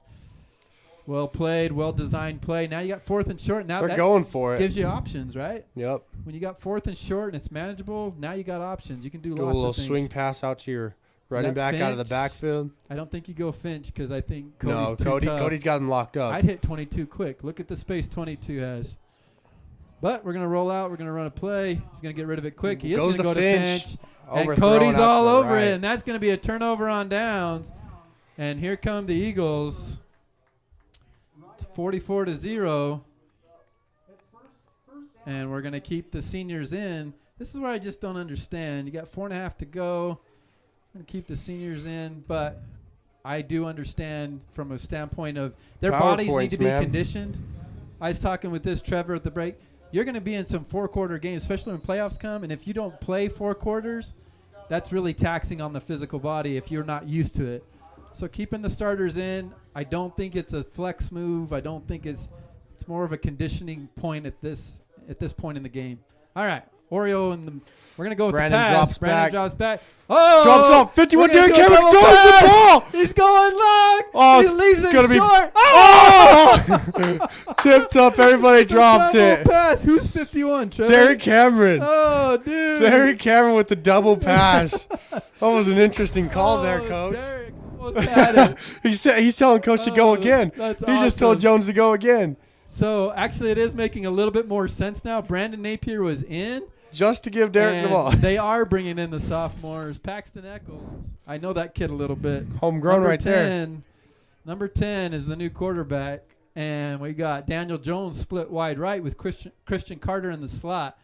Well played, well-designed play. Now you got 4th and short. Now They're that going for it. gives you options, right? Yep. When you got 4th and short and it's manageable, now you got options. You can do Do a lots little of things. swing pass out to your running That back out of the Finch? backfield. I don't think you go Finch because I think Cody's No, too tough. Cody's got him locked up. I'd hit 22 quick. Look at the space 22 has. But we're going to roll out. We're going to run a play. He's going to get rid of it quick. He is going Goes to go to to Finch. Finch. And Overthrow it Cody's out to all the over right. it. And that's going to be a turnover on downs. And here come the Eagles. 44-0. And we're going to keep the seniors in. This is where I just don't understand. You got 4.5 to go. I'm going to keep the seniors in. But I do understand from a standpoint of their bodies need to be conditioned. I was talking with this Trevor at the break. You're going to be in some 4-quarter games, especially when playoffs come. And if you don't play 4 quarters, that's really taxing on the physical body if you're not used to it. So keeping the starters in, I don't think it's a flex move. I don't think it's more of a conditioning point at this point in the game. All right, Oreo and we're gonna go with Brandon the pass. Brandon back. drops back. Oh, Drops off. 51. we're gonna Derrick do a Cameron double throws the pass. ball. He's going long. Oh, He leaves it gonna be- short. Oh! Tipped up. Everybody dropped Double it. pass. Who's 51? Trevor? Derrick Cameron. Oh, dude. Derrick Cameron with the double pass. That was an interesting call there, Coach. Derrick. almost had it. He's telling Coach to go again. That's He just told awesome. Jones to go again. So, actually, it is making a little bit more sense now. Brandon Napier was in. Just to give Derek the ball. They are bringing in the sophomores. Paxton Echols. I know that kid a little bit. Homegrown right there. Number 10 is the new quarterback. And we got Daniel Jones split wide right with Christian Carter in the slot.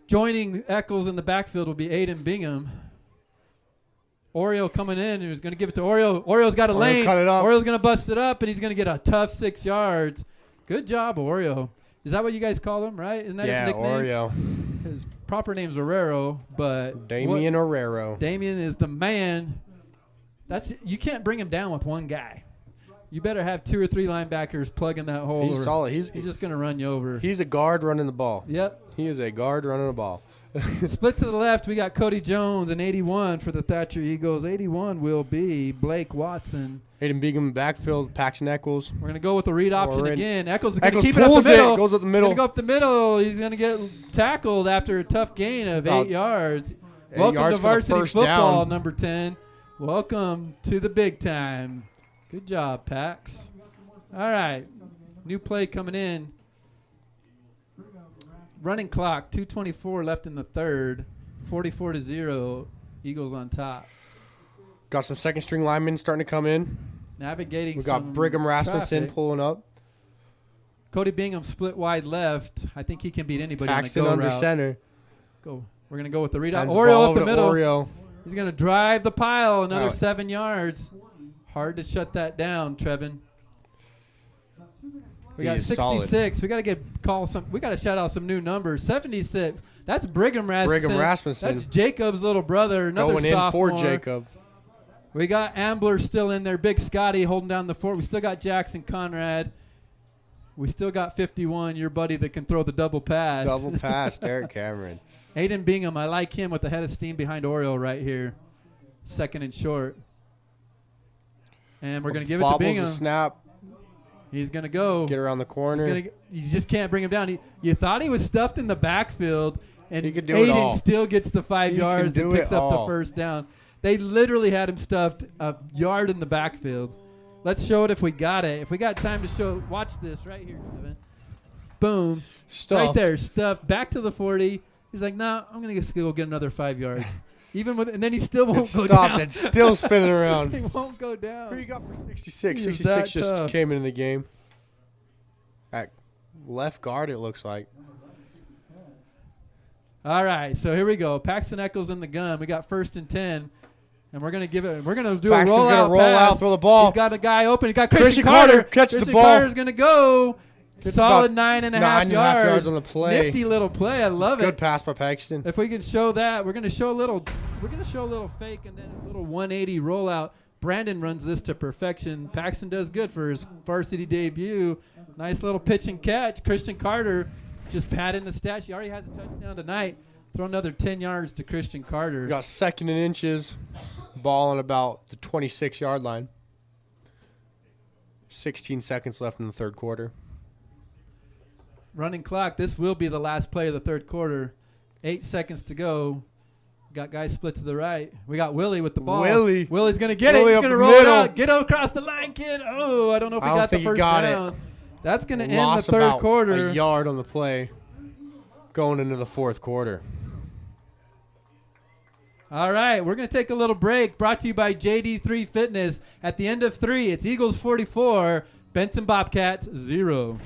Joining Echols in the backfield will be Aiden Bingham. Oreo coming in. He was going to give it to Oreo. Oreo's got a lane. Cut it up. Oreo's going to bust it up, and he's going to get a tough 6 yards. Good job, Oreo. Is that what you guys call him, right? Isn't that his nickname? Oreo. His proper name's Orero, but Damian Orero. Damian is the man. You can't bring him down with one guy. You better have 2 or 3 linebackers plugging that hole. He's solid. He's just going to run you over. He's a guard running the ball. Yep. He is a guard running the ball. Split to the left, we got Cody Jones and 81 for the Thatcher Eagles. 81 will be Blake Watson. Aiden Bingham backfield, Paxton Echols. We're going to go with the read option again. Echols is going to Echols keep it up the pulls middle. it, goes up the middle. Going to go up the middle. He's going to get tackled after a tough gain of 8 yards. Welcome yards to for the varsity first football, down. number 10. Welcome to the big time. Good job, Pax. All right. New play coming in. Running clock, 2:24 left in the third. 44-0. Eagles on top. Got some second string linemen starting to come in. Navigating. We got Brigham Rasmussen traffic. pulling up. Cody Bingham split wide left. I think he can beat anybody Paxton on a go under route. center. Go. We're going to go with the read out. Hands Oreo ball up the to middle. Oreo. He's going to drive the pile another Wow. 7 yards. Hard to shut that down, Trevin. We He got is 66. We got to we got to shout out some new numbers. 76. That's Brigham Rasmussen. Brigham Rasmussen. That's Jacob's little brother, another Going in sophomore. for Jacob. We got Ambler still in there. Big Scotty holding down the fort. We still got Jackson Conrad. We still got 51, your buddy that can throw the double pass. Double pass, Derek Cameron. Aiden Bingham, I like him with the head of steam behind Oreo right here. Second and short. And we're going to give it to Bingham. A snap. He's going to go. Get around the corner. You just can't bring him down. You thought he was stuffed in the backfield, and He could do it all. Aiden still gets the 5 yards and picks up the first down. They literally had him stuffed a yard in the backfield. Let's show it if we got it. If we got time to show, watch this right here, Trevin. Boom. Stuffed. Right there, stuffed. Back to the 40. He's like, no, I'm going to go get another 5 yards. And then he still won't go down. Stopped. It's still spinning around. He won't go down. Who you got for 66? He is 66 that just tough. came into the game. At left guard, it looks like. All right, so here we go. Paxton Echols in the gun. We got 1st and 10. And we're going to give it. We're going to do Paxton's a rollout gonna roll pass. out, throw the ball. He's got a guy open. He got Christian Christian Carter. catches the Christian ball. Carter's going to go. Gets Solid about 9.5 yards. on the play. Nifty little play. I love Good it. pass by Paxton. If we can show that, we're going to show a little. We're going to show a little fake and then a little 180 rollout. Brandon runs this to perfection. Paxton does good for his varsity debut. Nice little pitch and catch. Christian Carter just padding the stats. He already has a touchdown tonight. Throw another 10 yards to Christian Carter. We got 2nd and inches. Ball on about the 26-yard line. 16 seconds left in the third quarter. Running clock. This will be the last play of the third quarter. 8 seconds to go. Got guys split to the right. We got Willie with the ball. Willie's going to get Willie it. He's up going to the roll it middle. out. Get across the line, kid. Oh, I don't know if we got the first down. That's going to end the Lost third about quarter. a yard on the play going into the fourth quarter. All right, we're going to take a little break. Brought to you by JD3 Fitness. At the end of 3, it's Eagles 44, Benson Bobcats 0.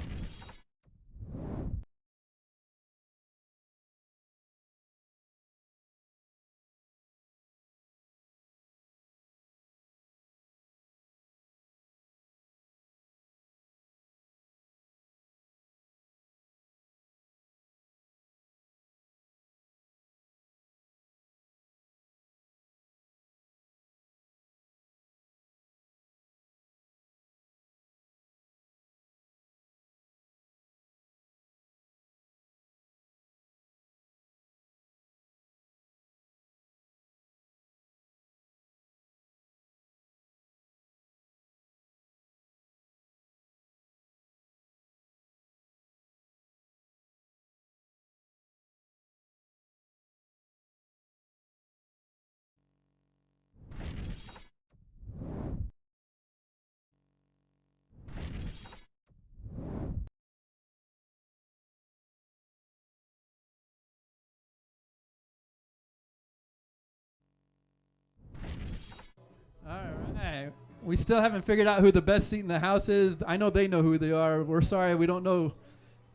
We still haven't figured out who the best seat in the house is. I know they know who they are. We're sorry, we don't know.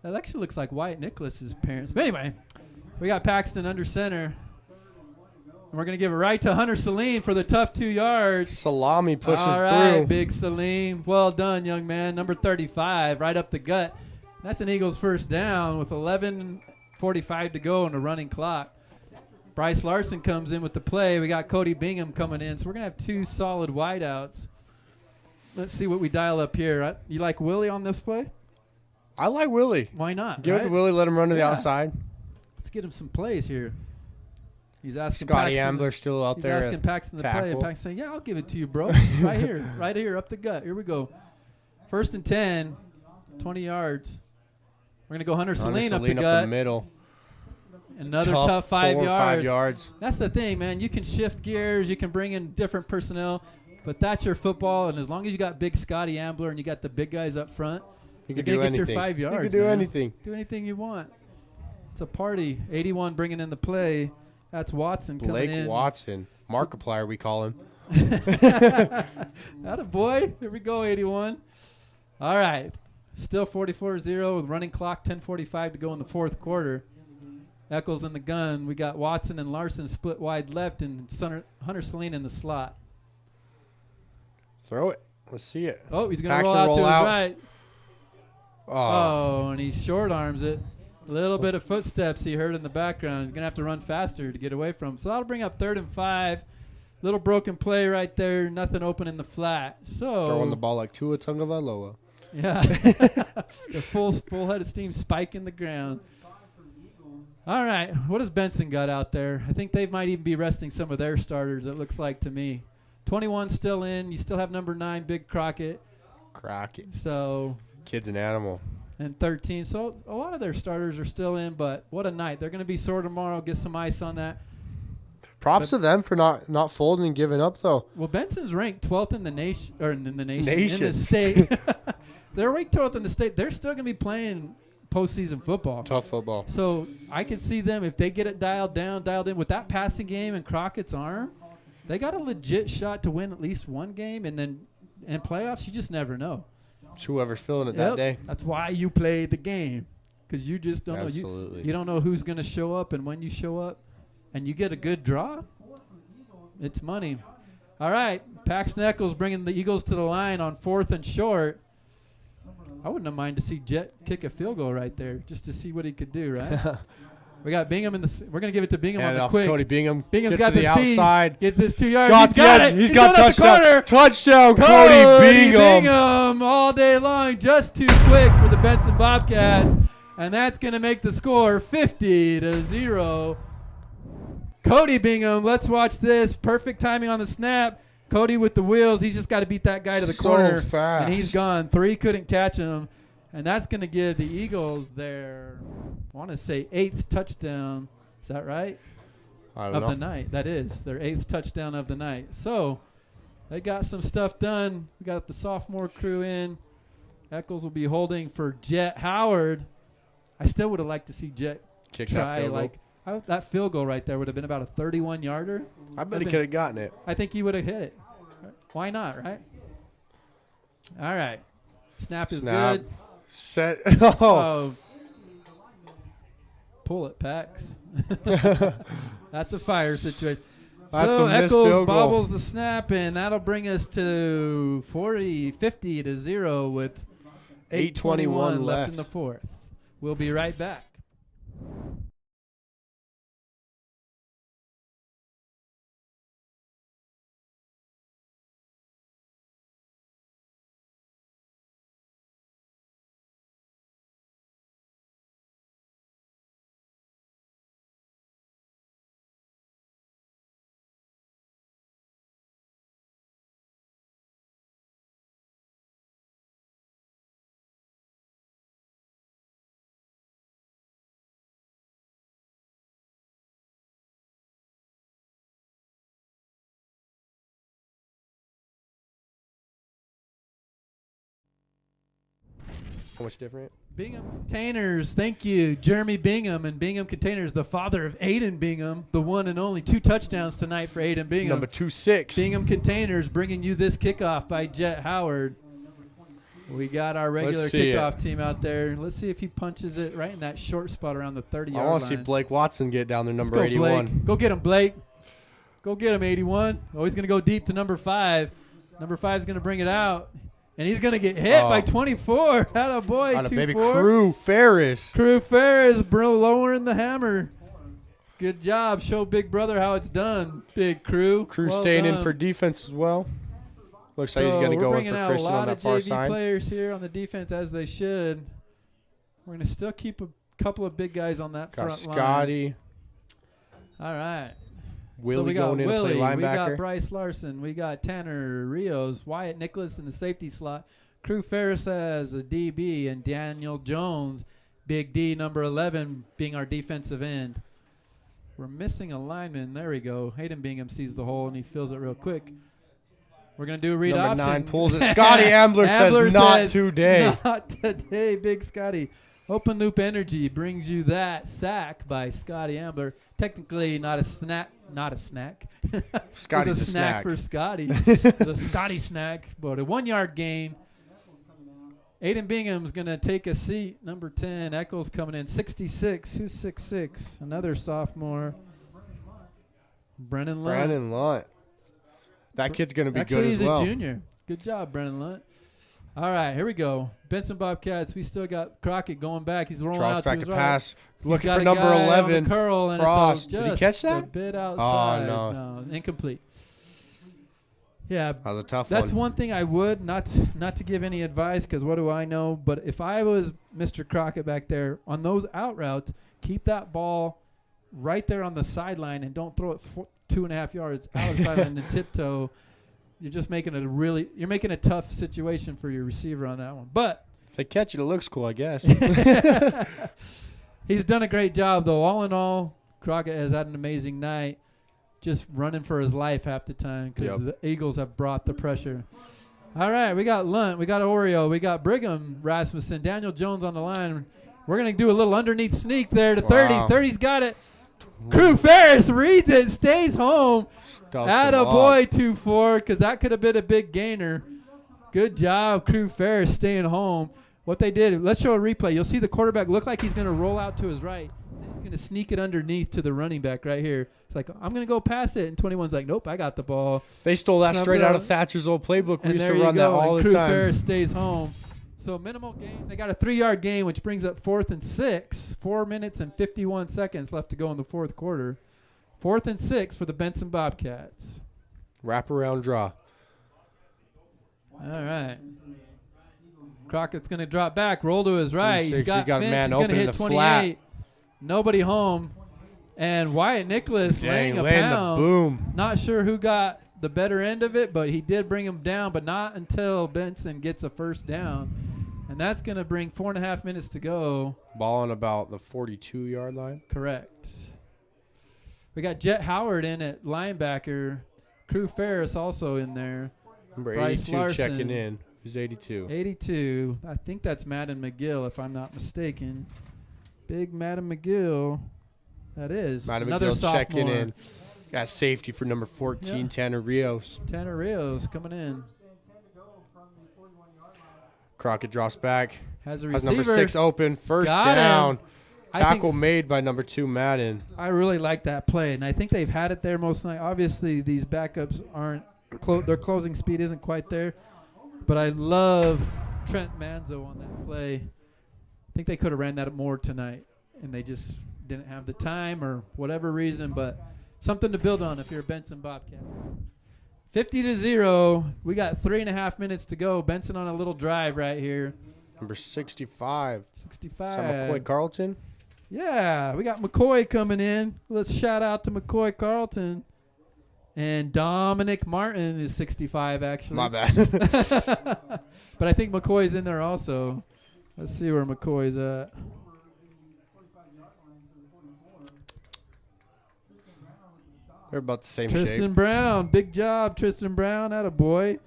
That actually looks like Wyatt Nicholas's parents. But anyway, we got Paxton under center. And we're going to give it right to Hunter Saline for the tough 2 yards. Salami pushes All right, through. big Saline. Well done, young man. Number 35, right up the gut. That's an Eagles first down with 11:45 to go on the running clock. Bryce Larson comes in with the play. We got Cody Bingham coming in. So we're going to have 2 solid wideouts. Let's see what we dial up here. You like Willie on this play? I like Willie. Why not? Give it to Willie. Let him run to the outside. Let's get him some plays here. He's asking Scotty Paxton, Ambler still out there. He's asking Paxton to play. And Paxton saying, yeah, I'll give it to you, bro. Right here, up the gut. Here we go. 1st and 10, 20 yards. We're going to go Hunter Saline up the gut. Up the middle. Another tough 5 yards. 5 yards. That's the thing, man. You can shift gears. You can bring in different personnel. But that's your football. And as long as you got big Scotty Ambler and you got the big guys up front, you can do get anything. your 5 yards. You can do anything. Do anything you want. It's a party. 81 bringing in the play. That's Watson coming in. Blake Watson. Markiplier, we call him. Atta boy. Here we go, 81. All right. Still 44-0 with running clock, 10:45 to go in the 4th quarter. Echols in the gun. We got Watson and Larson split wide left and Hunter Saline in the slot. Throw it. Let's see it. Oh, he's going to roll out to his right. Oh, and he short arms it. A little bit of footsteps he heard in the background. He's going to have to run faster to get away from him. So that'll bring up 3rd and 5. Little broken play right there. Nothing open in the flat. So throwing the ball like Tua Tagovailoa. Yeah. The full head of steam spike in the ground. All right. What has Benson got out there? I think they might even be resting some of their starters, it looks like to me. 21 still in. You still have number 9, Big Crockett. So kid's an animal. And 13. So a lot of their starters are still in, but what a night. They're going to be sore tomorrow. Get some ice on that. Props to them for not folding and giving up, though. Well, Benson's ranked 12th in the nation, or in the state. They're ranked 12th in the state. They're still going to be playing postseason football. Tough football. So I could see them, if they get it dialed in with that passing game and Crockett's arm, they got a legit shot to win at least one game. And then in playoffs, you just never know. It's whoever's feeling it that day. That's why you play the game, because you just don't know. You don't know who's going to show up and when you show up. And you get a good draw, it's money. All right, Paxton Echols bringing the Eagles to the line on 4th and short. I wouldn't have minded to see Jet kick a field goal right there just to see what he could do, right? We got Bingham in the. We're gonna give it to Bingham on the quick. Cody Bingham. Bingham's gets got to the speed. outside. Get this 2 yards. He's got touchdown. Touchdown, Cody Bingham all day long. Just too quick for the Benson Bobcats, and that's gonna make the score 50-0. Cody Bingham. Let's watch this. Perfect timing on the snap. Cody with the wheels. He's just got to beat that guy to the corner. Fast. And he's gone. 3 couldn't catch him. And that's going to give the Eagles their, I want to say, 8th touchdown. Is that right? I don't know. Of the night. That is their 8th touchdown of the night. So they got some stuff done. We got the sophomore crew in. Echols will be holding for Jet Howard. I still would have liked to see Jet Kick try that field goal. That field goal right there would have been about a 31-yarder. I bet he could have gotten it. I think he would have hit it. Why not, right? All right. Snap is good. Set. Oh. Pull it, Pax. That's a fire situation. So Echols bobbles the snap, and that'll bring us to 50-0 with 8:21 left in the 4th. We'll be right back. How much different? Bingham Containers, thank you. Jeremy Bingham and Bingham Containers, the father of Aiden Bingham, the one and only 2 touchdowns tonight for Aiden Bingham. Number 26. Bingham Containers bringing you this kickoff by Jet Howard. We got our regular kickoff team out there. Let's see if he punches it right in that short spot around the 30-yard line. I want to see Blake Watson get down there, number Let's go, 81. Blake. Go get him, Blake. Go get him, 81. Oh, he's going to go deep to number 5. Number 5 is going to bring it out. And he's going to get hit by 24. Atta boy, 2-4. Baby Crew Ferris. Crew Ferris, bro, lowering the hammer. Good job. Show Big Brother how it's done, Big Crew. Crew well staying done. in for defense as well. Looks like he's going to go in for Christian on that far side. A lot of JV players here on the defense, as they should. We're going to still keep a couple of big guys on that front line. Got Scotty. All right. Willie so we got going in to play linebacker. We got Bryce Larson. We got Tanner Rios. Wyatt Nicholas in the safety slot. Crew Ferris as a DB. And Daniel Jones, Big D, number 11, being our defensive end. We're missing a lineman. There we go. Hayden Bingham sees the hole, and he fills it real quick. We're going to do a read option. Number 9 pulls it. Scotty Ambler says, not today. Not today, Big Scotty. Open loop energy brings you that sack by Scotty Ambler. Technically not a snack. Scotty's a snack for Scotty. The Scotty snack, but a 1-yard gain. Aiden Bingham's going to take a seat. Number 10, Echols coming in. 66. Who's 6'6"? Another sophomore. Brennan Lunt. That kid's going to be Actually, good as well. He's a junior. Good job, Brennan Lunt. All right, here we go. Benson Bobcats. We still got Crockett going back. He's rolling Draws out back to his a right. pass. Looking Got for a number guy 11. On the curl, and Frost. It's Did he catch that? a bit outside. Oh, no. Incomplete. Yeah, that was a tough that's one. one thing I would not to give any advice, because what do I know? But if I was Mr. Crockett back there on those out routes, keep that ball right there on the sideline and don't throw it 2.5 yards out of the sideline and tiptoe. You're just making a tough situation for your receiver on that one. But if they catch it, it looks cool, I guess. He's done a great job, though. All in all, Crockett has had an amazing night, just running for his life half the time because the Eagles have brought the pressure. All right, we got Lunt, we got Oreo, we got Brigham Rasmussen, Daniel Jones on the line. We're going to do a little underneath sneak there to 30. 30's got it. Crew Ferris reads it, stays home. Atta boy, 2-4, because that could have been a big gainer. Good job, Crew Ferris, staying home. What they did, let's show a replay. You'll see the quarterback look like he's going to roll out to his right. Then he's going to sneak it underneath to the running back right here. It's like, I'm going to go pass it. And 21's like, nope, I got the ball. They stole that straight out of Thatcher's old playbook. We used to run that all the time. Crew Ferris stays home. So minimal gain. They got a 3-yard gain, which brings up 4th and 6. 4 minutes and 51 seconds left to go in the fourth quarter. 4th and 6 for the Benson Bobcats. Wraparound draw. All right. Crockett's going to drop back, roll to his right. He's got Finch. Man He's going to hit 28. Flat. Nobody home. And Wyatt Nicholas laying a pound. The boom. Not sure who got the better end of it, but he did bring him down, but not until Benson gets a first down. And that's going to bring 4.5 minutes to go. Ball on about the 42-yard line. Correct. We got Jet Howard in at linebacker. Crew Ferris also in there. Number Bryce 82 Larson, checking in. Who's 82? 82. I think that's Madden McGill, if I'm not mistaken. Big Madden McGill. That is. Madden another McGill sophomore. checking in. Got safety for number 14, Tanner Rios. Tanner Rios coming in. Crockett drops back. Has a receiver. Has number 6 open. First down. Tackle made by number 2, Madden. I really like that play, and I think they've had it there most night. Obviously, these backups aren't their closing speed isn't quite there, but I love Trent Manzo on that play. I think they could have ran that more tonight, and they just didn't have the time or whatever reason, but something to build on if you're a Benson Bobcat. 50-0. We got 3.5 minutes to go. Benson on a little drive right here. Number 65. 65. Is that McCoy Carlton? Yeah, we got McCoy coming in. Let's shout out to McCoy Carlton. And Dominic Martin is 65, actually. My bad. But I think McCoy's in there also. Let's see where McCoy's at. They're about the same Tristan shape. Brown. Big job, Tristan Brown. Atta boy.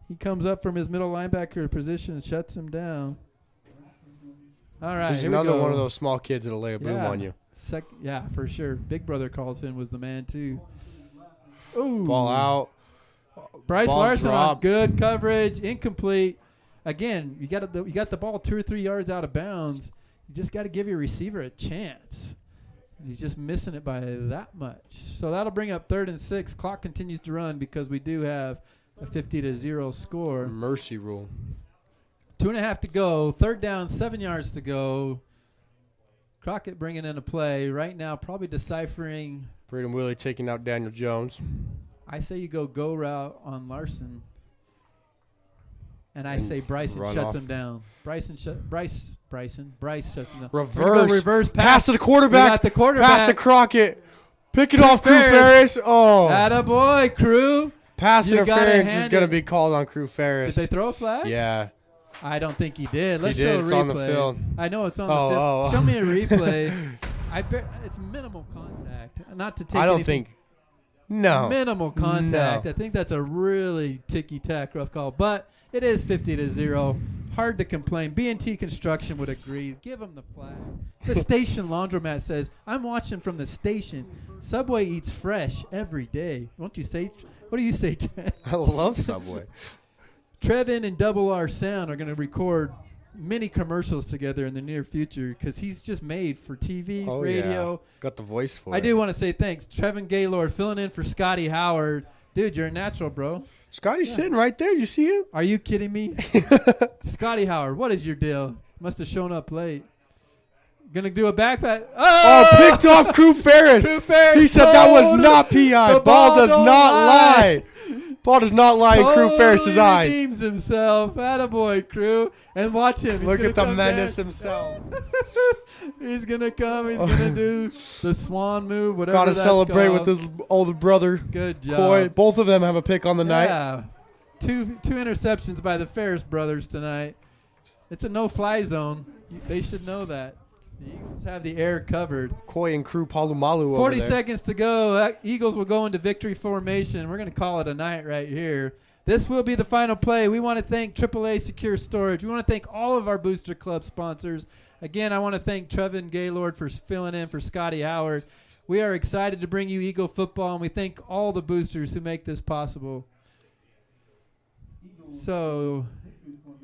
He comes up from his middle linebacker position and shuts him down. All right. He's here we another go. one of those small kids that'll lay a boom on you. Yeah, for sure. Big Brother Carlton was the man, too. Ooh. Ball out. Bryce Ball Larson drop. on good coverage, incomplete. Again, you got the ball 2 or 3 yards out of bounds. You just got to give your receiver a chance. He's just missing it by that much. So that'll bring up 3rd and 6. Clock continues to run because we do have a 50-0 score. Mercy rule. 2.5 to go. 3rd down, 7 yards to go. Crockett bringing in a play right now, probably deciphering. Braden Willie taking out Daniel Jones. I say you go route on Larson. And I say Bryson shuts him down. Bryce shuts him down. Reverse pass to the quarterback. We got the quarterback. Pass to Crockett. Pick it off, Crew Ferris. Oh. Attaboy, Crew. Pass interference is going to be called on Crew Ferris. Did they throw a flag? Yeah. I don't think he did. Let's he did. show a replay. It's on the field. I know it's on the field. Oh. Show me a replay. It's minimal contact. Not to take I don't anything. think. No. Minimal contact. No. I think that's a really ticky-tack rough call. But it is 50-0. Hard to complain. B&T Construction would agree. Give them the flag. The station laundromat says, I'm watching from the station. Subway eats fresh every day. Won't you say? What do you say, Trev? I love Subway. Trevin and Double R Sound are going to record many commercials together in the near future because he's just made for TV, radio. Yeah. Got the voice for it. I do want to say thanks. Trevin Gaylord filling in for Scotty Howard. Dude, you're a natural, bro. Scotty's sitting right there. You see him? Are you kidding me? Scotty Howard, what is your deal? Must have shown up late. Gonna do a backpack. Oh, picked off Crew Ferris. Crew Ferris. He said that was not PI. Ball does not lie. Ball does not lie in Crew Ferris's eyes. He redeems himself. Attaboy, Crew. And watch him. Look at the menace himself. He's going to come. He's going to do the swan move, whatever Got to that's celebrate called. with his older brother. Good job. Coy. Both of them have a pick on the night. Yeah. Two interceptions by the Ferris brothers tonight. It's a no-fly zone. They should know that. The Eagles have the air covered. Coy and Crew Palumalu 40 seconds to go. Eagles will go into victory formation. We're going to call it a night right here. This will be the final play. We want to thank AAA Secure Storage. We want to thank all of our Booster Club sponsors. Again, I want to thank Trevin Gaylord for filling in for Scotty Howard. We are excited to bring you Eagle football, and we thank all the boosters who make this possible. So,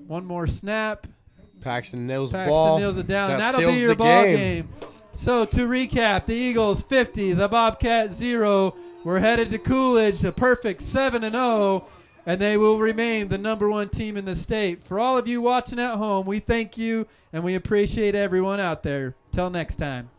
one more snap. Paxton nails the Paxton ball. nails it down, and That that'll be seals your the ball game. game. So to recap, the Eagles 50, the Bobcats 0. We're headed to Coolidge, a perfect 7-0, and they will remain the #1 team in the state. For all of you watching at home, we thank you, and we appreciate everyone out there. Till next time.